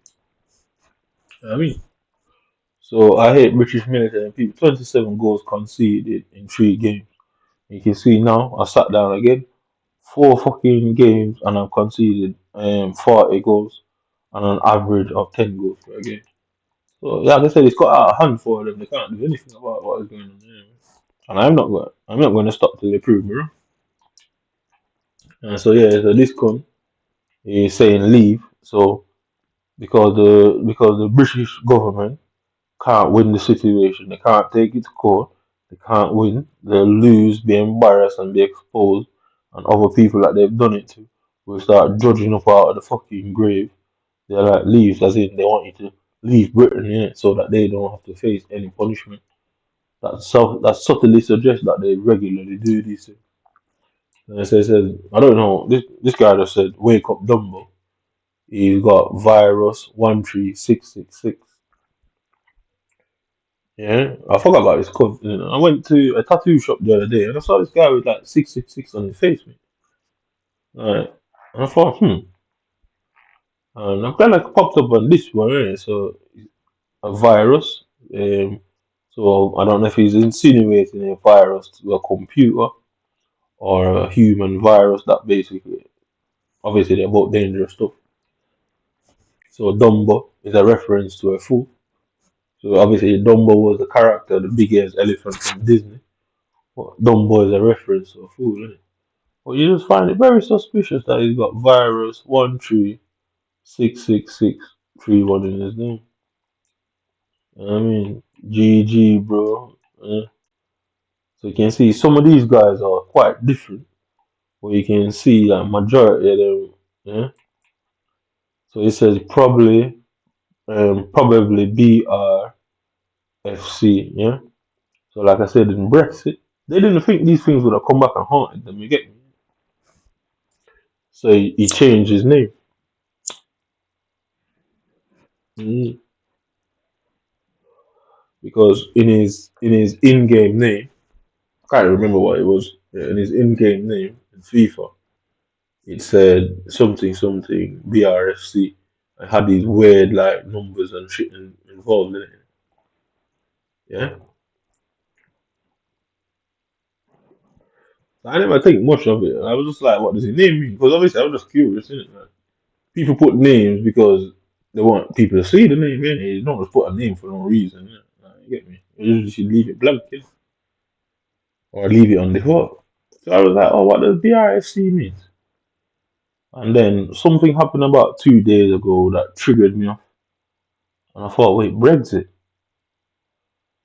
You know what I mean? So I hate British military and people. 27 goals conceded in 3 games. You can see now I sat down again, 4 fucking games and I've conceded 40 goals and an average of 10 goals per game. So yeah, like I said, it's got out of hand for them. They can't do anything about what is going on there. And I'm not going to stop till they prove me wrong. And so yeah, so this con is saying leave. So because the British government can't win the situation, they can't take it to court, they can't win, they'll lose, be embarrassed and be exposed, and other people that they've done it to will start judging up out of the fucking grave. They're like leave, as in they want you to leave Britain, innit, so that they don't have to face any punishment. That subtly suggests that they regularly do these things. And it says, I don't know, this guy just said, wake up Dumbo. He's got virus 13666. Yeah, I forgot about his code. I went to a tattoo shop the other day and I saw this guy with like 666 on his face, man. Right. And I thought, And I'm kind of popped up on this one, eh? So, a virus. So, I don't know if he's insinuating a virus to a computer or a human virus that basically, obviously, they're both dangerous stuff. So, Dumbo is a reference to a fool. So, obviously, Dumbo was the character, the big ass elephant from Disney. But Dumbo is a reference to a fool, isn't it? Well, you just find it very suspicious that he's got virus 1366631 in his name. I mean, GG, bro. So you can see some of these guys are quite different, but you can see that majority of them. Yeah. So it says probably BRFC. Yeah. So like I said in Brexit, they didn't think these things would have come back and haunted them. You get me? So he changed his name. Mm. Because in his in-game name, I can't remember what it was. Yeah, in his in-game name in FIFA, it said something BRFC. I had these weird like numbers and shit involved in it. Yeah, so I never think much of it. I was just like, what does his name mean? Because obviously I was just curious, innit? Like, people put names because they want people to see the name, innit? You don't just put a name for no reason, innit? Like, you get me? You usually should leave it blank, innit? Or leave it on default. So I was like, oh, what does BRFC mean? And then something happened about 2 days ago that triggered me off. And I thought, wait, Brexit?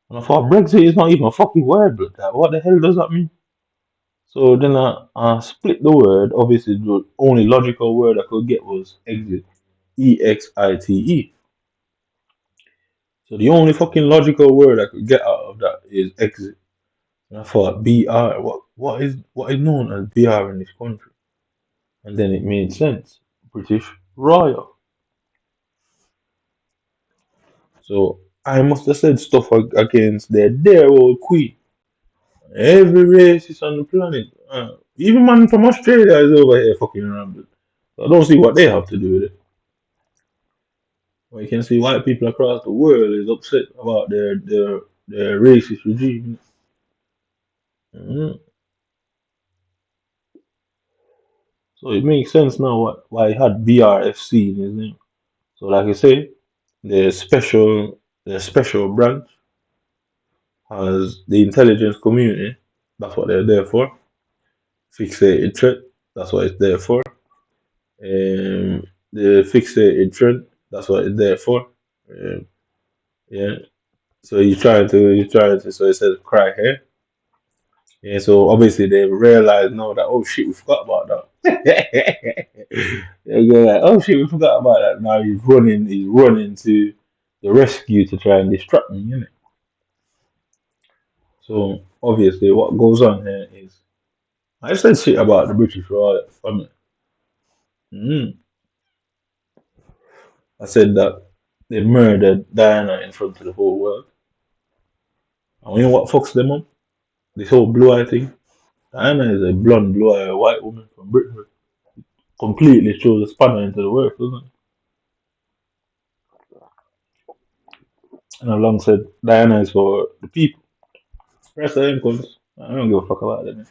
And I thought, Brexit is not even a fucking word, but that, what the hell does that mean? So then I split the word. Obviously, the only logical word I could get was exit. EXITE. So the only fucking logical word I could get out of that is exit. And I thought, BR, what is known as BR in this country? And then it made sense. British Royal. So I must have said stuff against their dear old queen. Every racist on the planet. Even man from Australia is over here fucking around. So I don't see what they have to do with it. Well, you can see white people across the world is upset about their racist regime. Mhm. So it makes sense now why he had BRFC in his name. So like I say, the special branch has the intelligence community. That's what they're there for. Fixated threat. That's what it's there for. The fixated trend. That's what it's there for. Um, yeah. So he's trying to. So it says cry here. Yeah. So obviously they realize now that oh shit we forgot about that. They go like oh shit we forgot about that. Now he's running to the rescue to try and distract me. You know. So obviously what goes on here is I said shit about the British Royal family. Mm. I said that they murdered Diana in front of the whole world. And you know what fucks them up? This whole blue eye thing. Diana is a blonde, blue eye white woman from Britain. Completely throws a spanner into the works, doesn't it? And alongside Diana is for the people. The rest of them cunts, I don't give a fuck about them.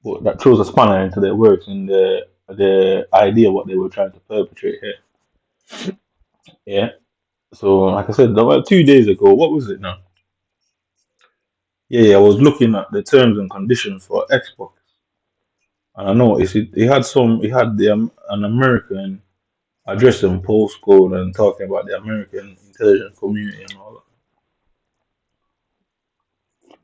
But that throws a spanner into their works and the idea what they were trying to perpetrate here. Yeah. So like I said, about 2 days ago, what was it now? Yeah, I was looking at the terms and conditions for Xbox, and I noticed it had an American address and postcode and talking about the American intelligence community and all that.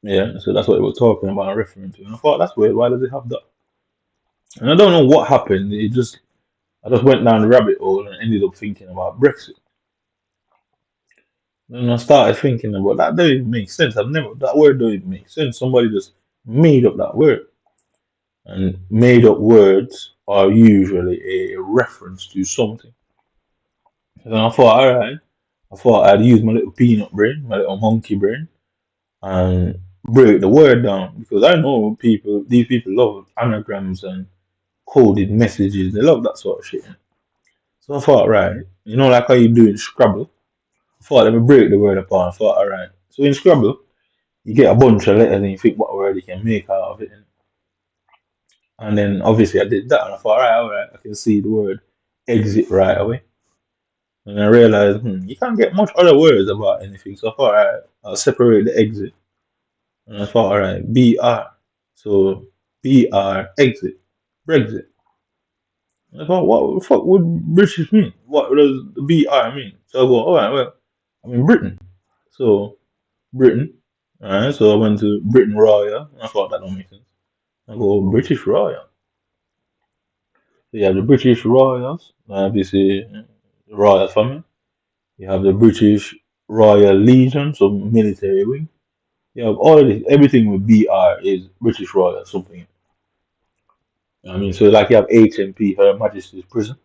Yeah, so that's what it was talking about and referring to. And I thought that's weird. Why does it have that? And I don't know what happened. I just went down the rabbit hole and ended up thinking about Brexit. And I started thinking about that. Doesn't even make sense. That word doesn't even make sense. Somebody just made up that word. And made up words are usually a reference to something. And I thought, alright, I thought I'd use my little peanut brain, my little monkey brain, and break the word down because I know these people love anagrams and coded messages. They love that sort of shit. So I thought, right, like how you do in Scrabble. I thought let me break the word apart. I thought, alright. So in Scrabble, you get a bunch of letters and you think what word you can make out of it. And then obviously I did that and I thought, alright, I can see the word exit right away. And I realized, you can't get much other words about anything. So I thought, alright, I'll separate the exit. And I thought, alright, BR. So BR, exit, Brexit. And I thought, what the fuck would British mean? What does the BR mean? So I go, alright, well, I'm in Britain. So Britain. Alright, so I went to Britain Royal. And I thought that don't make sense. I go, British Royal. So you have the British Royals, obviously the Royal family. You have the British Royal Legion, so military wing. You have all of this, everything with BR is British Royal something. I mean, so like you have HMP, Her Majesty's Prison.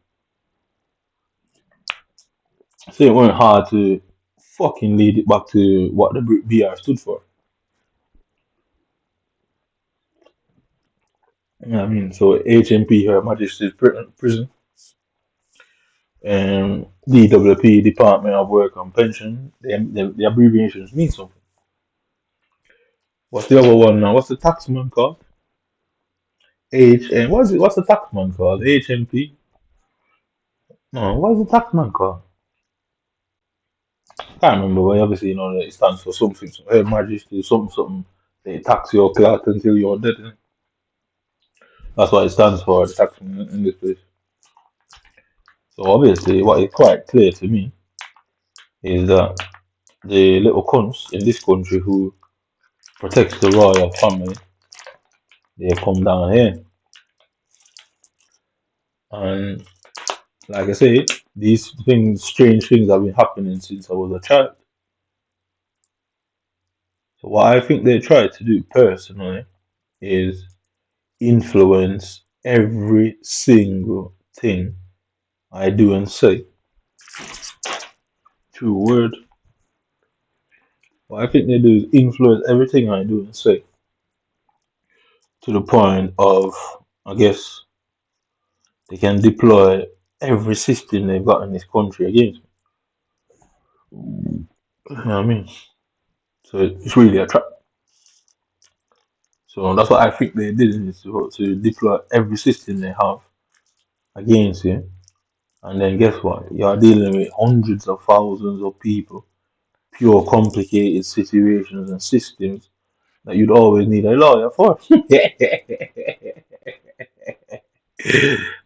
So it weren't hard to fucking lead it back to what the BR stood for. I mean, so HMP, Her Majesty's Prison, DWP, Department of Work and Pension, the abbreviations mean something. What's the other one now? What's the taxman called? What's the taxman called? HMP? No, what's the taxman called? Can't remember, but obviously that it stands for something. So Her Majesty, something. They tax your clock until you're dead. Innit? That's what it stands for, the taxman in this place. So obviously, what is quite clear to me is that the little cunts in this country who protects the royal family, they come down here. And like I say, these strange things have been happening since I was a child. So what I think they try to do personally is influence every single thing I do and say through word. What I think they do is influence everything I do and say to the point of, I guess, they can deploy every system they've got in this country against me. You know what I mean? So it's really a trap. So that's what I think they did, is to deploy every system they have against you. And then guess what? You're dealing with hundreds of thousands of people, pure complicated situations and systems that you'd always need a lawyer for.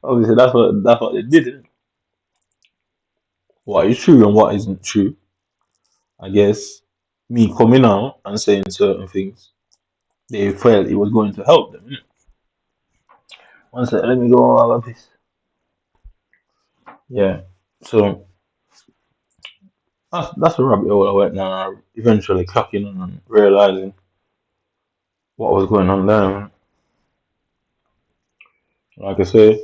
Obviously, that's what they did. Isn't it? What is true and what isn't true? I guess me coming out and saying certain things, they felt it was going to help them. Innit? One second, let me go all of this. Yeah. So that's a rabbit hole I went down. Eventually clocking on and realizing what was going on there. Like I say,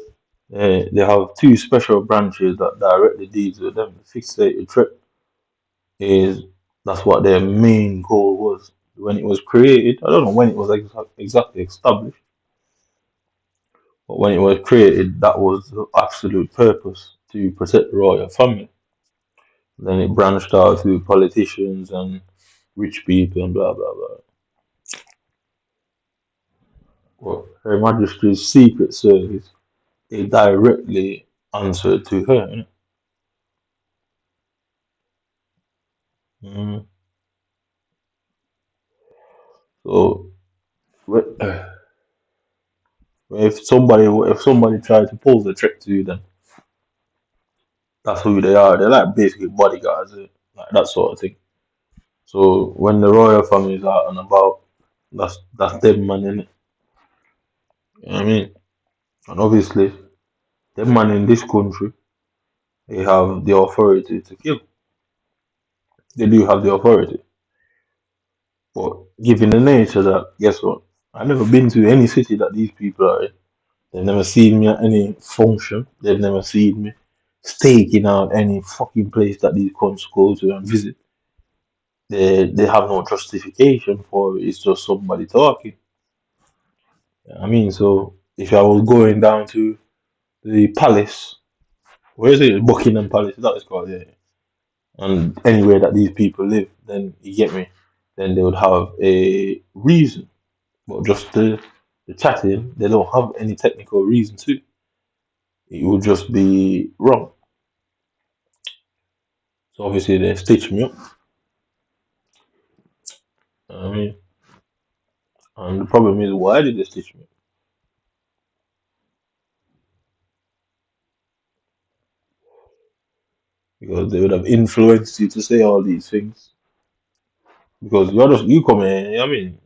they have two special branches that directly deals with them. The fixated threat is that's what their main goal was when it was created. I don't know when it was exactly established, but when it was created, that was the absolute purpose to protect the royal family. Then it branched out to politicians and rich people and blah blah blah. But Her Majesty's Secret Service, they directly answered to her. Innit? Mm. So wh- if somebody tried to pose a threat to you, then that's who they are. They're like basically bodyguards, like that sort of thing. So when the royal family is out and about, that's them man in it. You know what I mean? And obviously, them man in this country, they have the authority to kill. They do have the authority. But given the nature that, guess what? I've never been to any city that these people are in. They've never seen me at any function. They've never seen me staking out any fucking place that these cunts go to and visit. They have no justification for it. It's just somebody talking. You know what I mean, so if I was going down to the palace, where is it? Buckingham Palace, is that what it's called? Yeah. And anywhere that these people live, then you get me. Then they would have a reason. But just the chatting, they don't have any technical reason to. It would just be wrong. So obviously they stitch me up. You know what I mean, and the problem is, why did they stitch me up? Because they would have influenced you to say all these things. Because you come in, you know what I mean?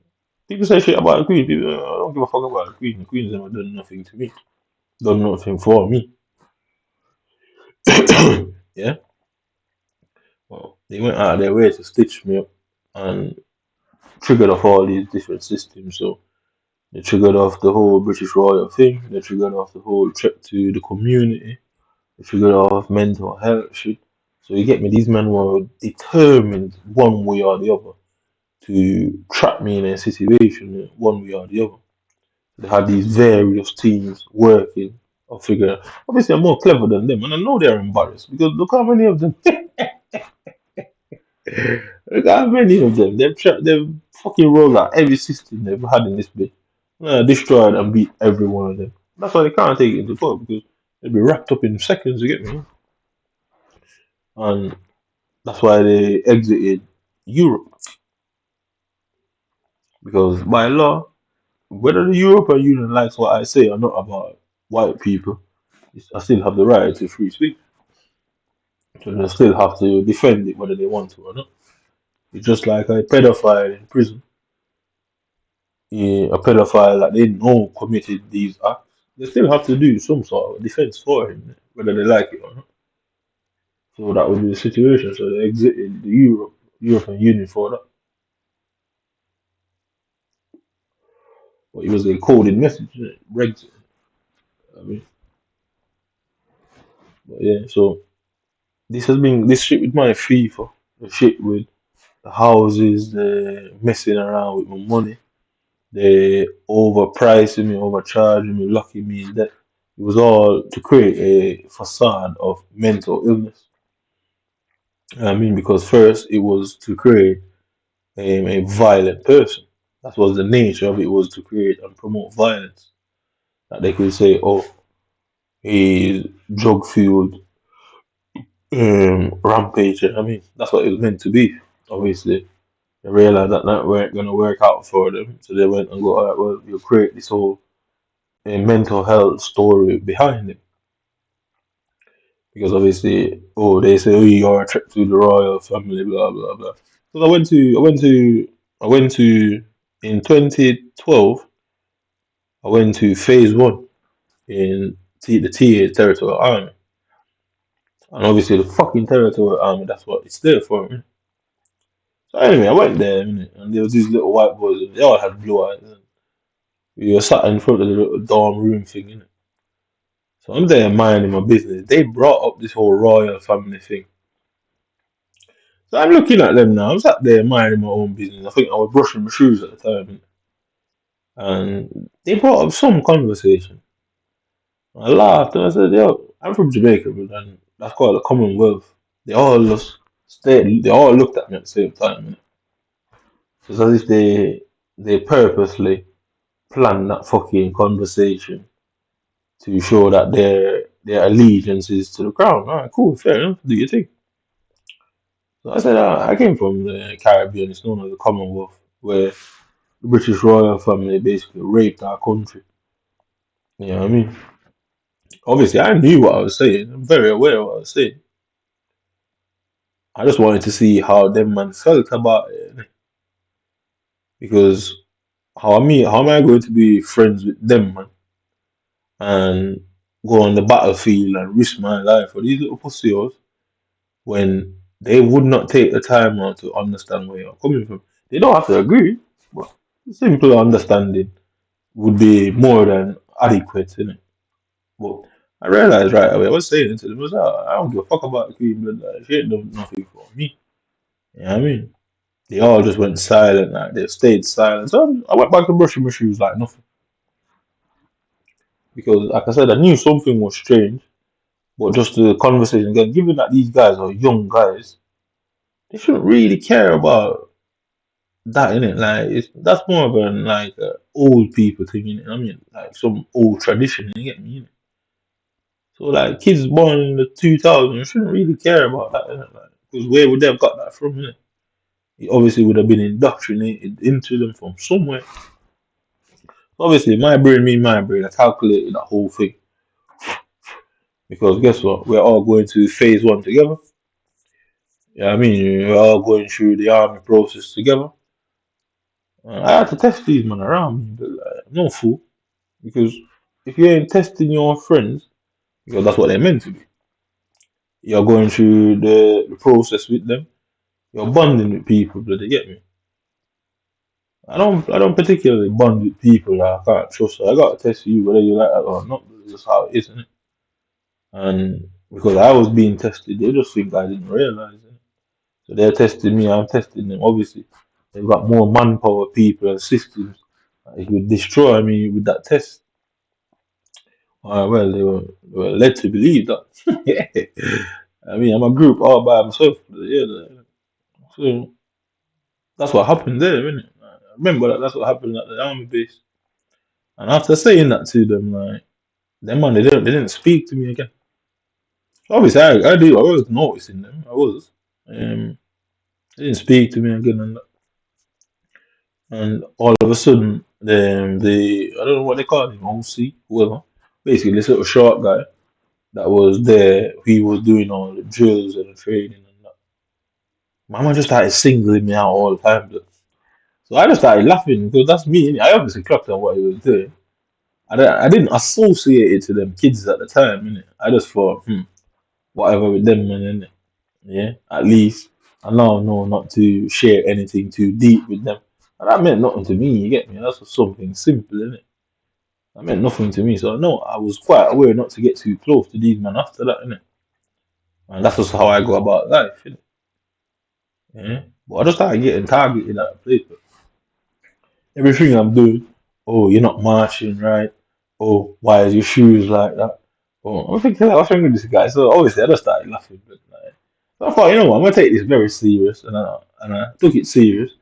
People say shit about the Queen. People, I don't give a fuck about the Queen. The Queen's never done nothing to me. Done nothing for me. Yeah. Well, they went out of their way to stitch me up and triggered off all these different systems. So they triggered off the whole British royal thing. They triggered off the whole threat to the community. They triggered off mental health shit. So you get me. These men were determined one way or the other to trap me in a situation one way or the other. They had these various teams working or figure. Obviously, I'm more clever than them, and I know they're embarrassed because look how many of them. Look how many of them. They've fucking rolled out every system they've had in this bit. Destroyed and beat every one of them. That's why they can't take it into court because they'll be wrapped up in seconds. You get me? And that's why they exited Europe because by law, whether the European Union likes what I say or not about white people, I still have the right to free speech. So they still have to defend it whether they want to or not. It's just like a pedophile in prison. A pedophile that they know committed these acts. They still have to do some sort of defense for him, whether they like it or not. So that would be the situation. So they exited the European Union for that. But it was a coded message, Brexit. I mean, but yeah. So this shit with my FIFA, the shit with the houses, the messing around with my money. They overpricing me, overcharging me, locking me in debt. It was all to create a facade of mental illness. I mean, because first it was to create a violent person. That was the nature of it, was to create and promote violence. That they could say, oh, he's drug fueled rampage. I mean, that's what it was meant to be. Obviously, they realized that weren't going to work out for them. So they went and go, all right, well, you'll create this whole mental health story behind it. Because obviously, oh, they say, oh, you're a threat to the royal family, blah blah blah. Because I went to in 2012. I went to phase one in the TA territorial army, and obviously the fucking territorial army. That's what it's there for. Man. So anyway, I went there, innit, and there was these little white boys, and they all had blue eyes. And we were sat in front of the little dorm room thing, innit. So I'm there minding my business. They brought up this whole royal family thing. So I'm looking at them now. I'm sat there minding my own business. I think I was brushing my shoes at the time, and they brought up some conversation. I laughed and I said, "Yo, I'm from Jamaica, but then that's called the Commonwealth." They all just stayed. They all looked at me at the same time. It's as if they purposely planned that fucking conversation to show that their allegiance is to the crown. All right, cool, fair enough. Do your thing. So I said, I came from the Caribbean. It's known as the Commonwealth, where the British royal family basically raped our country. You know what I mean? Obviously, I knew what I was saying. I'm very aware of what I was saying. I just wanted to see how them man felt about it. Because how am I going to be friends with them, man, and go on the battlefield and risk my life for these little pussies when they would not take the time out to understand where you're coming from? They don't have to agree, but simple understanding would be more than adequate, innit? But I realized right away, I was saying to them, I don't give a fuck about the Queen, but she ain't done nothing for me. You know what I mean? They all just went silent, like they stayed silent. So I went back to brushing my shoes like nothing. Because, like I said, I knew something was strange, but just the conversation again, given that these guys are young guys, they shouldn't really care about that, innit? Like, that's more of an old people thing, innit? I mean, like some old tradition, you get me, innit? So, like, kids born in the 2000s shouldn't really care about that, innit? Like, because where would they have got that from, innit? It obviously would have been indoctrinated into them from somewhere. Obviously, my brain, I calculated that whole thing. Because guess what? We're all going to phase one together. Yeah, I mean, we're all going through the army process together. I had to test these men around me, but I'm no fool. Because if you ain't testing your friends, because that's what they're meant to be, you're going through the process with them. You're bonding with people, but they get me. I don't particularly bond with people that I can't trust. So I gotta test you whether you like that or not. That's just how it is, isn't it? And because I was being tested, they just think I didn't realize it. So they're testing me, I'm testing them. Obviously, they've got more manpower, people, and systems. It would destroy me with that test. Well, they were led to believe that. I mean, I'm a group all by myself. Yeah, so that's what happened there, isn't it? I remember that's what happened at the army base. And after saying that to them, like, them man, they didn't speak to me again. Obviously, I was noticing them. I was. They didn't speak to me again, and all of a sudden, the I don't know what they call him, OC, whoever. Basically, this little short guy that was there, he was doing all the drills and the training and that. Mama just started singling me out all the time. So I just started laughing because that's me. Innit? I obviously clocked on what he was doing. I didn't associate it to them kids at the time. Innit? I just thought, whatever with them, man. Innit? Yeah, at least I now know not to share anything too deep with them. And that meant nothing to me, you get me? That's just something simple, innit? That meant nothing to me. So no, I was quite aware not to get too close to these men after that, innit? And that's just how I go about life, innit? Yeah. But I just started getting targeted at a place. But everything I'm doing, oh, you're not marching right. Oh, why is your shoes like that? Oh, I'm thinking, like, what's wrong with this guy? So obviously I just started laughing, but like, so I thought, you know what, I'm gonna take this very serious, and I took it serious.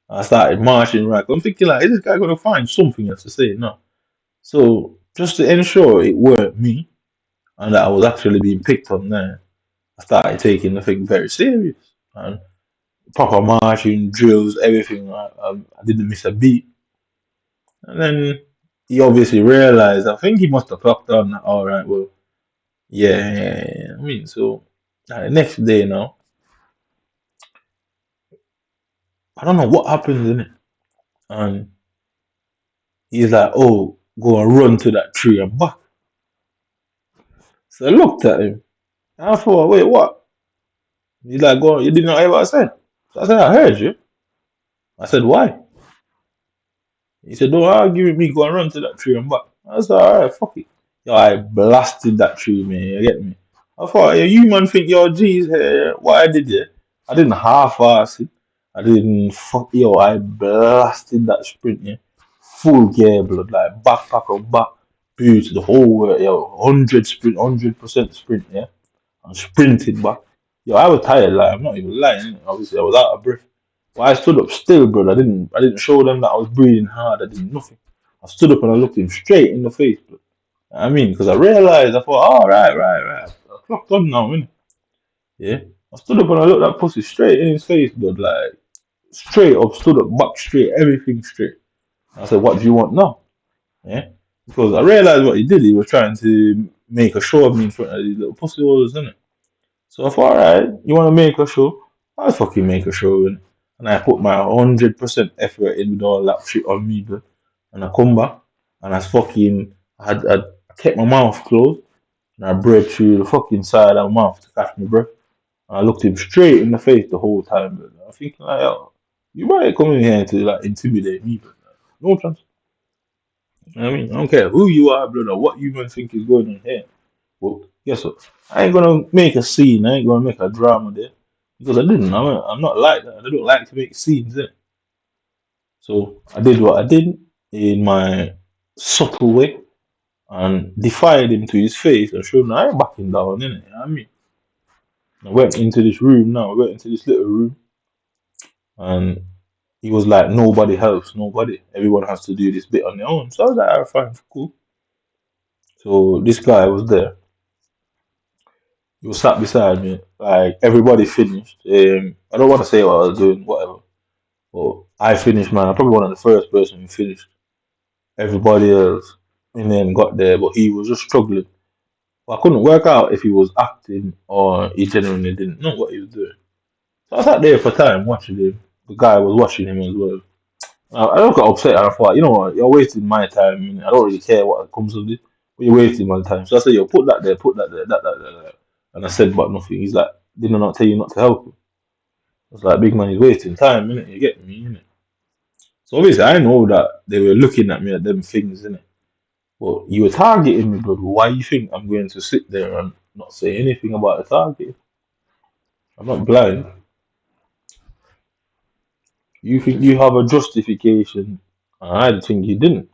I started marching right. I'm thinking, like, is this guy gonna find something else to say? No. So just to ensure it weren't me and that I was actually being picked on there, I started taking the thing very serious and proper marching drills, everything. I didn't miss a beat. And then he obviously realized. I think he must have clocked on. All right, well, yeah. I mean, so the next day now, I don't know what happened in it, and he's like, "Oh, go and run to that tree and back." So I looked at him. And I thought, "Wait, what?" He's like, "Go, you didn't know what I said." So I said, "I heard you." I said, "Why?" He said, "Don't argue with me. Go and run to that tree and back." I said, "All right, fuck it." Yo, I blasted that tree, man. You get me? I thought, yeah, you man think your G's here. What I did here, I didn't half-ass it. I didn't fuck yo. I blasted that sprint, yeah. Full gear, blood, like backpack on back, boots, the whole way, yo. 100% sprint, yeah. And sprinted back. Yo, I was tired, like I'm not even lying. Obviously, I was out of breath. But I stood up still, bro. I didn't show them that I was breathing hard. I did nothing. I stood up and I looked him straight in the face, bro. I mean, because I realized, I thought, oh, right. I clocked on now, innit? Yeah. I stood up and I looked that pussy straight in his face, blood, like straight up, stood up, back straight, everything straight. I said, what do you want now? Yeah. Because I realized what he did, he was trying to make a show of me in front of these little pussy holders, innit? So I thought, alright, you want to make a show? I'll fucking make a show, innit? And I put my 100% effort in with all that shit on me, blood. And I come back and I kept my mouth closed and I breathed through the fucking side of my mouth to catch my breath. And I looked him straight in the face the whole time, blood. I was thinking, like, yo, you might come in here to like intimidate me, but no chance. You know what I mean, I don't care who you are, brother, what you might think is going on here. But guess what? I ain't gonna make a scene. I ain't gonna make a drama there because I didn't. I'm not like that. I don't like to make scenes. Eh? So I did what I did in my subtle way and defied him to his face and showed him I ain't backing down. Innit? You know what I mean, I went into this room now. I went into this little room and he was like, nobody helps, nobody. Everyone has to do this bit on their own. So I was like, alright, fine, cool. So this guy was there. He was sat beside me. Like everybody finished. I don't want to say what I was doing, whatever. But I finished, man. I'm probably one of the first person who finished. Everybody else in the end got there, but he was just struggling. But I couldn't work out if he was acting or he genuinely didn't know what he was doing. So I sat there for time watching him. The guy was watching him as well. I don't got upset and I thought, you know what, you're wasting my time. And I don't really care what comes of this, but you're wasting my time. So I said, yo, put that there, that. And I said, but nothing. He's like, did I not tell you not to help him? I was like, big man, he's wasting time, innit? You get me, innit? So obviously, I know that they were looking at me at them things, innit? But you were targeting me, brother. Why you think I'm going to sit there and not say anything about the target? I'm not blind. You think you have a justification, and I think you didn't.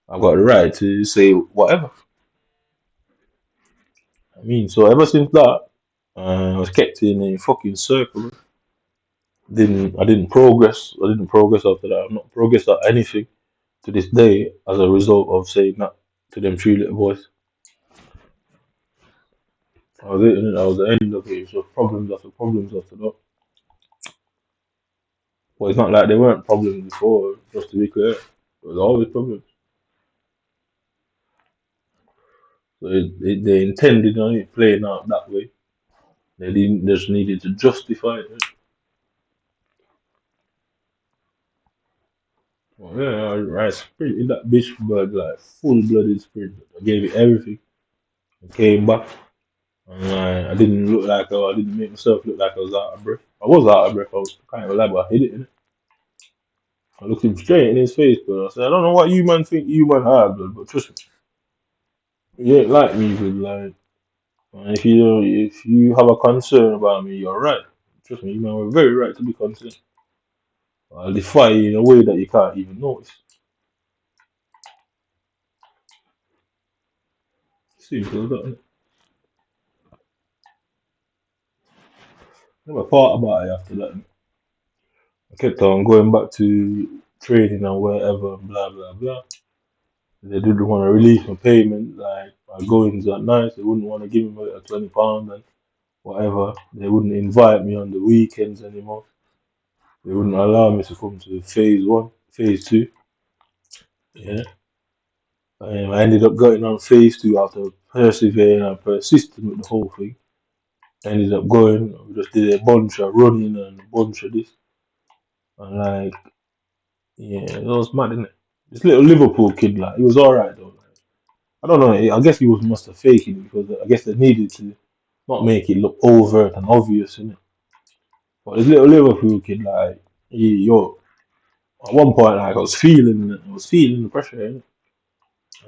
I've got the right to say whatever. I mean, so ever since that, I was kept in a fucking circle. I didn't progress. I didn't progress after that. I've not progressed at anything to this day as a result of saying that to them three little boys. I was it, and that was the end of it. So problems after that. But it's not like there weren't problems before. Just to be clear, there was always problems. So they intended on it playing out that way. They didn't just needed to justify it. Well, yeah, I sprinted that bitch, but like full blooded sprint. I gave it everything. I came back, and I didn't look like I didn't make myself look like I was out of breath. I was out of breath. I was kind of like, but I hit it. Innit? I looked him straight in his face, but I said, I don't know what you man think you man have, but trust me, you ain't like me, but like, and if you have a concern about me, you're right. Trust me, you man were very right to be concerned. I'll defy you in a way that you can't even notice. Simple as that. Innit? Never thought about it after that. I kept on going back to trading and whatever, blah blah blah. They didn't want to release my payment, like my goings at night. They wouldn't want to give me a £20 and whatever. They wouldn't invite me on the weekends anymore. They wouldn't allow me to come to phase one, phase two. Yeah. I ended up going on phase two after persevering and persisting with the whole thing. Ended up going, we just did a bunch of running and a bunch of this. And like, yeah, it was mad, innit? This little Liverpool kid, like, he was alright though. Like, I don't know, I guess he was must have faked it because I guess they needed to not make it look overt and obvious, innit? But this little Liverpool kid, like, at one point, like, I was feeling the pressure, innit?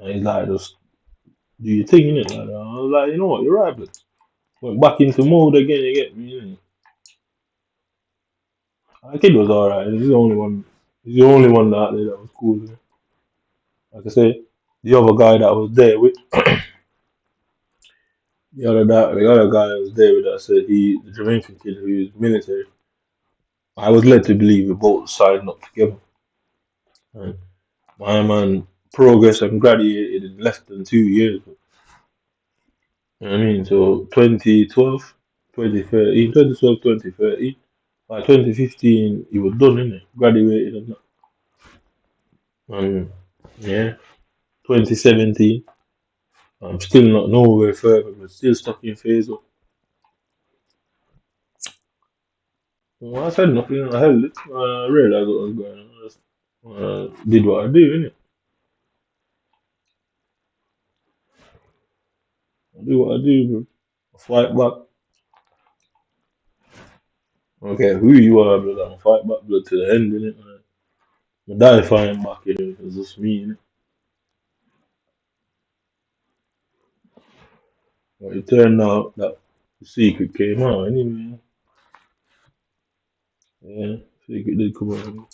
And he's like, just do your thing, innit? Like, I was like, you know what, you're right, but went back into mode again, you get me, innit? The kid was alright. He's the only one. He's the only one out there that was cool. Like I say, the other guy that was there with the other guy that was there with that said the Jamaican kid who is military. I was led to believe we both signed up together. And my man progress and graduated in less than 2 years. You know what I mean? So 2012, 2013, 2012, 2013. By 2015, he was done, innit? Graduated and that. And yeah, 2017, I'm still not nowhere further, but still stuck in phase one. Well, I said nothing, I held it. I realized what was going on. I just did what I do, innit? I do what I do, bro. I fight back. I don't care who you are, blood. I'm fight back, blood, to the end, innit? I die fighting back, innit? It's just me, innit? But it turned out that the secret came out, anyway. Yeah, secret did come out.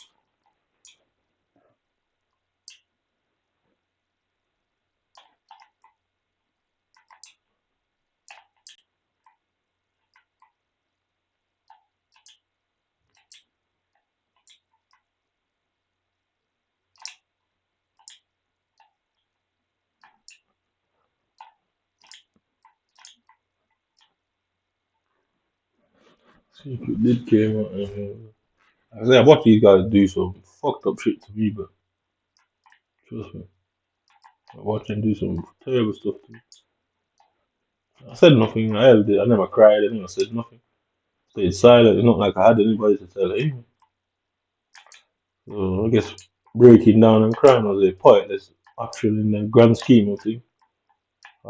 Secret did came out. I say I watch these guys do some fucked up shit to me, but trust me, I watch them do some terrible stuff to me. I said nothing. I held it. I never cried. I never said nothing. Stayed silent. It's not like I had anybody to tell anyway. So I guess breaking down and crying was a pointless action in the grand scheme of things.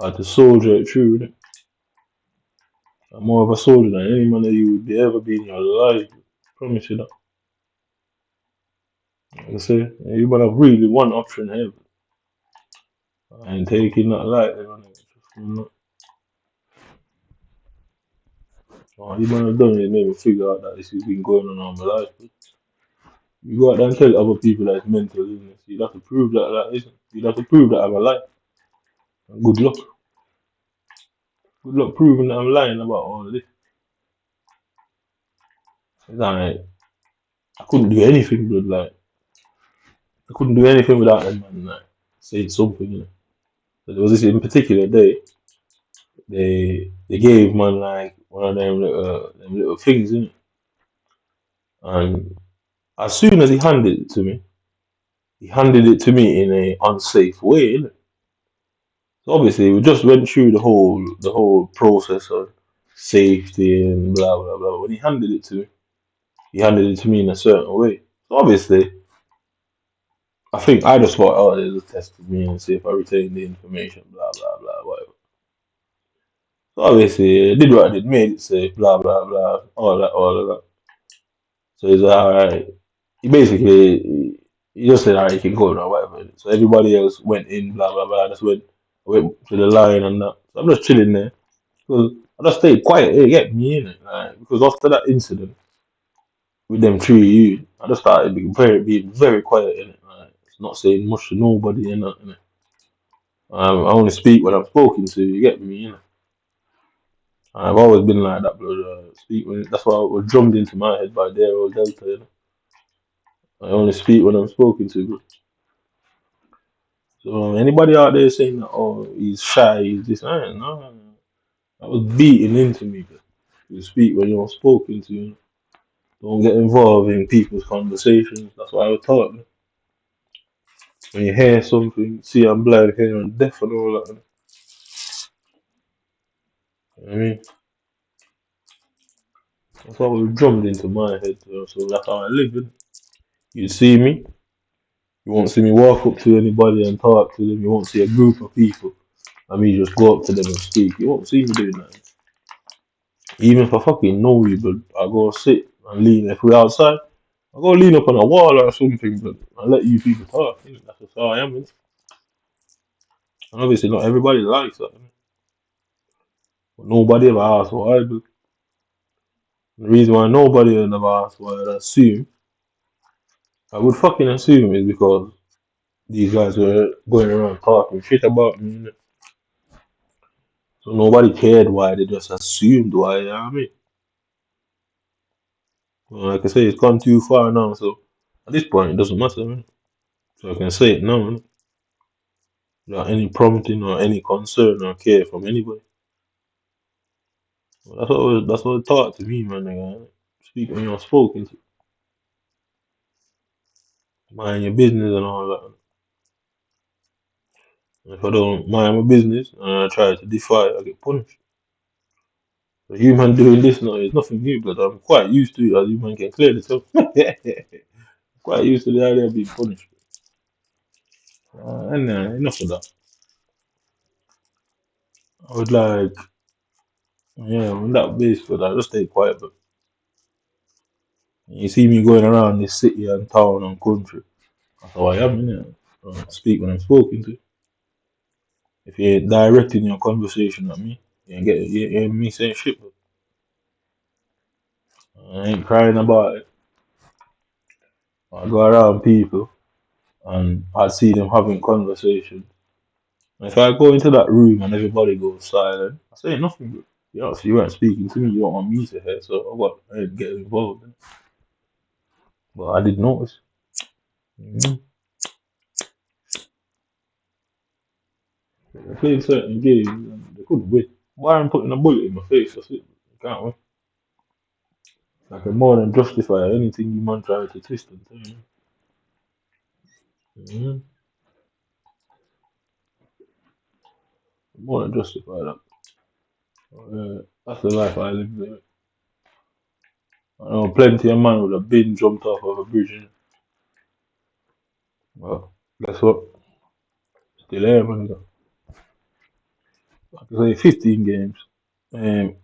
I had to soldier it through. Innit? I'm more of a soldier than any man that you would be ever be in your life. Promise you that. Like I say, you might have really one option here. But I ain't taking that lightly, man. You might have done it, made me figure out that this has been going on all my life. But you go out there and tell other people that it's mental illness. You'd have to prove that isn't. You'd have to prove that I'm alive. And good luck. Good luck proving that I'm lying about all of this. It's like, I couldn't do anything, blood. Like, I couldn't do anything without them, man. Like, saying something, you know. So there was this in particular day, they gave man like one of them little things, innit? And as soon as he handed it to me, he handed it to me in a unsafe way, innit? So obviously we just went through the whole process of safety and blah blah blah. When he handed it to me, he handed it to me in a certain way. So obviously, I think I just thought, oh, they just tested me and see if I retained the information, blah blah blah, whatever. So obviously, I did what I did, made it say blah blah blah, all of that. So he's like, all right. He basically he just said, all right, you can go now, whatever. So everybody else went in, blah blah blah. I went to the line and that. So I'm just chilling there because I just stayed quiet. It get me in it, like, because after that incident with them three you, I just started being very quiet in it. Like, not saying much to nobody and that. Innit? I only speak when I'm spoken to. You get me, you know. I've always been like that, brother. Speak when that's why I was drummed into my head by their old Delta. You know? I only speak when I'm spoken to, bro. So anybody out there saying that, oh, he's shy, he's this, no. That was beaten into me, bro. You speak when you're spoken to. You know? Don't get involved in people's conversations. That's what I was taught. Man. When you hear something, see I'm blind, hear I'm deaf and all that. You know what I mean? That's what was drummed into my head, so that's how I live. You know? You see me, you won't see me walk up to anybody and talk to them. You won't see a group of people and me just go up to them and speak. You won't see me doing that. Even if I fucking know you, but I go sit and lean. If we're outside, I go lean up on a wall or something, but I let you people talk. You know? That's just how I am. You know? And obviously, not everybody likes that. You know? But nobody ever asks what I do. The reason why nobody in the asked why I'd assume, I would fucking assume is because these guys were going around talking shit about me. Innit? So nobody cared why, they just assumed why, you know what I mean? Well, like I say, it's gone too far now, so at this point it doesn't matter, man. So I can say it now, man. Without any prompting or any concern or care from anybody. Well, that's what it taught to me, man. Like, speak when you're spoken to. Mind your business and all that. And if I don't mind my business and I try to defy it, I get punished. So you man doing this now is nothing new, but I'm quite used to it, as you man can clearly tell. Quite used to the idea of being punished. And enough of that. I would like, yeah, on that base, but I just stay quiet. But you see me going around this city and town and country. That's how I am, innit? I speak when I'm spoken to. If you ain't directing your conversation at me, you ain't me saying shit. But I ain't crying about it. I go around people and I see them having conversations. And if I go into that room and everybody goes silent, I say nothing. Bro. You know, so you weren't speaking to me. You don't want me to hear, so I ain't get involved. Innit? But I did notice. Mm-hmm. They played certain games and they couldn't win. Why I'm putting a bullet in my face? That's it. You can't win. I can more than justify anything you man try to twist and turn. Mm-hmm. More than justify that. That's the life I live there. I know plenty of man would have been jumped off of a bridge. Innit? Well, guess what? Still here, man. Like I say, 15 games.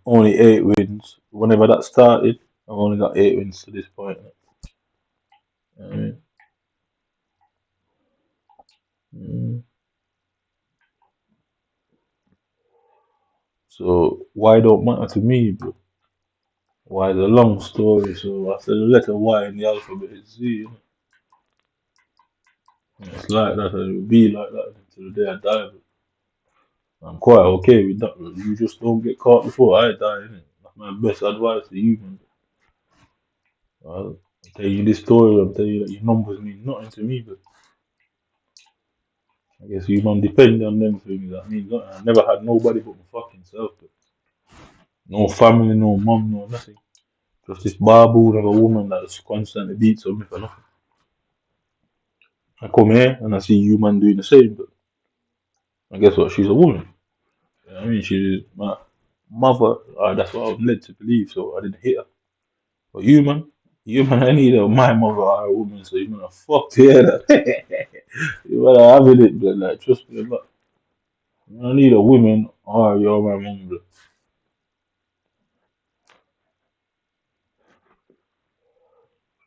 Only 8 wins. Whenever that started, I've only got 8 wins to this point. Mm. So why don't matter to me, bro? Why is a long story? So after the letter Y in the alphabet is Z. You know? And it's like that, and it will be like that until the day I die. But I'm quite okay with that. Bro. You just don't get caught before I die. Innit? That's my best advice to you, man. I'm telling you this story. I'm telling you that your numbers mean nothing to me, but I guess you man depend on them things. That means nothing. I never had nobody but my fucking self. But no family, no mum, no nothing. Just this baboon of a woman that constantly beats on me for nothing. I come here and I see you man doing the same, but I guess what? She's a woman. You know what I mean, she's my mother. That's what I was led to believe, so I didn't hit her. But you man, I need my mother or a woman, so you man, fuck yeah. You man, I having it, but like, trust me, but I need a woman or you're my mum, bro.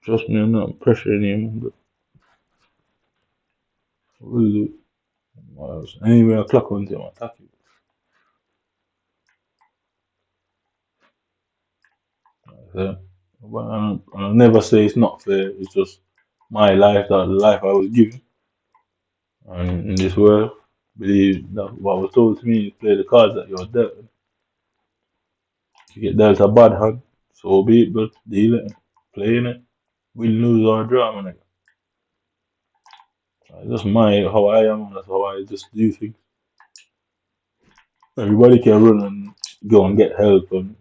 Trust me, I'm not pressuring you, but I will do. Anyway, I clock on to my attack you. So, but I'll never say it's not fair. It's just my life, that the life I was given. And in this world, believe that what was told to me is play the cards that you're dealt. If you get dealt a bad hand, so be it, but deal it, playing it, win, lose or draw, man. That's just my how I am. That's how I just do things. Everybody can run and go and get help, and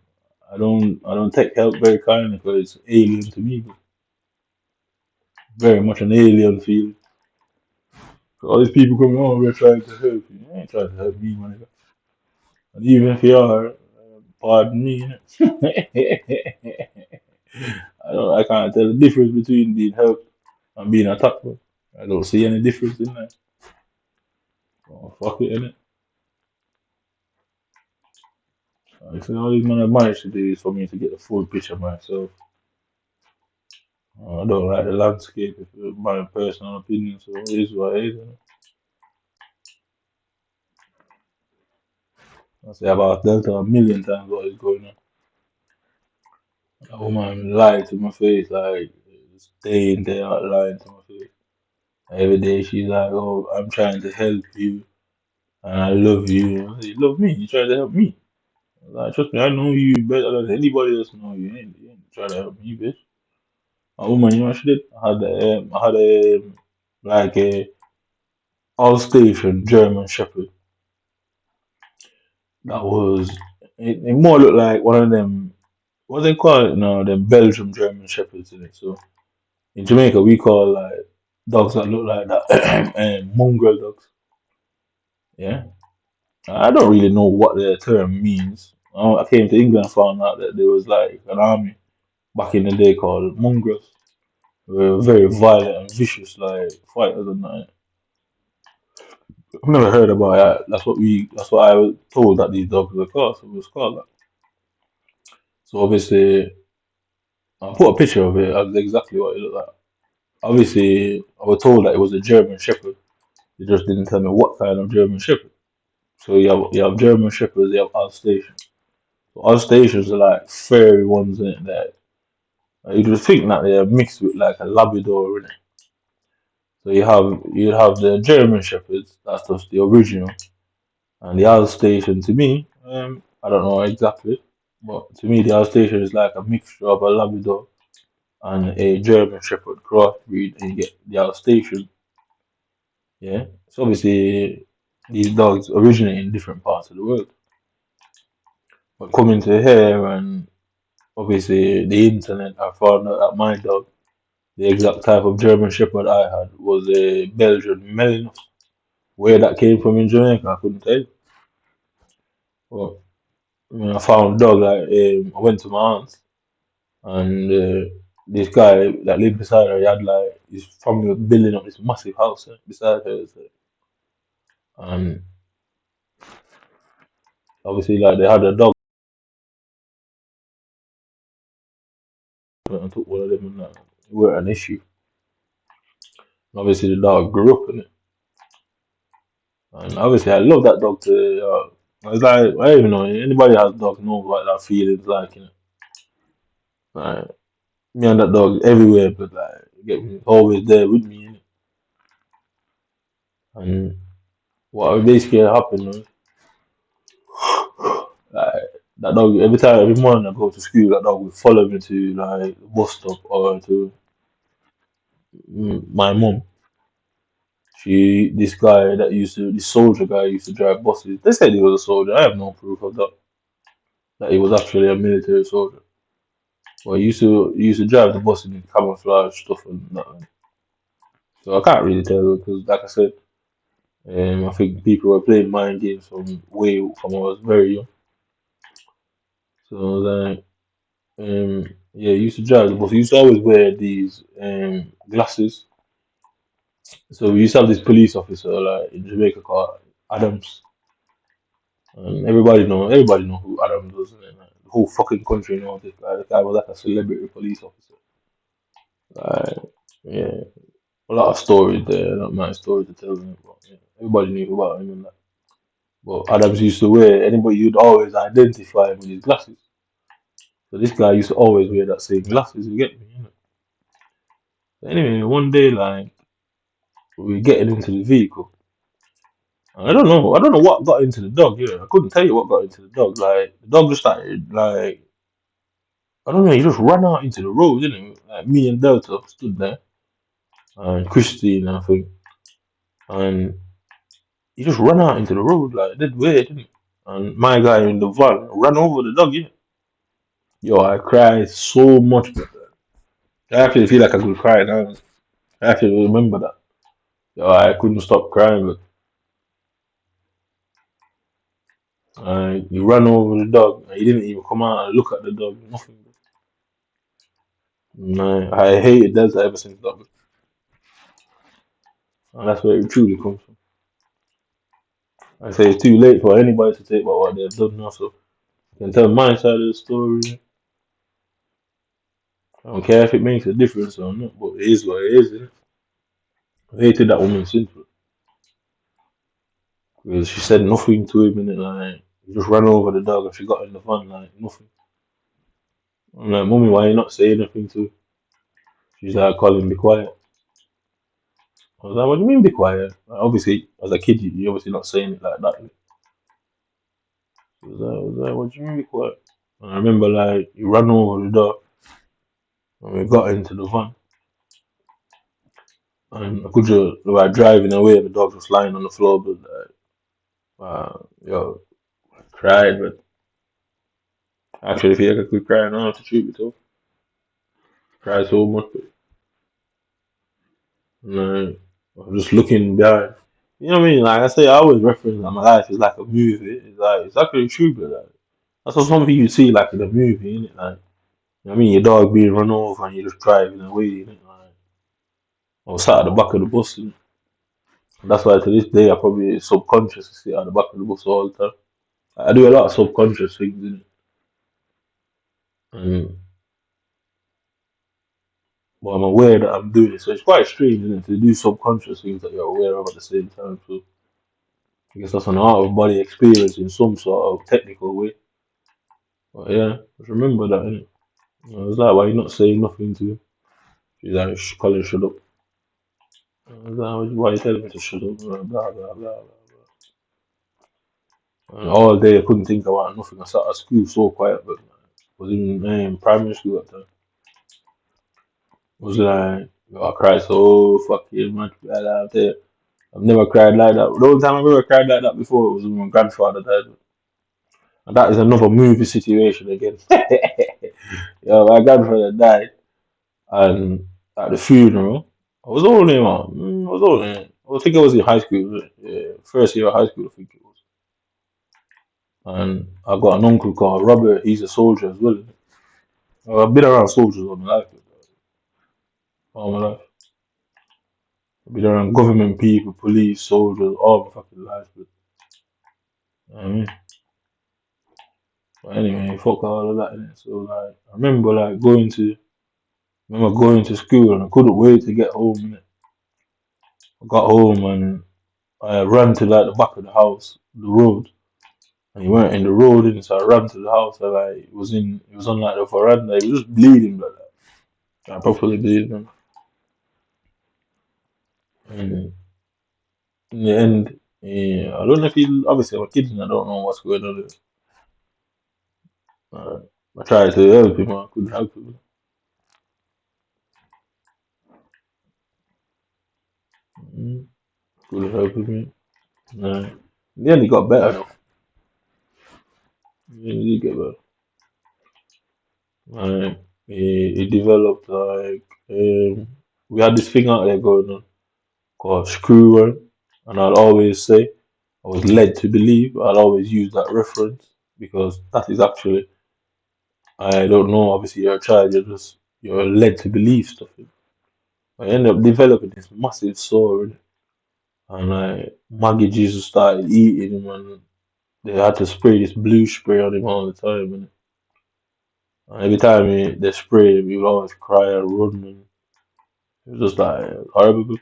I don't take help very kindly because it's alien to me. But very much an alien feeling. All these people coming on, we're trying to help you. You ain't trying to help me, man. And even if you are, pardon me. I can't tell the difference between being helped and being attacked. Bro. I don't see any difference in that. Oh, fuck it, innit? I think all these men have managed to do is for me to get the full picture myself. I don't like the landscape, if it's my personal opinion, so it is what it is. Innit? I say about Delta a million times what is going on. A woman lied to my face, like day in, day out lying to my face. Every day she's like, "Oh, I'm trying to help you and I love you." I say, "You love me? You trying to help me?" Like, trust me, I know you better than anybody else know you. You ain't trying to help me, bitch. A woman, you know what she did? I had like a all station German Shepherd that was it more looked like one of them what they call it now, them Belgium German Shepherds in it. So in Jamaica we call like dogs that look like that mongrel dogs. Yeah. I don't really know what the term means. I came to England and found out that there was like an army back in the day called mongrels. They were very violent and vicious, like fighters and that. I've never heard about that. That's what I was told that these dogs were called. So it was called that. So obviously, I put a picture of it as exactly what it looked like. Obviously, I was told that it was a German Shepherd. They just didn't tell me what kind of German Shepherd. So you have German Shepherds, you have Alsatians. So Alsatians are like furry ones in it that you just think that they're mixed with like a Labrador in it. So you have the German Shepherds, that's just the original, and the Alsatian to me, I don't know exactly, but to me the Alsatian is like a mixture of a Labrador and a German Shepherd crossbreed, and you get the Alsatian. Yeah. So obviously these dogs originate in different parts of the world. But coming to here and obviously the internet, I found out that my dog, the exact type of German Shepherd I had, was a Belgian Melinos. Where that came from in Jamaica, I couldn't tell you. But when I found dog, I went to my aunt's and this guy that lived beside her, he had like his family was building up this massive house beside hers. And obviously, like they had a dog and took one of them, and it weren't an issue. And obviously, the dog grew up in it, and obviously, I love that dog. I was like, I don't even know anybody that has dogs knows what that feeling's like. Like, me and that dog everywhere, but like, get me always there with me. And what basically happened was, like, that dog every morning I go to school, that dog would follow me to like the bus stop or to my mum. This guy that this soldier guy used to drive buses. They said he was a soldier. I have no proof of that he was actually a military soldier. But he used to drive the bus in camouflage stuff and that. So I can't really tell because, like I said, I think people were playing mind games from when I was very young. So like, yeah, he used to drive the bus. He used to always wear these glasses. So we used to have this police officer like in Jamaica called Adams. And everybody know who Adams was, and like, the whole fucking country knows this guy. This guy was like a celebrity police officer. Like, yeah, a lot of stories there, not my story to tell them, but yeah, everybody knew about him and that. But Adams used to wear anybody you'd always identify him with his glasses. So this guy used to always wear that same glasses. You get me? So anyway, one day like we were getting into the vehicle. I don't know. I don't know what got into the dog. Yeah, I couldn't tell you what got into the dog. Like the dog just started like I don't know. He just ran out into the road, didn't he? Like me and Delta stood there, and Christine, I think, and he just ran out into the road like that way, didn't he? And my guy in the van ran over the dog. Yeah, yo, I cried so much. I actually feel like I could cry now. I actually remember that. Yo, I couldn't stop crying, but he ran over the dog. And he didn't even come out and look at the dog. Nothing. I hated Delta ever since that. And that's where it truly comes from. I say it's too late for anybody to take about what they've done now, so I can tell my side of the story. I don't care if it makes a difference or not, but it is what it is, innit? I hated that woman sinful because she said nothing to him, and like he just ran over the dog and she got in the van like nothing. I'm like, Mummy, why you not saying anything to her? She's like, Colin, be quiet. I was like, what do you mean be quiet? Like, obviously, as a kid, you're obviously not saying it like that. I was like, what do you mean be quiet? And I remember, like, he ran over the door and we got into the van. And I could just, we were driving away and the dog was lying on the floor, but, yo, I cried, but actually, if you could cry now to treat me too. Cried so much, but, like, I was just looking behind. You know what I mean? Like I say, I always reference that my life is like a movie. It's like, it's actually true, but like, that's what something you see like in a movie, innit? Like, you know what I mean? Your dog being run over and you're just driving away, innit? Like, or sat at the back of the bus, innit? And that's why to this day I probably subconsciously sit at the back of the bus all the time. I do a lot of subconscious things, innit? And but I'm aware that I'm doing it, so it's quite strange, isn't it, to do subconscious things that you're aware of at the same time. So I guess that's an out of body experience in some sort of technical way. But yeah, just remember that, innit? I was like, why you not saying nothing to him? She's like, Colin, shut up. I was like, why you telling me to shut up? Blah, blah, blah, blah, blah. And all day I couldn't think about nothing. I sat at school so quiet, but I was in primary school at the time. I was like, yo, I cried so fucking much. Blah, blah. I've never cried like that. The only time I've ever cried like that before was when my grandfather died. And that is another movie situation again. Yeah, my grandfather died, and at the funeral, I was only, I think I was in high school, yeah, first year of high school, I think it was. And I got an uncle called Robert, he's a soldier as well. I've been around soldiers all my life. I've been around government people, police, soldiers, all my fucking life. But, you know what I mean? But anyway, fuck all of that, innit? So, like, I remember, like, going to school and I couldn't wait to get home, innit? I got home and I ran to, like, the back of the house, the road. And he weren't in the road, and so I ran to the house. And like it was on like the veranda. He was just bleeding, but like properly bleeding. And in the end, yeah, I don't know if he obviously I'm a kid and I don't know what's going on. Uh, I tried to help him, I couldn't help him. Mm, couldn't help him. In the end, he got better though. In the end, he did get better. He developed like we had this thing out there going on called screw worm, and I'll always say. I was led to believe. I'll always use that reference because that is actually, I don't know, obviously you're a child, you're led to believe stuff. I ended up developing this massive sore, innit? And Maggie Jesus started eating him and they had to spray this blue spray on him all the time. And every time they sprayed him, he would always cry and run. And it was just like horrible.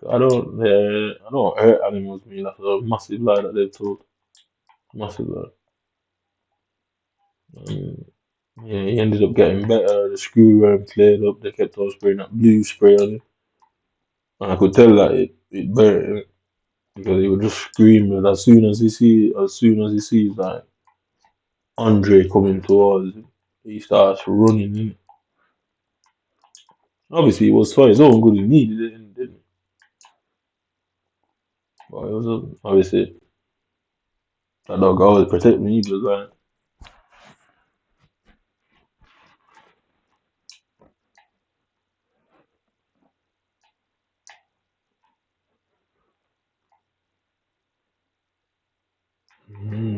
I don't hurt animals, me. That's a massive lie that they've told. Massive lie. Um, Yeah, he ended up getting better. The screw worm cleared up. They kept on spraying that blue spray on him, and I could tell that it burnt him because he would just scream. And as soon as he sees like Andre coming towards him, he starts running in. Obviously, it was for his own good. He needed it, didn't he? But it was obviously that dog always protect me. He was like,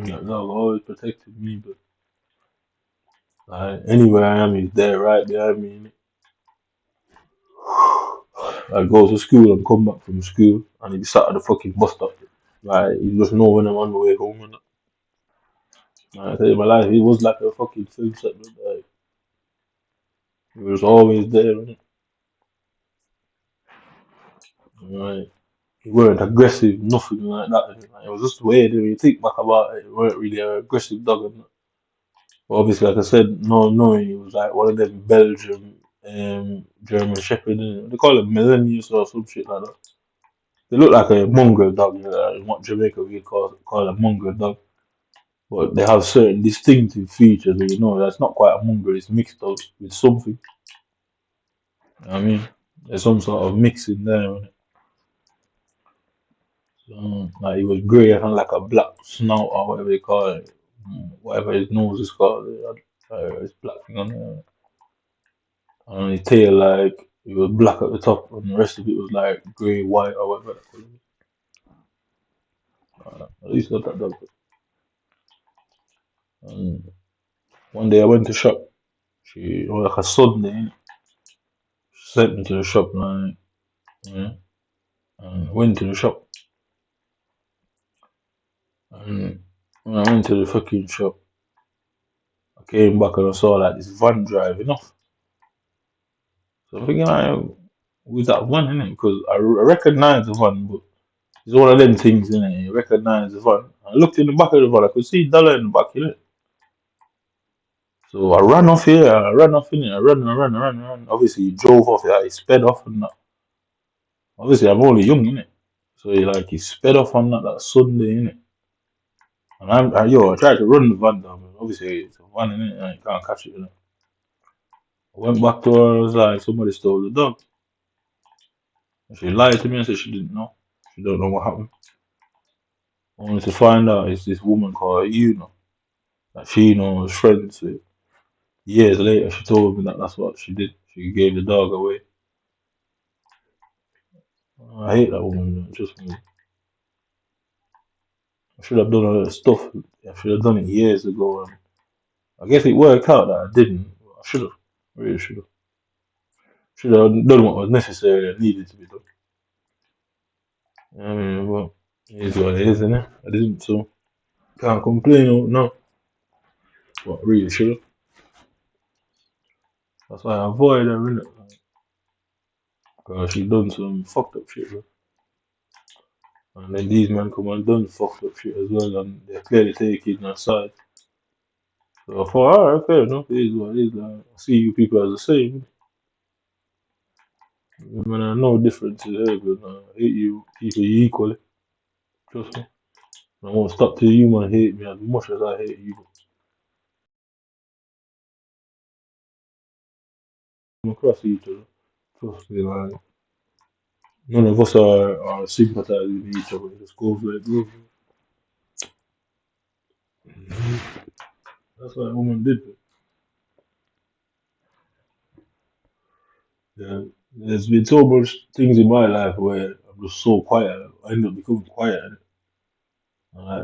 that dog always protected me. But like anywhere I am, he's there right behind me. I'd go to school and come back from school and he'd be sat at the fucking bus stop. Like, he just know when I'm on the way home. And like, I tell you, my life, he was like a fucking film set. But, like, he was always there. And, like, he weren't aggressive, nothing like that. Like, it was just weird when you think back about it. He weren't really an aggressive dog. And, But obviously, like I said, no knowing it was like one of them Belgium German Shepherd, innit? They call it Millennius or some shit like that. They look like a mongrel dog, what Jamaica we call a mongrel dog. But they have certain distinctive features that you know that's not quite a mongrel, it's mixed up with something. You know what I mean? There's some sort of mix in there. Innit? So, like it was grey and like a black snout or whatever they call it. Whatever his nose is called. It's black thing on there. And his tail like it was black at the top and the rest of it was like grey, white or whatever. At least got that dog. And one day I went to shop. It was like a Sunday. Innit? She sent me to the shop like yeah. And I went to the shop. And when I went to the fucking shop, I came back and I saw like this van driving off. So I'm thinking like, who's that van, innit? Because I recognized the van, but it's one of them things, innit? You recognize the van. I looked in the back of the van, I could see dollar in the back, innit? So I ran off here, I ran off in it, I ran. Obviously, he drove off, he sped off and that. Obviously, I'm only young, innit? So he sped off on that Sunday, innit? And I tried to run the van down, but obviously it's a van, innit? And you can't catch it, innit? I went back to her, I was like, somebody stole the dog. And she lied to me and said she didn't know. She don't know what happened. Only to find out it's this woman called Una that she knows friends with. Years later, she told me that that's what she did. She gave the dog away. I hate that woman, man. Just me. I should have done all that stuff. I should have done it years ago. And I guess it worked out that I didn't. I should have. Really should have. Should have done what was necessary and needed to be done. I mean, well, it is what it is, isn't it? I didn't, so can't complain. No, but really should have. That's why I avoid her, innit? Because she done some fucked up shit, bro. And then these men come and done fucked up shit as well, and they're clearly taking her side. So I thought, alright, fair enough, it is what it is. Like, I see you people as the same. I mean, I know differences here, but I hate you people equally. Trust me. I won't stop till you man hate me as much as I hate you. Come across each other. Trust me, like, none of us are sympathizing with each other. It just goes like this. That's what a woman did. Yeah. There's been so much things in my life where I'm just so quiet. I end up becoming quiet.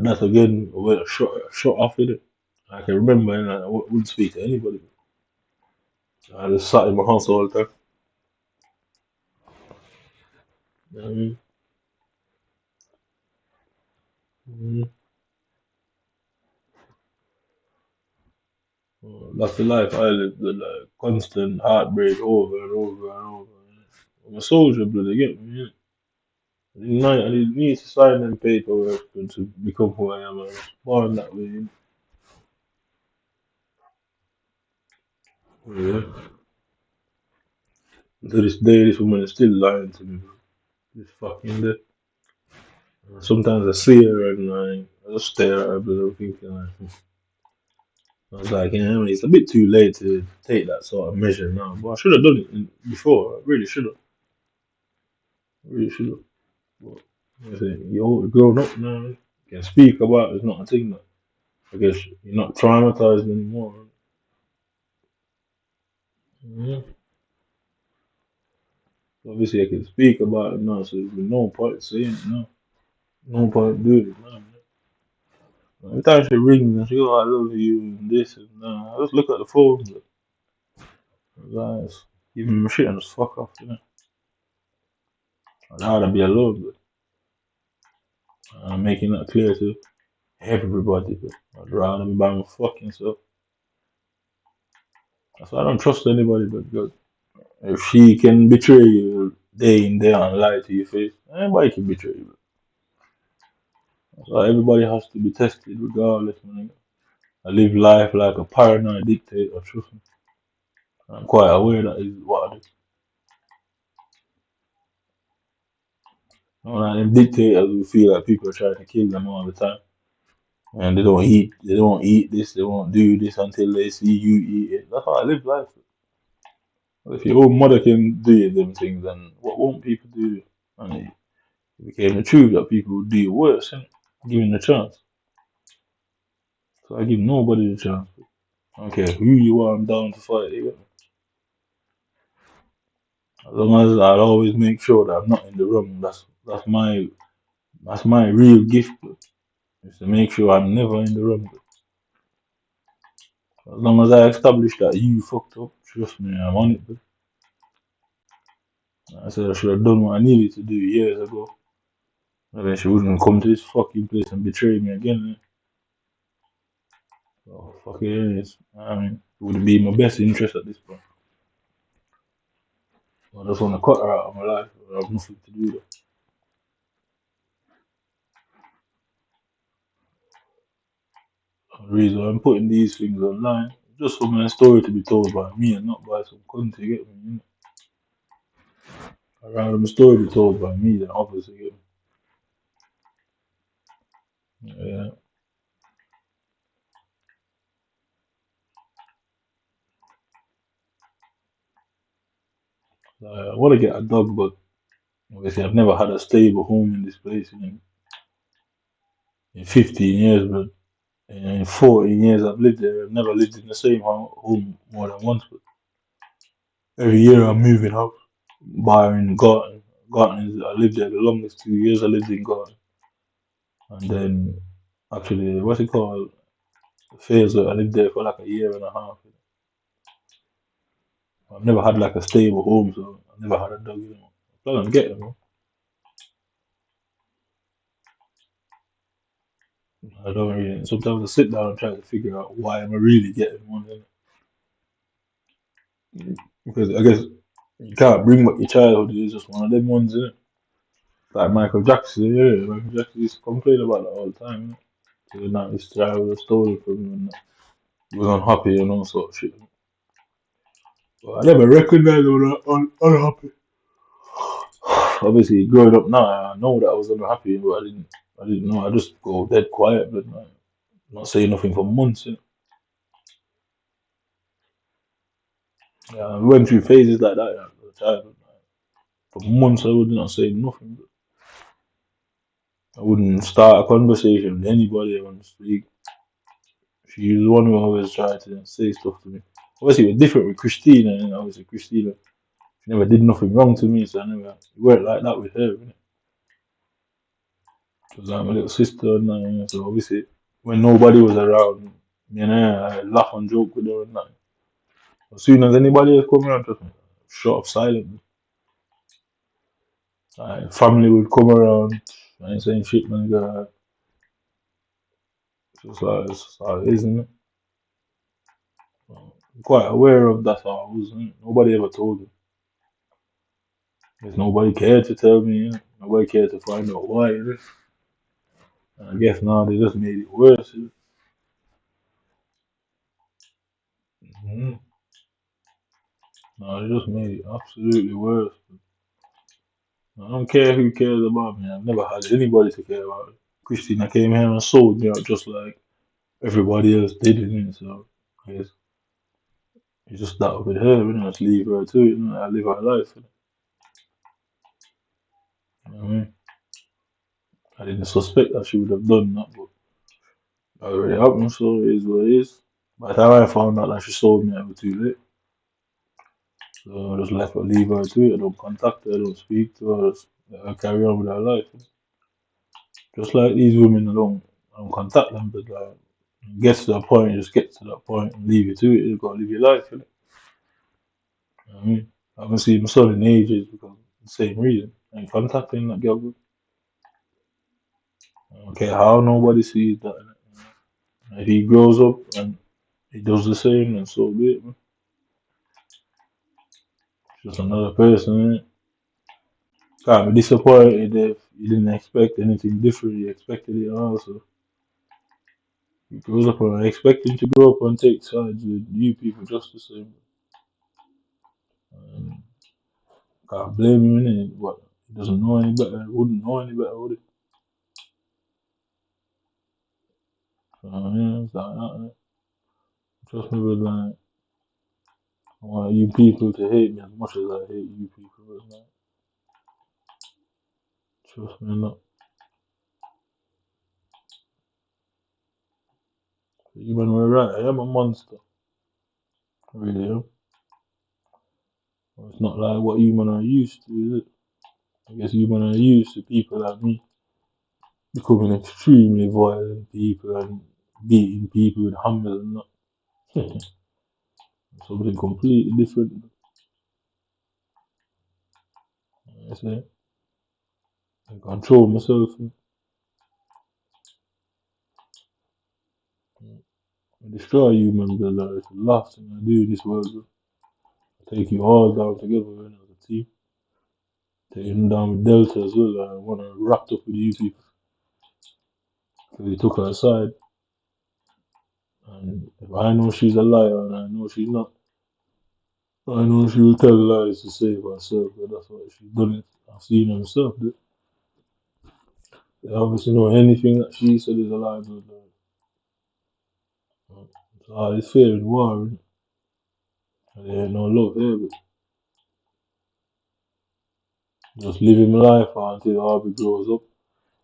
That's again where shut off in it. I can remember and I wouldn't speak to anybody. I just sat in my house all the time. You know what I mean? Mhm. That's the life I lived, the like, constant heartbreak over and over and over. I'm a soldier, brother, get me? I didn't need to sign them paperwork to become who I am. I was born that way. Yeah. To this day, this woman is still lying to me. This fucking day. Sometimes I see her and I just stare at her, but I'm thinking, I was like, it's a bit too late to take that sort of measure now. But I should have done it before. I really should have. Really should have. But I say, you're grown up now. You can speak about it. It's not a thing that I guess you're not traumatized anymore. Yeah. Obviously, I can speak about it now, so there's no point saying it now. No point doing it now. Every time she rings and she goes, I love you and this and that, I just look at the phone. Guys, give me my shit and just fuck off, you know. I'd rather be alone, but I'm making that clear to everybody, but I'd rather be by my fucking self. That's why I don't trust anybody but God. If she can betray you day in, day out and lie to your face, anybody can betray you. That's why everybody has to be tested regardless, man. I live life like a paranoid dictator, trust me. I'm quite aware that is what I do. You know, like them dictators who feel like people are trying to kill them all the time. And they don't eat this, they won't do this until they see you eat it. That's how I live life. If your own mother can do them things, then what won't people do? And it became the truth that people would do worse, innit? Given the chance. So I give nobody the chance. I don't care who you are, I'm down to fight. You get me? As long as I'll always make sure that I'm not in the wrong. That's my real gift, bro, is to make sure I'm never in the wrong. As long as I establish that you fucked up, trust me, I'm on it. Bro. I said I should have done what I needed to do years ago. And then she wouldn't come to this fucking place and betray me again. So fuck it is. I mean, it would be in my best interest at this point. I just want to cut her out of my life. I have nothing to do with it. The reason I'm putting these things online, just for my story to be told by me and not by some cunt, you get me? You know? I'd rather my story be told by me than others, you get me? Yeah. I want to get a dog, but obviously I've never had a stable home in this place. You know? In 15 years, but in 14 years I've lived there, I've never lived in the same home more than once. But every year I'm moving house, barring Garden. Garden is, I lived there the longest 2 years I lived in Garden. And then, actually, what's it called? Fair's, I lived there for like a year and a half. I've never had like a stable home, so I've never had a dog. You know. I plan on getting one. I don't really. Sometimes I sit down and try to figure out why am I really getting one. You know. Because I guess you can't bring back your childhood. It's just one of them ones, isn't it? Like Michael Jackson, yeah. Michael Jackson used to complain about that all the time. You know? So now his child was stolen from him and he was unhappy and all sort of shit. But I never recognized I was unhappy. Obviously, growing up now, I know that I was unhappy, but I didn't know. I just go dead quiet, but not saying nothing for months. You know? Yeah, I went through phases like that as a child. For months, I would not say nothing. I wouldn't start a conversation with anybody I want to speak. She was the one who always tried to say stuff to me. Obviously, it was different with Christina, and obviously Christina, she never did nothing wrong to me, so I never it weren't like that with her. Because I'm a little sister, and so obviously, when nobody was around, me and her, I laugh and joke with her and that. As soon as anybody else come around, just shut up silent. Family would come around, I ain't saying shit, man. It's just how it is, isn't it? I'm quite aware of that's how I was, isn't it? Nobody ever told me. There's nobody cared to tell me, you know? Nobody cared to find out why, you know? And I guess now they just made it worse. You know? No, they just made it absolutely worse. I don't care who cares about me. I've never had anybody to care about me. Christina came here and sold me out just like everybody else did, innit? So I guess it's just that with her, you know, just leave her to it, you know, I live her life. You know what I mean? I didn't suspect that she would have done that, but it already happened, so it is what it is. By the time I found out that she sold me, I was too late. So I just left her, leave her to it. I don't contact her, I don't speak to her, just let her carry on with her life. Just like these women, I don't contact them, but like, it gets to that point, you just get to that point and leave it to it. You gotta live your life, innit? You know what I mean? I haven't seen my son in ages because of the same reason. I ain't contacting that girl. I don't care how nobody sees that. If he grows up and he does the same, then so be it, man. Just another person, innit? Can't be disappointed if you didn't expect anything different. You expected it also. He grows up and I expect him to grow up and take sides with you people just the same. Can't blame him, innit? What? He doesn't know any better. Wouldn't know any better, would he? Yeah, it's like that, innit? Trust me, with like, I want you people to hate me as much as I hate you people. But, like, trust me, not. You man were right. I am a monster. I really am. It's not like what you man are used to, is it? I guess you man are used to people like me becoming extremely violent people and beating people with hammers and that. Something completely different. I say, I control myself. I destroy you, man, brother. It's the last thing I do in this world. Bro. I take you all down together, man, as a team. Taking them down with Delta as well. I want to wrapped up with you people. So they took her aside. And if I know she's a liar and I know she's not, I know she will tell lies to save herself. But that's why she's done it. I've seen her herself. They obviously know anything that she said is a lie. But so it's fair in war, innit? And there ain't no love here, but just living my life until Harvey grows up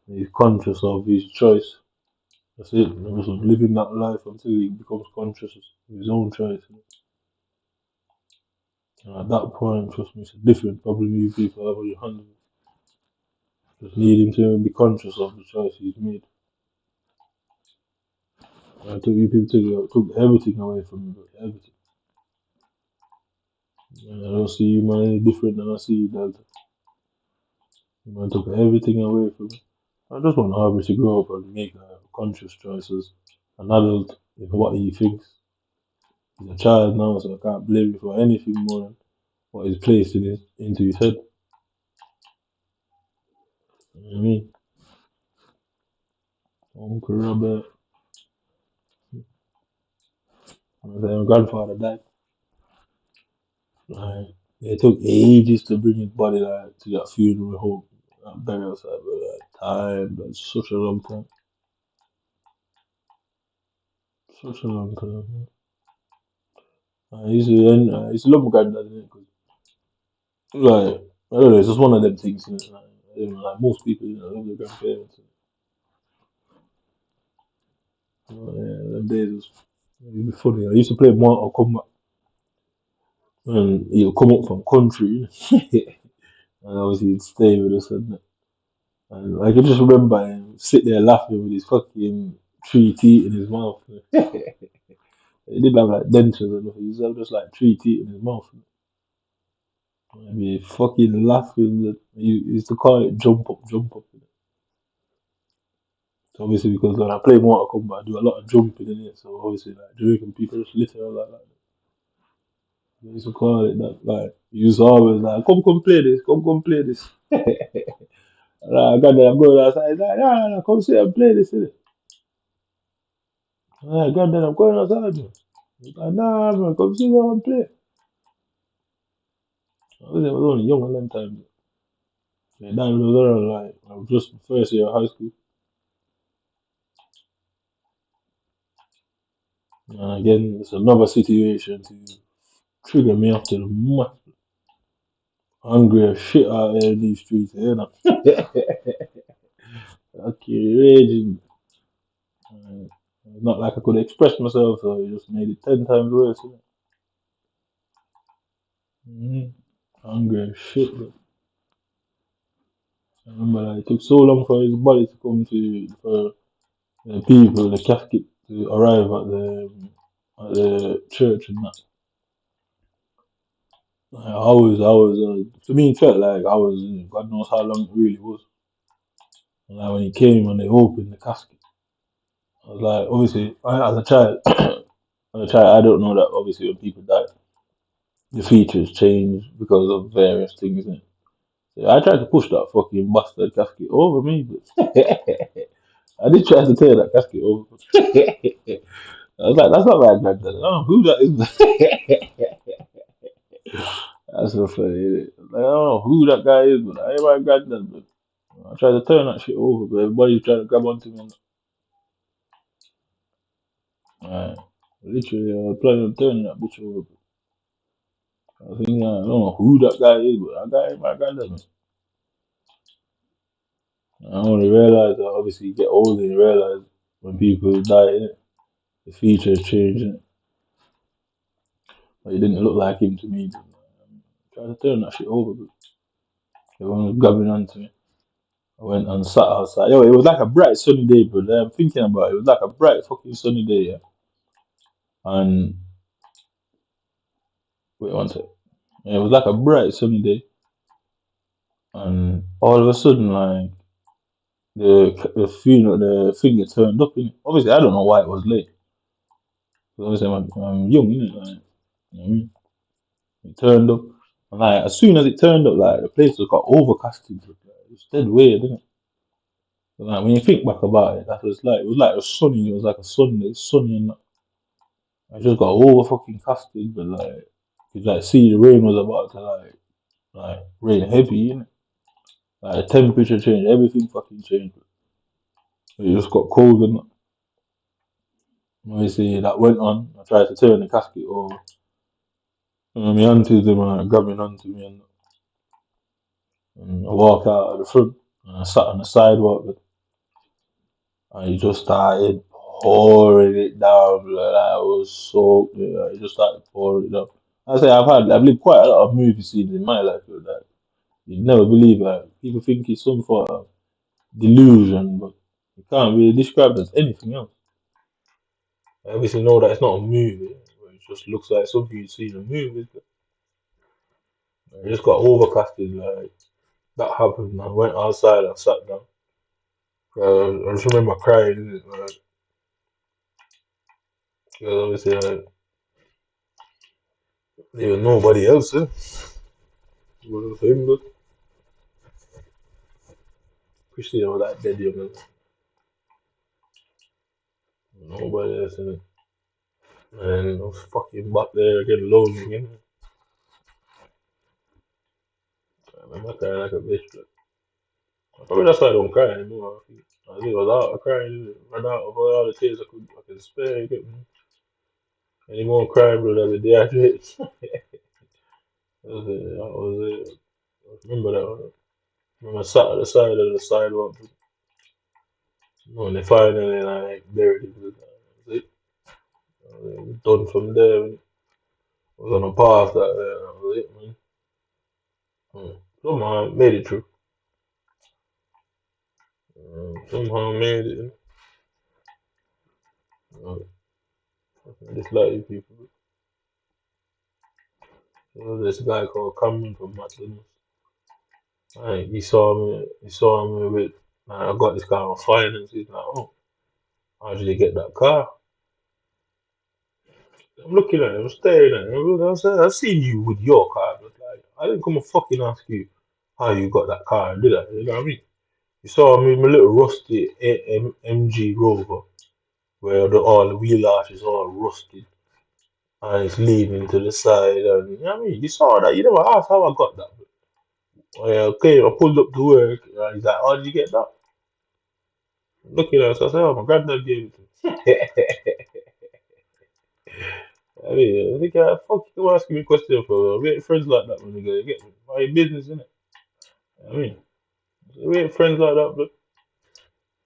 and he's conscious of his choice. That's it. I'm just living that life until he becomes conscious of his own choice. And at that point, trust me, it's a different problem you people have on your hands. Just need him to be conscious of the choice he's made. I took you people took everything away from me, but everything. And I don't see you man any different than I see you, Delta. You man took everything away from me. I just want Harvey to grow up and make conscious choices, an adult in what he thinks. He's a child now, so I can't blame him for anything more than what is placed into his head. You know what I mean? Uncle Robert, my grandfather died. Like, it took ages to bring his body to that funeral home, that burial site, but that's such a long time. Such a long time. I used to love my granddad, innit? 'Cause, like, I don't know, it's just one of them things, innit? Like most people, love their grandparents. Yeah, them days it'd be funny. I used to play Mortal Kombat, and he'll come up from country, and obviously he'd stay with us, and I can just remember him sit there laughing with his fucking 3 teeth in his mouth. He didn't have like dentures or nothing. He used to have just like 3 teeth in his mouth. I'd be fucking laughing. He used to call it jump up, jump up. So obviously because when I play Mortal Kombat, I do a lot of jumping in it. So obviously like Jamaican people just literal like that. They used to call it that. Like he used to always like, come play this, come play this. Like, goddamn, I'm going outside. He's like, nah, come sit and play this. Innit? Like, goddamn, I'm going outside. Man. He's like, nah, man, come sit down and play. I was only young at that time. Yeah, that was around like I was just first year of high school. And again, it's another situation to trigger me up to the much hungry as shit out there in these streets, you know. Okay, raging. Not like I could express myself, so it just made it 10 times worse. You know? Hungry as shit. But I remember like, it took so long for his body to come for the people, the casket to arrive at the church and that. To me, it felt like I was, God knows how long it really was. And like when he came and they opened the casket, I was like, obviously, as a child, I don't know that obviously when people die, the features change because of various things. Innit? So I tried to push that fucking bastard casket over me, but I did try to tear that casket over. I was like, that's not my granddad. I don't know who that is. That's so funny, innit? Like, I don't know who that guy is, but I ain't my granddad, but I tried to turn that shit over, but everybody's trying to grab onto me. Alright. Literally, I was planning on turning that bitch over. I think I don't know who that guy is, but that guy ain't my granddad, man. I only realized that obviously you get older and you realize when people die, innit? The features change, innit? But it didn't look like him to me. But, I tried to turn that shit over, but everyone was grabbing onto me. I went and sat outside. Yo, it was like a bright sunny day, but I'm thinking about it. It was like a bright fucking sunny day, yeah. And wait one sec. Yeah, it was like a bright sunny day, and all of a sudden, like the funeral, the thing get turned up. In obviously, I don't know why it was late. Because obviously, I'm young, innit? Like, you know what I mean? It turned up, and like as soon as it turned up, like the place was got overcasted. Like, it was dead weird, didn't it? Like when you think back about it, that was like it was like a sunny. It was like a Sunday, sunny, and I just got over fucking casted, but like you like see the rain was about to like rain heavy, innit? Like the temperature changed, everything fucking changed. It just got cold and obviously that went on. I tried to turn the casket over. And my aunties them grabbing onto me and I walked out of the front and I sat on the sidewalk and he just started pouring it down. Like, I was soaked. Like, he just started pouring it down. I've lived quite a lot of movie scenes in my life. Like, you'd never believe like people think it's some sort of delusion, but it can't be described as anything else. I obviously know that it's not a movie, but it just looks like something you see in a movie. I just got overcasted, like that happened. I went outside and sat down. I just remember crying, like, because obviously there was nobody else. It was him, but Christina was like dead young. Nobody else in it. And I was fucking back there again, lonely again. I remember crying like a bitch. But probably that's why I don't cry anymore. I think I was out of crying, ran out of all the tears I could spare. You get me? Any more crying, bro, I'll be dehydrated. That was it. That was it. I remember that one. I remember I sat at the side of the sidewalk. When they finally like buried it, that was it. It was done from there. I was on a path that was it, man. Somehow I made it through. Somehow I made it. I dislike you people. There was this guy called Cameron from McDonald's. Like, he saw me with, like, I got this guy on finance. He's like, oh, how did you get that car? I'm looking at him, I'm staring at him. I said, I've seen you with your car, but like, I didn't come and fucking ask you how you got that car, did I? You know what I mean? You saw me with my little rusty MG Rover, where all the wheel arches all rusted and it's leaning to the side, and you know what I mean? You saw that. You never asked how I got that. But, okay, I pulled up to work, and he's like, how did you get that? Looking at us, I said, oh, my granddad gave it to me. I mean, I think fuck you asking me a question for. We ain't friends like that when we go. You get me? My business, innit? I mean, we ain't friends like that, but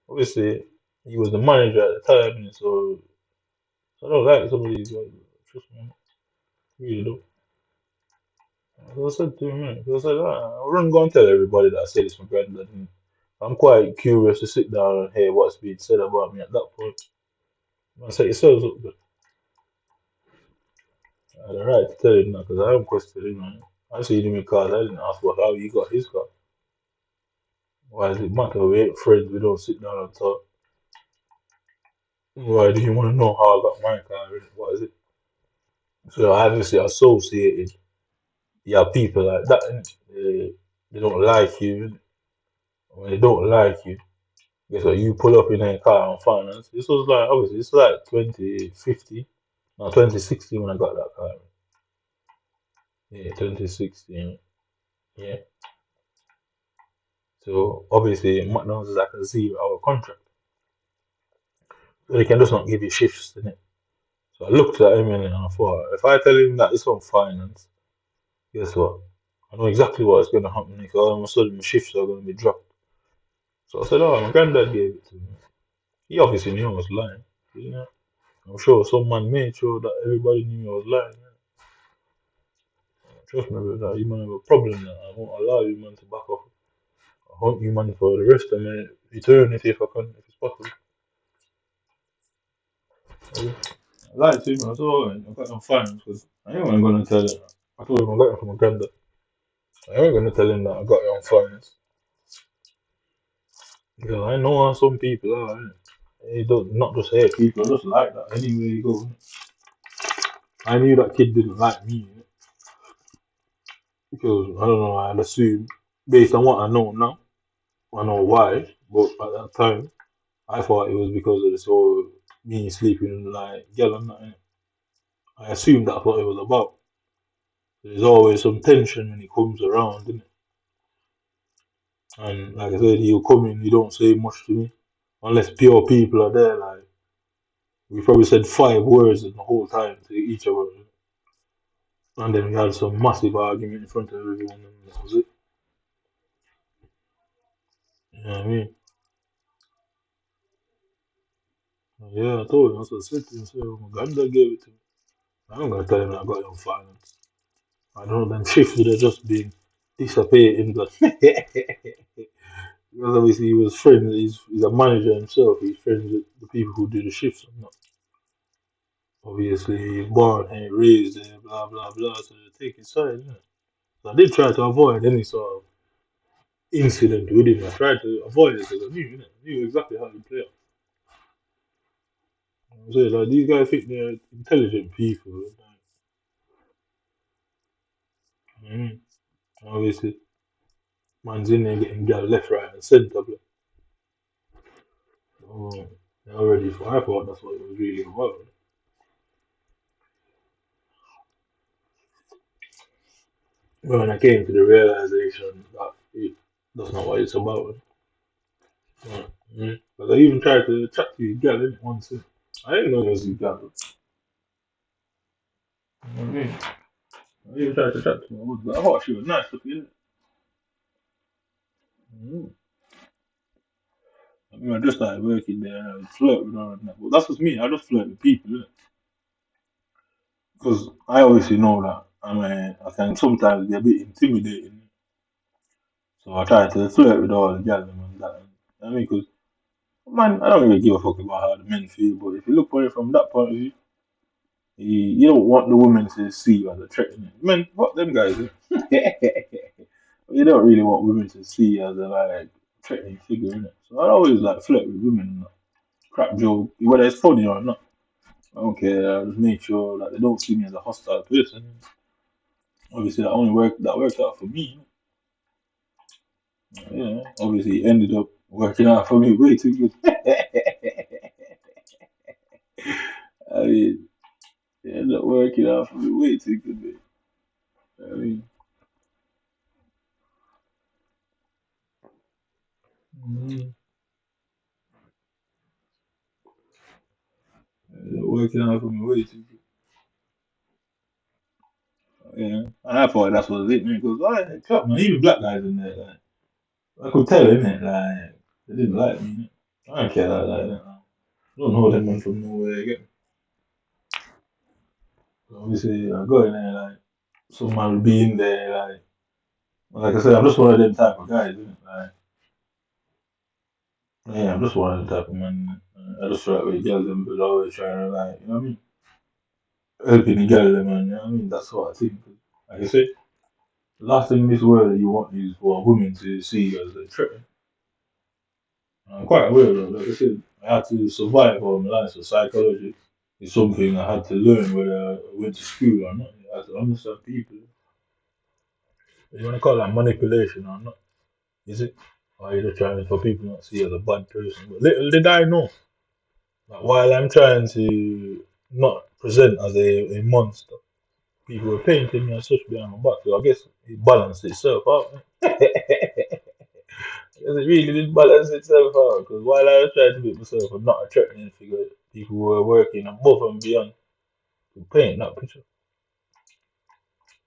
obviously he was the manager at the time, innit? So I don't like some of these guys. Trust me, really don't. So I said to him, man, I said, I wouldn't go and tell everybody that I said it's my granddad. And I'm quite curious to sit down and hear what's being said about me at that point. I set yourselves up, but I had the right to tell him that because I don't question him, man. I see him in cars. I didn't ask what how he got his car. Why does it matter? We ain't friends. We don't sit down and talk. Why do you want to know how I got my car? What is it? So I obviously associated. You have people like that, innit? They don't like you. When they don't like you, Guess what? You pull up in a car on finance. This was like obviously it's like 2015, no 2016 when I got that car. Yeah, 2016. Yeah. So obviously McDonald's is like a 0 hour contract. So they can just not give you shifts in it. So I looked at him and I thought, if I tell him that it's on finance, guess what? I know exactly what's going to happen because all of a sudden the shifts are going to be dropped. So I said, oh, my granddad gave it to me. He obviously knew I was lying. You know? I'm sure some man made sure that everybody knew I was lying. Trust me with that. You might have a problem that I won't allow you man to back off. I hunt you man for the rest of my eternity if I can, if it's possible. Okay. I lied to him. I said, oh, I got him fine because I ain't going to tell him. I told him I got him from my granddad. I ain't going to tell him that I got it on finance. Because I know how some people are. Innit? They don't, not just hate people, just like that anywhere you go. Innit? I knew that kid didn't like me. Innit? Because I don't know, I'd assume, based on what I know now, I know why, but at that time, I thought it was because of this whole me sleeping with like girl and that. Innit? I assumed that's what it was about. There's always some tension when he comes around, innit? And like I said, he'll come in, he don't say much to me. Unless pure people are there, like we probably said 5 words in the whole time to each other. And then we had some massive argument in front of everyone and that was it. You know what I mean? Yeah, I told him, that's what I said to him. I said, my granddad gave it to me. I'm gonna tell him that I got it on finance. I don't know, them shifts would have just been dissipating, but because obviously he was friends, he's a manager himself, he's friends with the people who do the shifts and not. Obviously, born and raised there, blah blah blah, so they take his side, yeah. So I did try to avoid any sort of incident with him. I tried to avoid it because I knew, innit? I knew exactly how he played. I'm saying, like, these guys think they're intelligent people. Like, obviously, man's in there getting gal left, right, and centre. But, oh, I thought that's what it was really about. But when I came to the realization that that's not what it's about. Because I even tried to chat to you gal in once. I didn't know it was you gal. You know what I mean? I even tried to chat to her, but I thought she was nice looking. Mm-hmm. I mean, I just started working there and I would flirt with her and that. But that's just me. I just flirt with people, because I obviously know that I can sometimes be a bit intimidating. So I try to flirt with all the girls and that. I mean, because man, I don't really give a fuck about how the men feel. But if you look at it from that point of view, you don't want the women to see you as a threat. Man, fuck them guys. You don't really want women to see you as a like threatening figure, innit? So I always like flirt with women and crack joke, whether it's funny or not. I don't care. I just make sure that they don't see me as a hostile person. Obviously, that worked out for me. Yeah, obviously, it ended up working out for me way too good. I mean, it ended up working out for me way too good, man. I mean, mm, it ended up working out for me way too good. Yeah, and I thought that's what it, man. Because I fuck, man, even black guys in there, like, I could tell, innit, like they didn't like me. Innit? I don't care like that. I don't know them man from nowhere again. Obviously, I go in there like some man will be in there like I said, I'm just one of them type of guys, innit? Like, yeah, I'm just one of them type of man. I just feel like with girls them, but always trying to like, you know what I mean? Helping the girl them, man. You know what I mean? That's what I think. Like I said, the last thing in this world that you want is for a woman to see you as a threat. I'm quite aware of that. Like I said, I had to survive all my life, so psychology is something I had to learn whether I went to school or not. I had to understand people. You want to call that manipulation or not? Is it? Or you're just trying for people not to see you as a bad person. But little did I know, that while I'm trying to not present as a monster, people were painting me as such behind my back. So I guess it balanced itself out. Because it really did balance itself out. Because while I was trying to make myself a not a threatening figure, people were working above and beyond to paint that picture.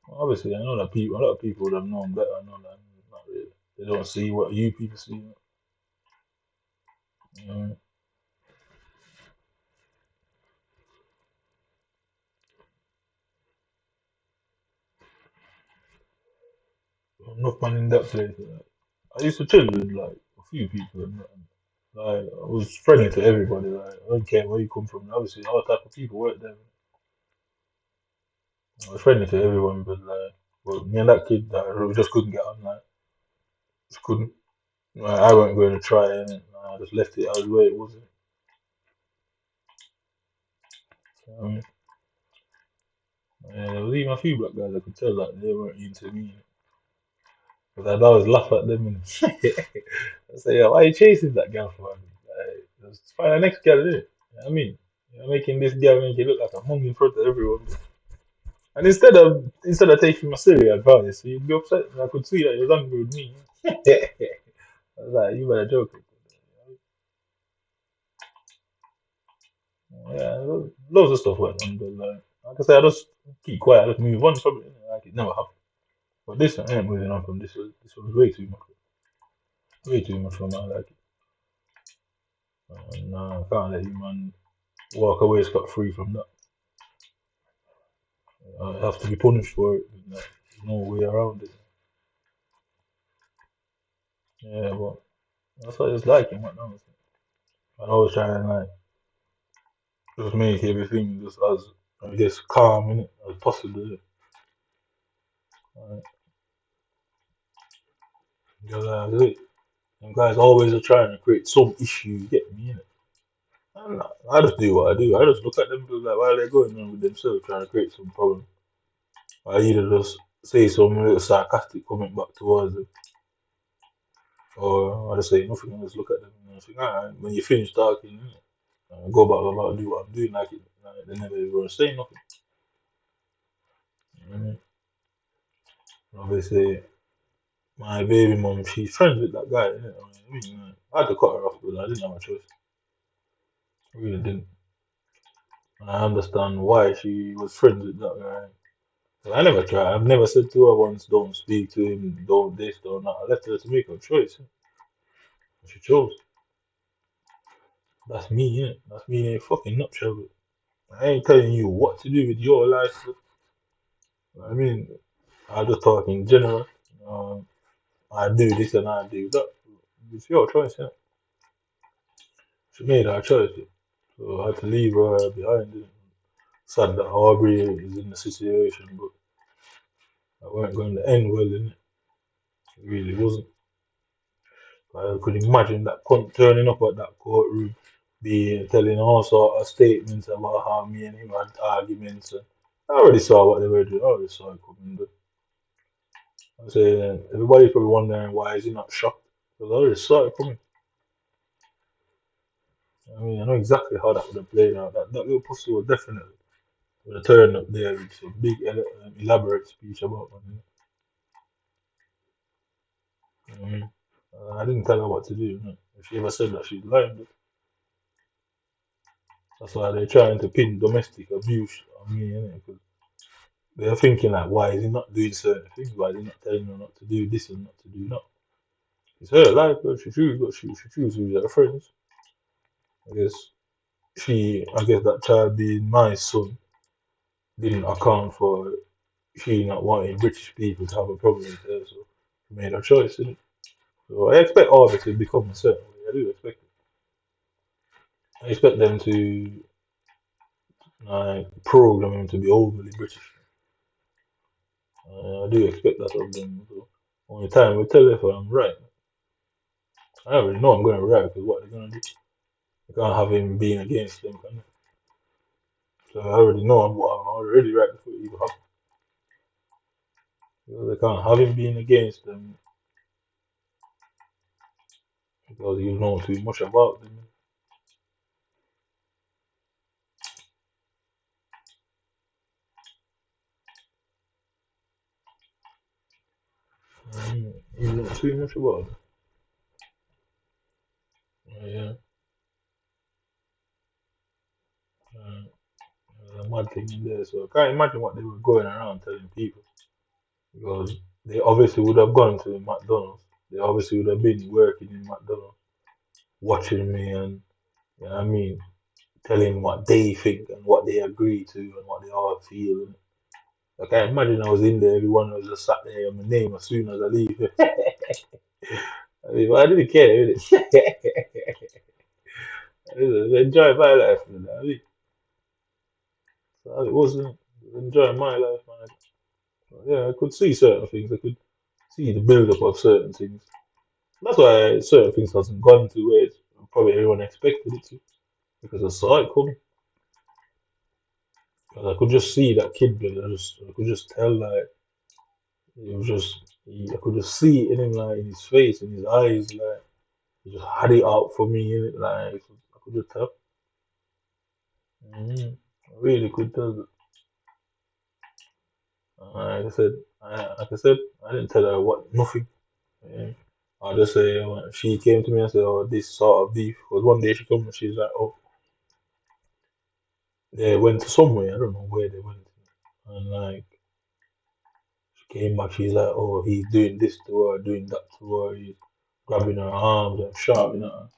Obviously, I know that people, a lot of people would have known better. I know that not really. They don't see what you people see. Um, enough man in that place. Like, I used to chill with like a few people. And that, like I was friendly to everybody. Like I don't care where you come from. Obviously, all type of people work there. I was friendly to everyone, but like, well, me and that kid, we just couldn't get on. Like, just couldn't. Like, I wasn't going to try, and I just left it as the way it was. Um, yeah, there was even a few black guys I could tell like they weren't into me. Because I'd always laugh at them and I say, "Yo, why are you chasing that girl for? Like, just find the next girl, innit? You know what I mean? You're making this girl make you look like a mum in front of everyone. And instead of taking my serious advice, you'd be upset. And I could see that you was angry with me. I was like, you better joke. Yeah, loads of stuff went on, but like I said, I just keep quiet, I just move on from it. Like it never happened. But this one, I ain't moving on from this. This was way too much for my liking. And I can't let you man walk away scot free from that. I have to be punished for it. There's no way around it. Yeah, but that's what it's like and whatnot. And I was trying to like just make everything just as I guess calm in it as possible. Because them guys always are trying to create some issue, you get me in it. And I just do what I do. I just look at them like while they're going on with themselves trying to create some problem. I either just say some little sarcastic comment back towards them, or I just say nothing and just look at them and think, alright, when you finish talking, go back about do what I'm doing like they never even say nothing. You know what I mean? Obviously, my baby mom, she's friends with that guy. You know what I mean? I had to cut her off, but I didn't have a choice. I really didn't. And I understand why she was friends with that guy. I never tried. I've never said to her once, don't speak to him, don't this, don't that. I left her to make her choice. She chose. That's me, innit? That's me in a fucking nutshell. I ain't telling you what to do with your life. I mean, I just talk in general. Um, I do this and I do that. It's your choice, yeah. She made her choice, yeah. So I had to leave her behind. It. Sad that Aubrey is in the situation, but I weren't going to end well in it. It really wasn't. I could imagine that cunt turning up at that courtroom, being telling all sort of statements about how me and him had arguments. And I already saw what they were doing. I already saw it coming. But I'm saying everybody's probably wondering why is he not shocked? Because I already saw it coming. I mean, I know exactly how that would have played out. That little pussy would definitely would have turned up there with some big, elaborate speech about me. You know what I mean? I didn't tell her what to do. You know? If she ever said that, she's lying. But that's why they're trying to pin domestic abuse on me, innit? Because they're thinking like, why is he not doing certain things? Why is he not telling her not to do this and not to do that? It's her life, but she chooses what she chooses with her friends. I guess that child being my son didn't account for she not wanting British people to have a problem with her, so she made her choice, innit? So I expect all of it to become a certain way. I do expect it. I expect them to like program him to be overly British. I do expect that of them. So only time will tell if I'm right. I already know I'm going to right because what they're going to do. They can't have him being against them, can they? So I already know I'm already right before it even happens. So they can't have him being against them. because you know too much about them. You know too much about them. Yeah. There's a mad thing in there, so I can't imagine what they were going around telling people because they obviously would have gone to McDonald's. They obviously would have been working in McDonald's, watching me and you know what I mean, telling what they think and what they agree to and what they all feel. And I can't imagine I was in there, everyone was just sat there on my name as soon as I leave. I mean, but I didn't care, really. I just enjoy my life, man. I mean, so it wasn't enjoying my life, man. Yeah, I could see certain things. I could see the build up of certain things. That's why certain things hasn't gone to where it's probably everyone expected it to because I saw it coming. Because I could just see that kid, blood. I could just tell like it was just. I could just see it in him, like in his face, in his eyes, like he just had it out for me, in it, like I could just tell. I really could tell. Like I said, I didn't tell her what nothing. Yeah. I'll just say she came to me and said, "Oh, this sort of beef." Because one day she told me she's like, "Oh, they went to somewhere. I don't know where they went." And like she came back, she's like, "Oh, he's doing this to her, doing that to her. He's grabbing her arms and shouting at her."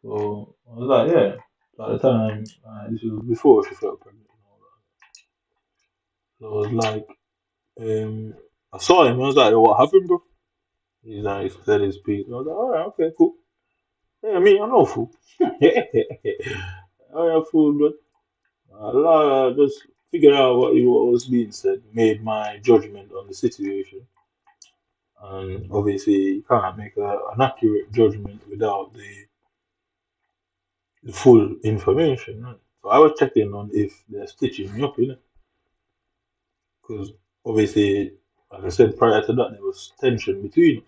So I was like, "Yeah." So at the time, this was before she felt pregnant and all that. So I was like, I saw him. I was like, "Yo, what happened, bro?" He's like, he said his piece. I was like, "All right, okay, cool." Yeah, me, I know fool. I am fool, but just figure out what was being said, made my judgment on the situation, and obviously you can't make an accurate judgment without the full information. Right? So I was checking on if they're stitching me up, because obviously, like I said prior to that, there was tension between us,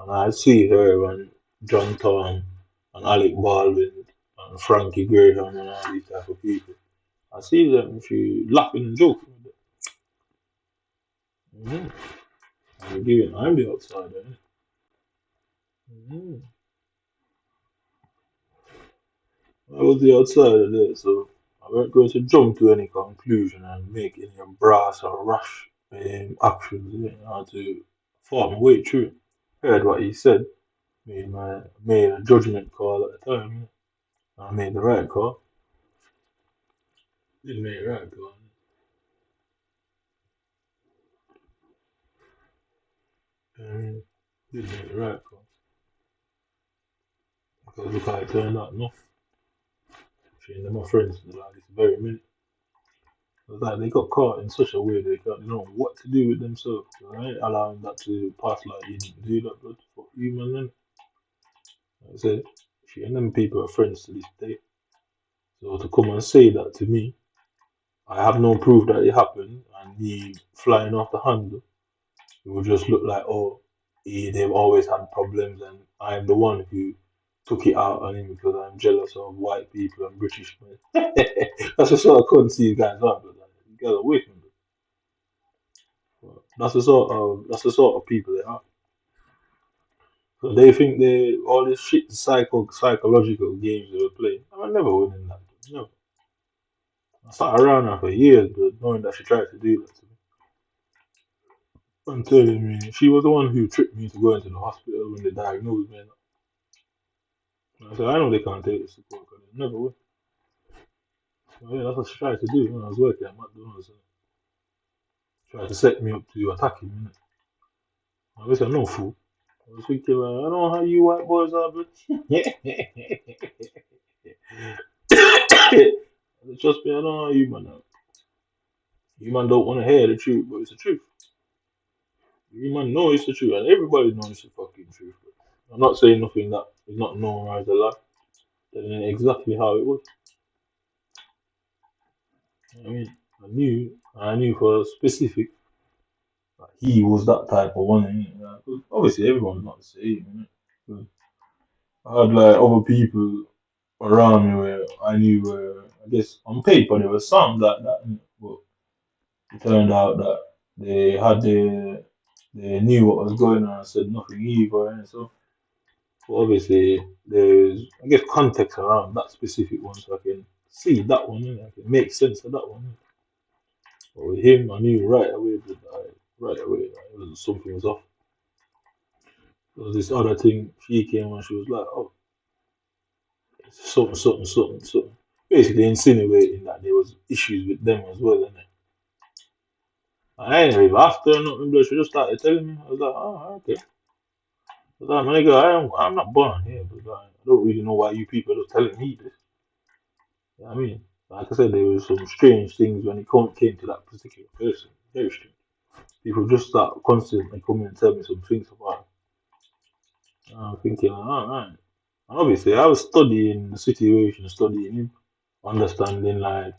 and I see her and John Tom and Alec Baldwin and Frankie Graham and all these type of people. I see them if you laughing and joking with them. I'm giving I'm the outsider. Mm-hmm. I was the outsider there, so I weren't going to jump to any conclusion and make any brass or rash actions. I had to thought my way through. Heard what he said, made a judgment call at the time. I made the right call. Didn't make the right call. Um, didn't make the right call. Because look how it turned out. No, she and my friends like this very minute. It's like they got caught in such a way they don't know what to do with themselves. So I ain't allowing that to pass like you didn't do that, but for human then. Like I said, she and them people are friends to this day. So to come and say that to me, I have no proof that it happened and me flying off the handle, it would just look like, oh, they've always had problems and I'm the one who took it out on him because I'm jealous of white people and British men. That's the sort of cunts these guys are, but like, you guys are waiting. That's the sort of people they are. So they think they all this shit psychological games they were playing. I never winning that. No. I sat around her for years, but knowing that she tried to do that to me. I'm telling me, she was the one who tricked me to go into the hospital when they diagnosed me. And I said, I know they can't take this support because they never will. So yeah, that's what she tried to do when I was working at McDonald's. Tried to set me up to attack him. I was no fool. I was thinking, like, I don't know how you white boys are, but trust me, I don't know how you man are. You man don't want to hear the truth, but it's the truth. You man know it's the truth, and everybody knows it's the fucking truth. I'm not saying nothing that is not known as a lie. Telling it exactly how it was. I mean, I knew for specific that he was that type of one. Obviously, everyone's not the same. I had like other people around me where I knew were, I guess, on paper there was some that, but it turned out that they knew what was going on and said nothing either. And so, but obviously, there's, I guess, context around that specific one, so I can see that one, and I can make sense of that one. But with him, I knew right away that right away that something was off. There was this other thing. She came and she was like, "Oh, it's something." Basically insinuating that there was issues with them as well, and I ain't even after nothing, but she just started telling me. I was like, "Oh, okay." I was like, "My nigga, I'm not born here, but like, I don't really know why you people are telling me this." You know what I mean? Like I said, there was some strange things when it came to that particular person. Very strange. People just start constantly coming and tell me some things about it. I'm thinking, alright. And obviously, I was studying the situation, studying him, understanding like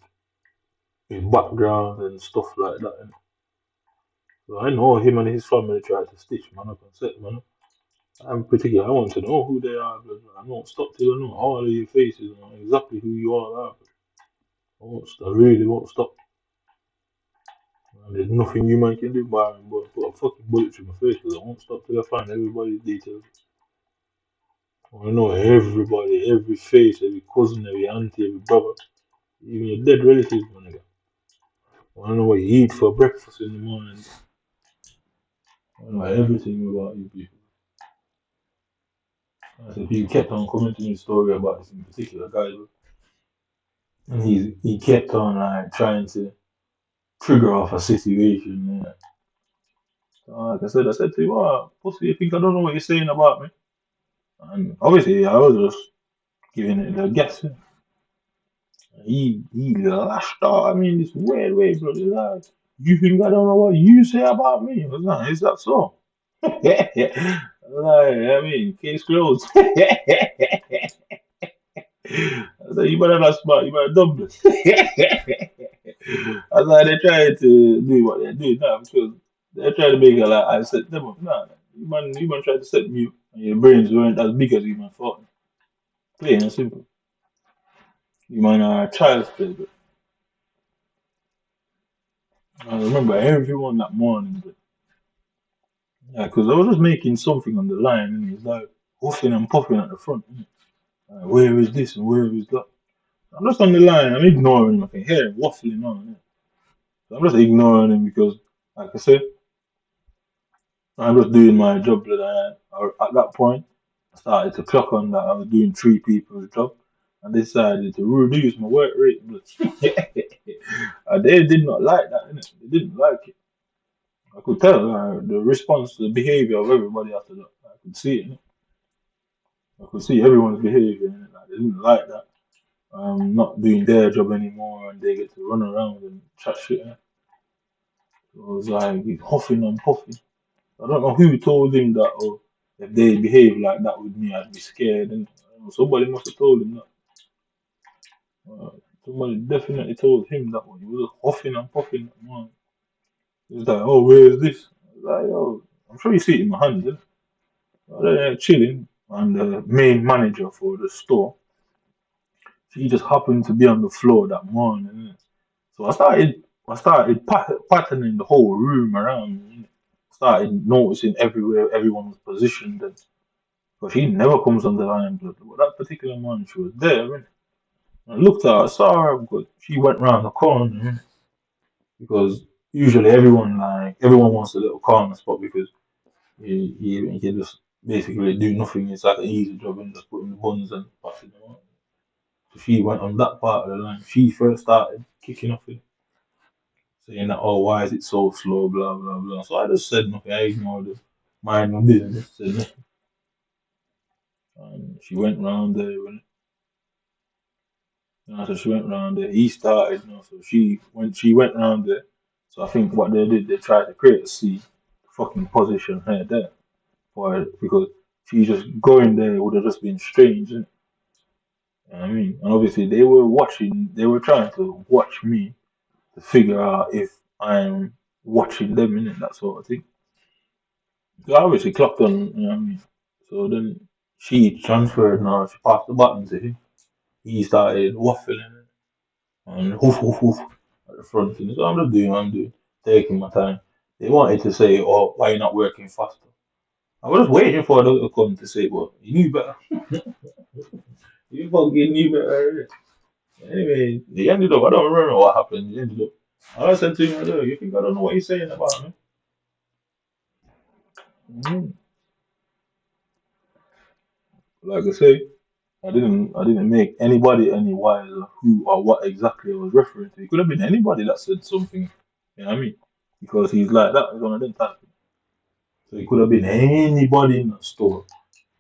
his background and stuff like that. And so I know him and his family tried to stitch man up and set man up. I'm particular. I want to know who they are, but I won't stop till I know all of your faces and know exactly who you all are. I won't. I really won't stop. And there's nothing you man can do but put a fucking bullet through my face because I won't stop till I find everybody's details. I want to know everybody, every face, every cousin, every auntie, every brother, even your dead relatives, my nigga. I want to know what you eat for breakfast in the morning. I want to know everything about you people. As if he kept on coming to me story about this in particular guy, and he kept on like trying to trigger off a situation. Yeah. So, like I said to him, "Oh, pussy, you think I don't know what you're saying about me?" And obviously, I was just giving it a guess. Yeah. He lashed out at me in this weird way, bro. He's like, "You think I don't know what you say about me?" I was like, "Is that so?" I was like, I mean, case closed. I was like, "You better not smart, you better dumb this." I was like, they're trying to do what they're doing now because they're trying to make it like I set them up. Nah, you man tried to set me up, and your brains weren't as big as you man thought. Plain and simple. You man are child's play, but I remember everyone that morning, but yeah, because I was just making something on the line, and he's like huffing and puffing at the front. Like, where is this and where is that? I'm just on the line, I'm ignoring him. I can hear him waffling on. Yeah. So I'm just ignoring him because, like I said, I'm just doing my job. At that point, I started to clock on that I was doing three people's job. I decided to reduce my work rate. But and they did not like that, innit? They didn't like it. I could tell the response, the behavior of everybody after that. I could see it. Innit? I could see everyone's behavior. Innit? Like, they didn't like that. Not doing their job anymore, and they get to run around and chat shit. Innit? So it was like he's huffing and puffing. I don't know who told him that, or if they behave like that with me, I'd be scared. And somebody must have told him that. Uh, Somebody definitely told him that one. He was huffing and puffing. Man. He was like, "Oh, where is this?" I was like, "Oh, I'm sure you see it in my hands." Yeah? They're chilling, and the main manager for the store, she just happened to be on the floor that morning. Innit? So I started patterning the whole room around me. Innit? Started noticing everywhere everyone was positioned. And but she never comes on the line, but that particular morning she was there. Innit? I looked at her, I saw her, but she went round the corner. Innit? Because usually everyone wants a little corner spot because you can just basically do nothing. It's like an easy job and just putting the buns and passing them out. So she went on that part of the line. She first started kicking off it, saying that, "Oh, why is it so slow?" Blah blah blah. So I just said nothing. I ignored it. Mind my business. Said nothing. And she went round there. So she went round there. He started. So she went round there. So I think what they did, they tried to create a scene, fucking position her there for her, because she just going there would have just been strange. Innit? You know what I mean, and obviously they were watching. They were trying to watch me to figure out if I'm watching them in it, that sort of thing. So I obviously clocked on, you know what I mean? So then she transferred now, she passed the button to him. He started waffling and hoof hoof hoof at the front thing. So I'm just doing what I'm doing, taking my time. They wanted to say, oh, why you not working faster? I was just waiting for them to come to say, but you knew better. You fucking knew better. Anyway, they ended up, I don't remember what happened. They ended up, I said to him, you think I don't know what you're saying about me? Mhm. Like I say, I didn't make anybody any wiser who or what exactly I was referring to. It could have been anybody that said something, you know what I mean? Because he's like that, he's one of them type. So it could have been anybody in the store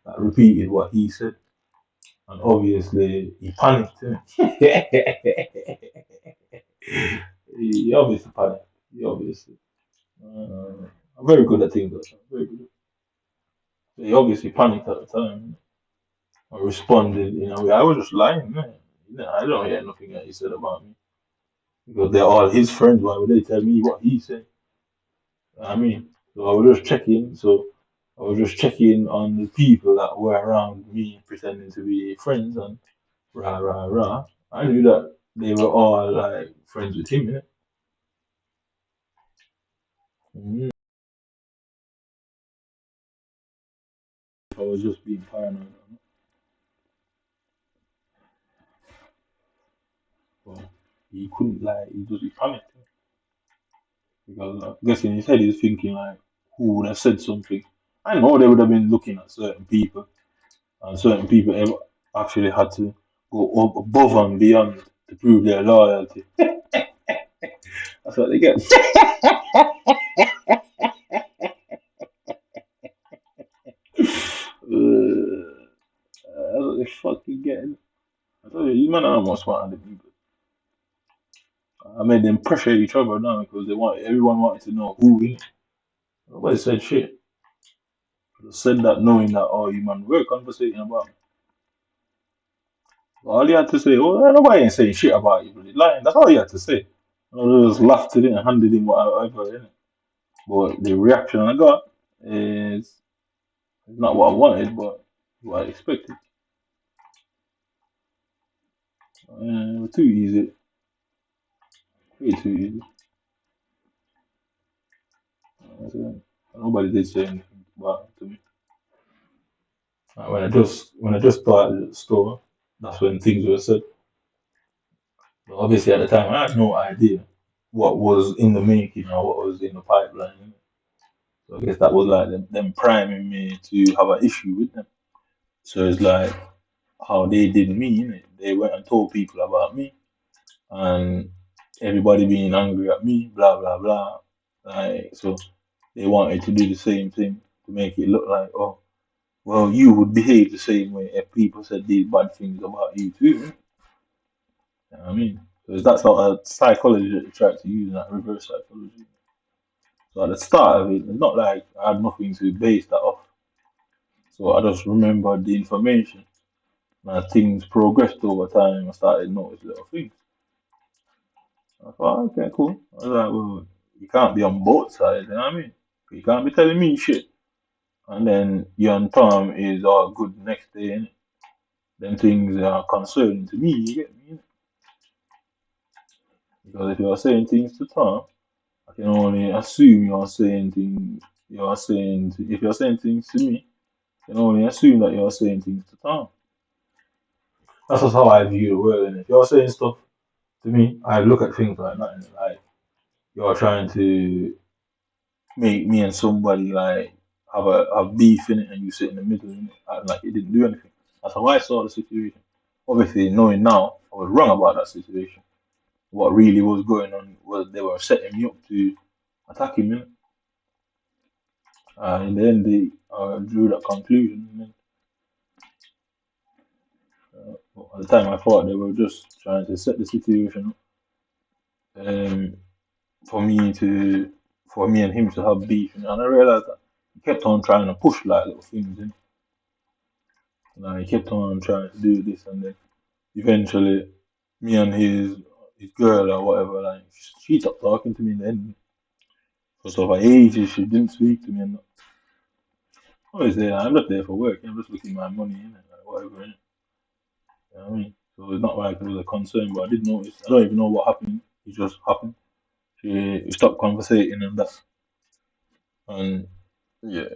that repeated what he said. And obviously he panicked. He obviously panicked. He obviously. I'm very good at things like that. Very good. So he obviously panicked at the time. I responded in a way. I was just lying, man. I don't hear nothing that he said about me. Because they're all his friends. Why would they tell me what he said? I mean, so I was just checking. So I was just checking on the people that were around me, pretending to be friends, and rah rah rah. I knew that they were all like friends with him. Mm. I was just being paranoid. But he couldn't like he panicked because I guess in his head he's thinking like who would have said something. I know they would have been looking at certain people and certain people ever actually had to go up above and beyond to prove their loyalty. That's what they get. That's what they fucking get. I told you, you man are more smart than me. I made them pressure each other now because everyone wanted to know who we. Nobody said shit. Just said that knowing that oh you man were conversating about me. All you had to say, oh nobody ain't saying shit about you, but he's lying. That's all you had to say. I just laughed at it and handed him whatever, innit? But the reaction I got is not what I wanted, but what I expected. It was too easy. Way too easy. So, nobody did say anything about it to me. When I just started at the store, that's when things were said. But obviously at the time I had no idea what was in the making or what was in the pipeline. So I guess that was like them priming me to have an issue with them. So it's like how they did me, innit? They went and told people about me and everybody being angry at me, blah blah blah. Like so they wanted to do the same thing to make it look like, oh, well, you would behave the same way if people said these bad things about you too. You know what I mean? Because that's not a psychology that they try to use, that reverse psychology. So at the start of it, it's not like I had nothing to base that off. So I just remembered the information. And as things progressed over time, I started to notice little things. I thought, okay, cool. I was like, well, you can't be on both sides, you know what I mean? You can't be telling me shit. And then you and Tom is all good the next day, innit? Then things are concerning to me, you get me? Because if you're saying things to Tom, I can only assume you're saying things, if you're saying things to me, I can only assume that you're saying things to Tom. That's just how I view the world, and if you're saying stuff to me, I look at things like that, and like you're trying to make me and somebody like have beef in it, and you sit in the middle, and acting like it didn't do anything. That's how I saw the situation. Obviously, knowing now I was wrong about that situation. What really was going on was they were setting me up to attack him. Innit? In the end, they drew that conclusion. And then, at the time, I thought they were just trying to set the situation up for me to, for me and him to have beef. And I realized that he kept on trying to push like little things in. Like he kept on trying to do this, and then eventually, me and his girl or whatever, like she stopped talking to me in the end. Because of her age, she didn't speak to me. And Obviously, I'm not there for work. I'm just looking at my money, innit? Like, whatever, innit? You know what I mean? So it's not like it was a concern, but I did notice. I don't even know what happened. It just happened. We stopped conversating and that. And yeah,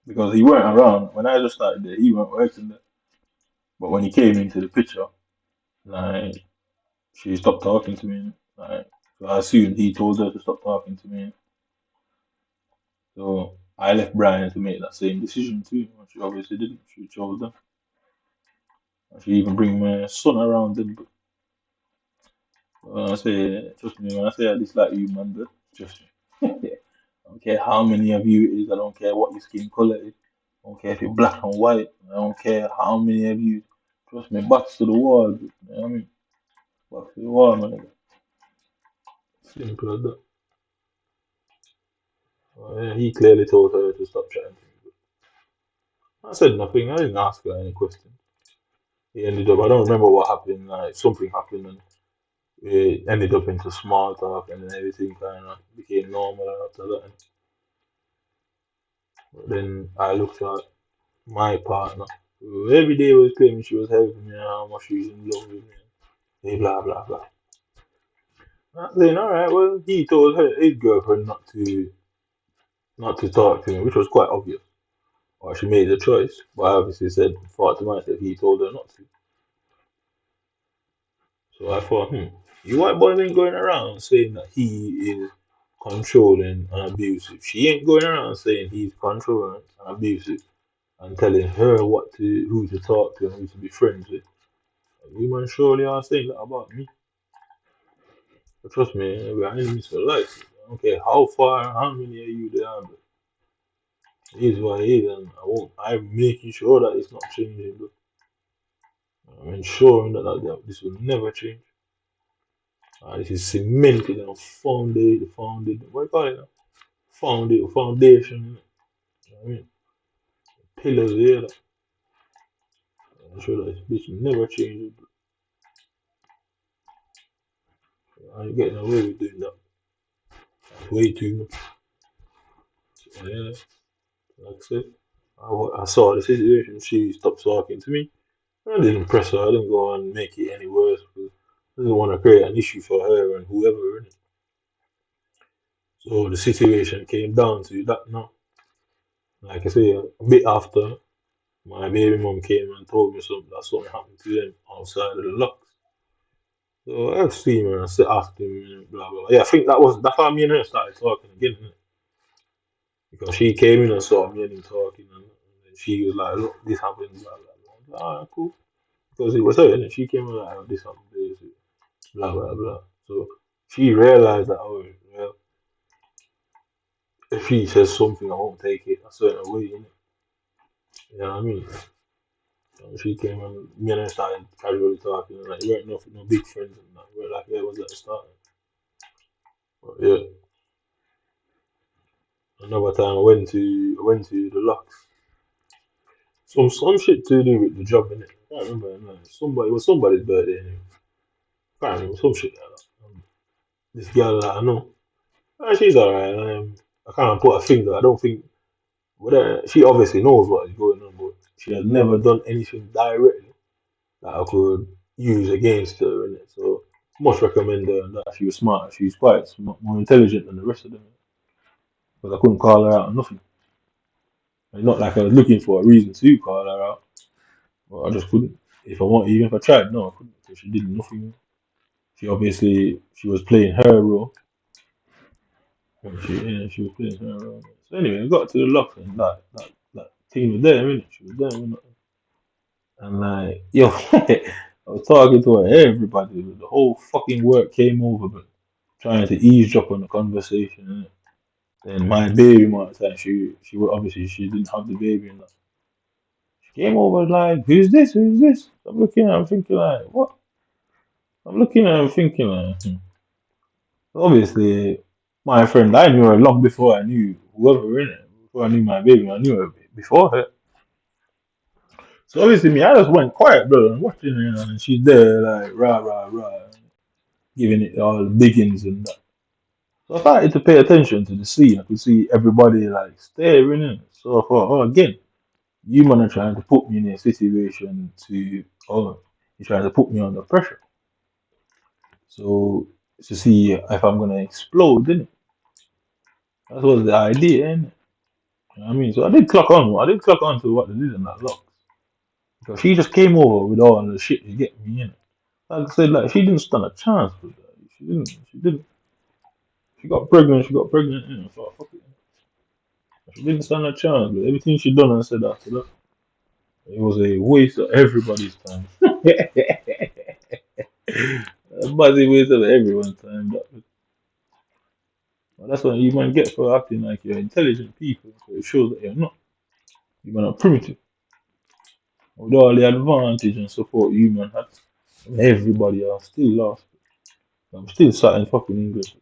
because he weren't around. When I just started there, he weren't working there. But when he came into the picture, like, she stopped talking to me. Like, so I assumed he told her to stop talking to me. So I left Brian to make that same decision too. And she obviously didn't. She chose them. And she even bring my son around them. But when I say, trust me, when I say I dislike you, man, but just I don't care how many of you it is. I don't care what your skin color is. I don't care if you're black and white. I don't care how many of you. Trust me, backs to the wall. You know what I mean? Backs to the wall, man. Simple as that. Yeah, he clearly told her to stop chatting to me. But I said nothing. I didn't ask her any questions. He ended up. I don't remember what happened. Like something happened, and it ended up into small talk, and then everything kind of became normal after that. But then I looked at my partner, who every day was claiming she was helping me and how much she was in love with me. And blah blah blah. I'm saying, all right, well, he told her his girlfriend not to talk to me, which was quite obvious. Or she made a choice, but I obviously thought to myself, he told her not to. So I thought, you white boy ain't going around saying that he is controlling and abusive. She ain't going around saying he's controlling and abusive and telling her who to talk to and who to be friends with. You man surely are saying that about me. But trust me, we are enemies for life. I don't care how far, how many of you there are, but it is what it is, and I'm making sure that it's not changing. But I'm ensuring that this will never change. This is cemented and founded. What do you call it now? Foundation. You know what I mean, pillars here. I'm sure that this bitch never changes. I'm getting away with doing that. That's way too much. So, yeah, like I said, I saw the situation. She stopped talking to me. I didn't press her. I didn't go and make it any worse because I didn't want to create an issue for her and whoever. Innit? So the situation came down to that now. Like I say, a bit after, my baby mom came and told me something happened to them outside of the locks. So I seen her and asked him, blah blah. Yeah, I think that's how me and her started talking again, innit? Because she came in and saw me and him talking, and then she was like, "Look, this happened." Blah blah blah. I was like, alright, cool. Because it was her, and she came in like, oh, "This happened, this, blah blah blah." So she realized that, oh well, if she says something, I won't take it a certain way, innit? You know what I mean? So she came and me and her started casually talking, and like we weren't no big friends and that. We weren't like it was at the start. But yeah, another time I went to the locks. Some shit to do with the job, innit? I can't remember. No. It was somebody's birthday anyway. I can't remember some shit like that. This girl that I know, she's alright. I can't put a finger. I don't think. But she obviously knows what is going on, but she has never done anything directly that I could use against her, innit? So much recommend her and that. She was smart. She's quite smart, more intelligent than the rest of them. Because I couldn't call her out on nothing. It's not like I was looking for a reason to call her out. But I just couldn't. If I wanted, even if I tried, no, I couldn't. Because she did nothing. She was playing her role. And she was playing her role. So anyway, I got to the lock and that thing was there, innit? She was there, innit? And like, yo, I was talking to her, everybody, the whole fucking work came over, but trying to eavesdrop on the conversation, innit? Then my baby mom at the time, she was obviously she didn't have the baby and that. She came over like, who's this? Who's this? I'm looking at her, I'm thinking like, what? I'm looking at her, I'm thinking like, obviously, my friend, I knew her long before I knew whoever in it. Before I knew my baby, I knew her before her. So obviously, me, I just went quiet, bro, and watching her, and she's there, like, rah, rah, rah, giving it all the biggins and that. So I started to pay attention to the scene. I could see everybody like staring in. So I thought, oh, again, you man are trying to put me in a situation oh, you're trying to put me under pressure. So to see if I'm gonna explode, didn't it? That was the idea, innit? You know what I mean? So I did clock on. I did clock on to what they did in that lock. Because she just came over with all the shit to get me in. Like I said, like she didn't stand a chance with that. She didn't. She didn't. She got pregnant. She got pregnant. You know, so fuck it. She didn't stand a chance. But everything she done and said after that, it was a waste of everybody's time. A massive waste of everyone's time. That's what you might get for acting like you're intelligent people. So it shows that you're not. You're not primitive. With all the advantage and support you man had, everybody else still lost. I'm still sat in fucking English,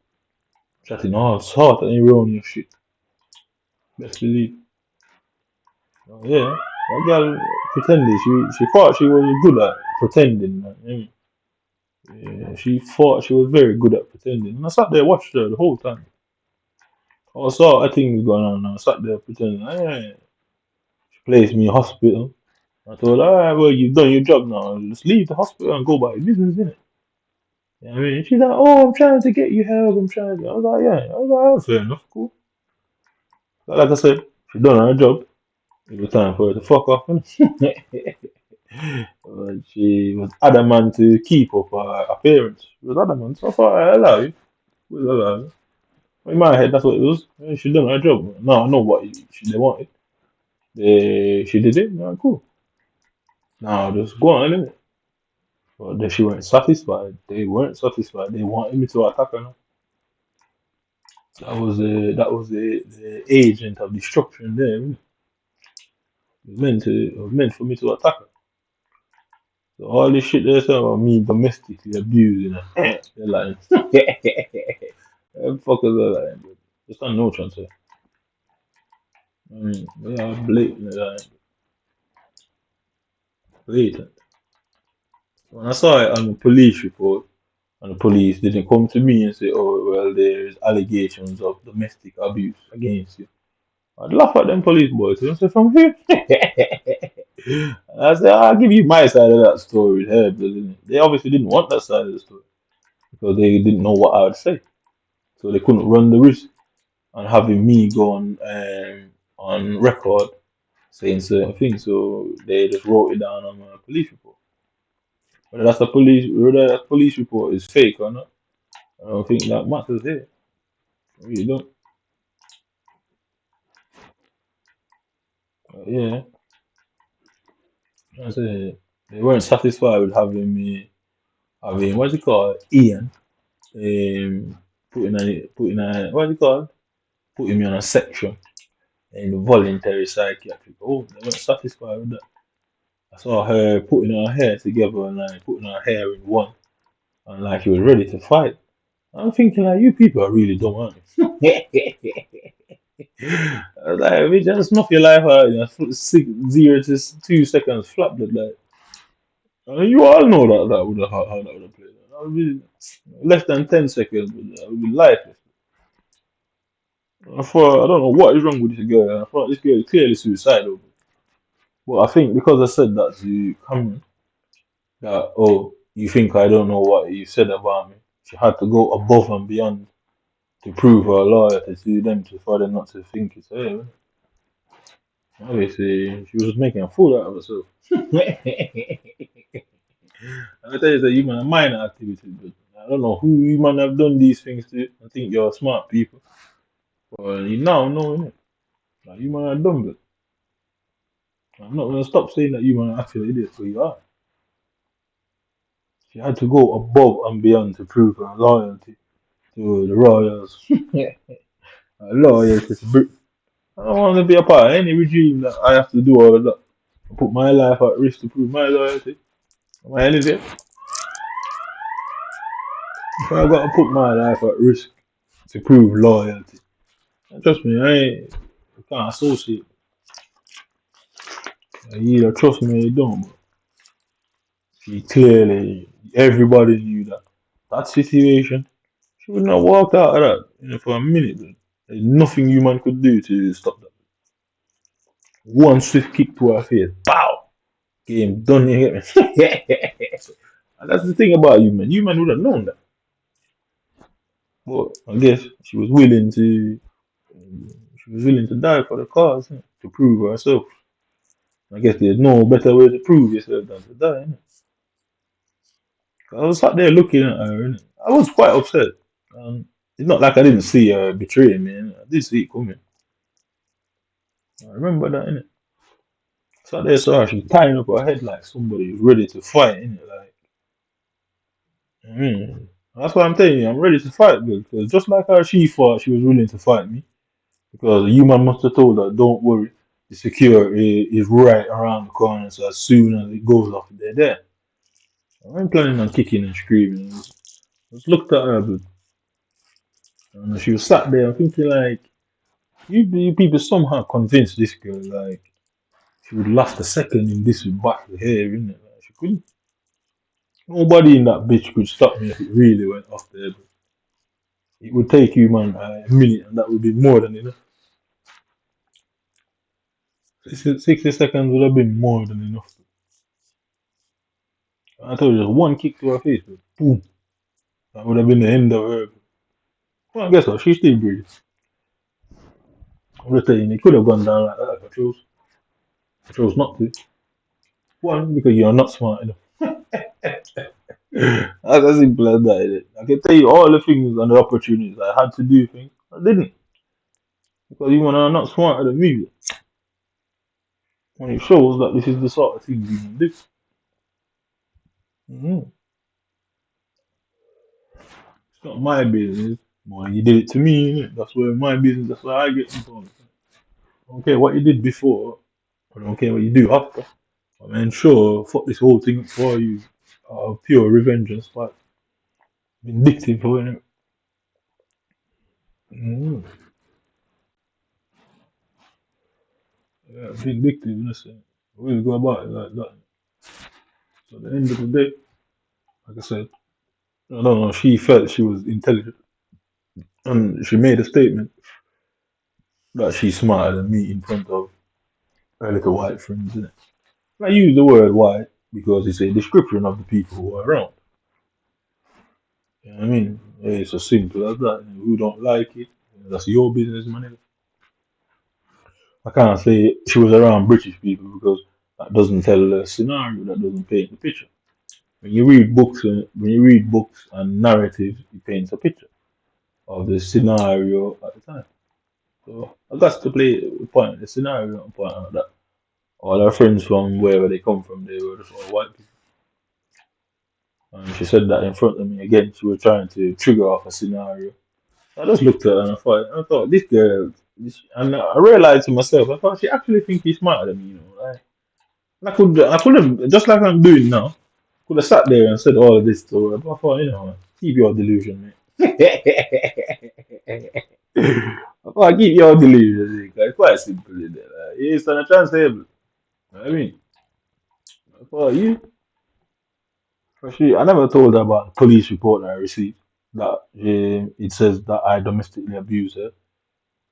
chatting all sort of erroneous shit. Best believe. Oh, yeah, that girl pretended. She thought she was good at pretending. Man. Yeah, she thought she was very good at pretending. And I sat there watched her the whole time. I saw a thing was going on and I sat there pretending. Hey, she placed me in hospital. I told her, alright, well, you've done your job now. Just leave the hospital and go about your business, innit? You know what I mean? She's like, oh, I'm trying to get you help. I'm trying to. I was like, yeah. I was like, oh, fair enough, cool. But like I said, she done her job. It was time for her to fuck off. But she was adamant to keep up her appearance. She was adamant. So I thought, I allow you. We'll allow you. In my head, that's what it was. Yeah, she done her job. Now I know what they wanted. She did it. Yeah, cool. Now just go on, innit? But then she weren't satisfied. They weren't satisfied. They wanted me to attack her now. That was the agent of destruction there. Innit? It was meant for me to attack her. So all this shit they say about me domestically abusing her, they're lying. Them fuckers are lying, bro. Just on no transfer. I mean, they are blatant lying. Blatant. When I saw it on the police report, and the police didn't come to me and say, oh, well, there's allegations of domestic abuse against you. I'd laugh at them police boys and say, from here? I said, I'll give you my side of that story. They obviously didn't want that side of the story because they didn't know what I would say. So they couldn't run the risk on having me go on record saying certain things. So they just wrote it down on a police report. Whether that police report is fake or not, I don't think that matters here. I really don't. But yeah, I say they weren't satisfied with having what's it called, Ian, what's it called, putting me on a section in the voluntary psychiatric. Oh, they weren't satisfied with that. I saw her putting her hair together and like putting her hair in one, and like she was ready to fight. I'm thinking like, you people are really dumb, aren't you? I was like, we just snuff your life out in 0 to 2 seconds flat. Like, you all know that would have how that would have played. That would be less than 10 seconds. That would be lifeless. I don't know what is wrong with this girl. I thought this girl is clearly suicidal. But I think because I said that to Cameron, that, oh, you think I don't know what you said about me. She had to go above and beyond to prove her loyalty to them for them not to think it's her. Obviously, she was making a fool out of herself. I tell you that you man a minor activity, but I don't know who you man have done these things to. I think you're smart people. Well, you now know, innit? Like, you man are dumb, but I'm not gonna stop saying that you man are actually idiots, but you are. She had to go above and beyond to prove her loyalty to the royals. Loyalty to Britain. I don't want to be a part of any regime that I have to do all of that. I put my life at risk to prove my loyalty. Am I anything? If I gotta put my life at risk to prove loyalty, trust me, I can't associate. You either trust me or you don't. But she clearly, everybody knew that situation. She wouldn't have walked out of that for a minute, dude. There's nothing human could do to stop that. One swift kick to her face, pow! Game done, you get me? And that's the thing about human. Human would have known that. But I guess she was willing to die for the cause, to prove herself. I guess there's no better way to prove yourself than to die, innit? I was sat there looking at her, innit? I was quite upset. It's not like I didn't see her betraying me, innit? I did see it coming. I remember that, innit? Sat there, saw her, she was tying up her head like somebody was ready to fight, innit? Like, that's why I'm telling you, I'm ready to fight, because just like how she fought, she was willing to fight me. Because the human must have told her, don't worry, the security is right around the corner, so as soon as it goes off, they're there. I ain't planning on kicking and screaming. Just looked at her, but she was sat there, I'm thinking like, you people somehow convinced this girl like she would last a second in this back of hair, innit? Like, she couldn't. Nobody in that bitch could stop me if it really went off there. But it would take you, man, a minute, and that would be more than enough. 60 seconds would have been more than enough. I told you, just one kick to her face, but boom, that would have been the end of her. Well, guess what? She still breathes. I'm just saying, it could have gone down like that if I chose not to. One, because you're not smart enough. That's as simple as that, innit? I can tell you all the things and the opportunities I had to do things. I didn't. Because you are not smarter than me. When it shows that this is the sort of things you can do. It's not my business. Well, you did it to me, innit? That's where my business, that's where I get involved. I don't care what you did before. I don't care what you do after. I mean, sure, fuck this whole thing for you. Pure revenge and stuff. Vindictive, innit? Mm. Yeah, vindictive, innit? We go about it like that. So at the end of the day, like I said, I don't know, she felt she was intelligent. And she made a statement that she's smarter than me in front of her little white friends, innit? I use the word white because it's a description of the people who are around. You know what I mean? It's as simple as that. Who don't like it, that's your business, man. I can't say she was around British people because that doesn't tell the scenario, that doesn't paint the picture. When you read books and narratives, it paints a picture of the scenario at the time. So I got to play point the scenario and point out that all our friends from wherever they come from, they were just all white people. And she said that in front of me again. She was trying to trigger off a scenario. I just looked at her and I thought this girl, and I realized to myself, I thought she actually thinks she's smarter than me, Like, I could have, just like I'm doing now, could have sat there and said all of this to her, but I thought, keep your delusion, mate. I thought, keep your delusion, mate. It's quite simple, isn't it? Like, it's on a transferable. You know what I mean, I thought you. I never told her about the police report that I received. That it says that I domestically abused her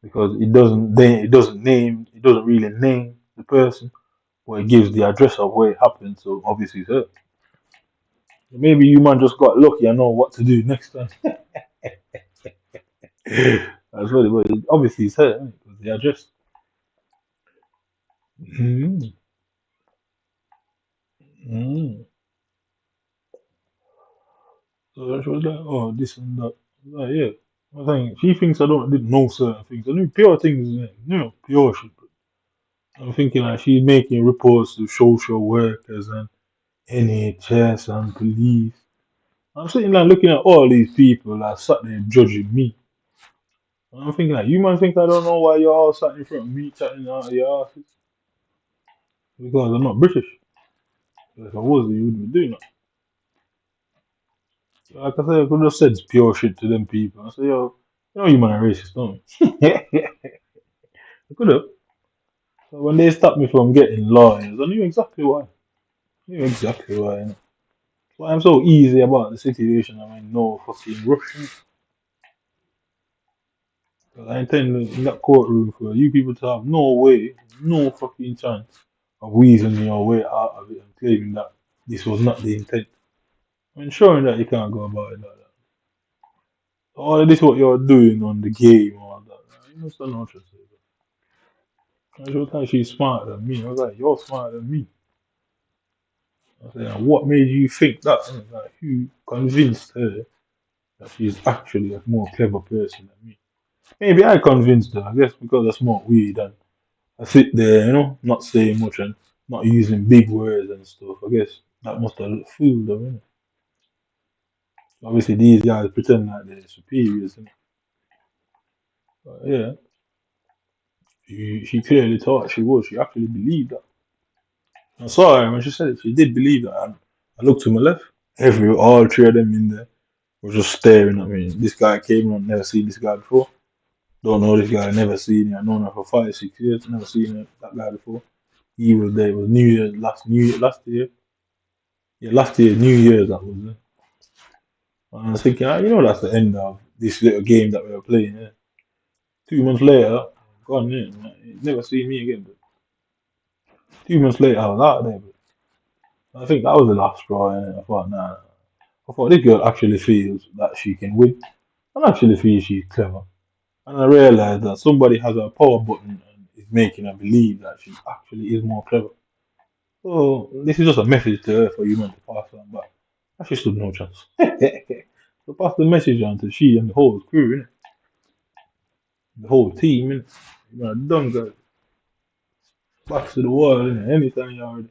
because it doesn't really name the person, but it gives the address of where it happened. So obviously it's her. Maybe you man just got lucky and know what to do next time. That's really what obviously it's her, innit? Because the address. Mm. Mm. So she was like, oh, this and that. I was like, yeah. I think she thinks didn't know certain things. I knew pure things, pure shit. I'm thinking like she's making reports to social workers and NHS and police. I'm sitting there looking at all these people that sat there judging me. And I'm thinking like, you man think I don't know why you're all sat in front of me chatting out of your asses? Because I'm not British. If I was, you wouldn't be doing that. So like I said, I could have said pure shit to them people. I said, yo, you man are racist, don't you? I could have. So when they stopped me from getting lawyers, I knew exactly why. Innit? Why I'm so easy about the situation. I mean, no fucking rushing. Because I intend in that courtroom for you people to have no way, no fucking chance of weaseling your way out of it and claiming that this was not the intent. Ensuring that you can't go about it like that. All of this what you're doing on the game or that. You must have no trust. I was like, she's smarter than me. I was like, you're smarter than me. I was like, what made you think that? I was like, who convinced her that she's actually a more clever person than me? Maybe I convinced her, I guess because I smoke weed and I sit there, not saying much and not using big words and stuff. I guess that must have fooled them, innit? Obviously, these guys pretend like they're superiors, innit? But yeah, she clearly thought she was. She actually believed that. I saw her when she said it. She did believe that. And I looked to my left. All three of them in there were just staring at me. This guy came on, never seen this guy before. Don't know this guy, never seen him. I known her for 5, 6 years, never seen that guy before. He was there. It was New Year, last year. Yeah, last year, New Year's that was there. And I was thinking, that's the end of this little game that we were playing. Yeah. 2 months later, gone. Yeah, never seen me again. But 2 months later, I was out there. But I think that was the last straw. And I thought, nah. I thought this girl actually feels that she can win. I actually feel she's clever. And I realized that somebody has a power button and is making her believe that she actually is more clever. So this is just a message to her for you man to pass on, but she stood no chance. So pass the message on to she and the whole crew, innit? The whole team, innit? Dumb girl. Back to the wall, innit? Anytime you're ready.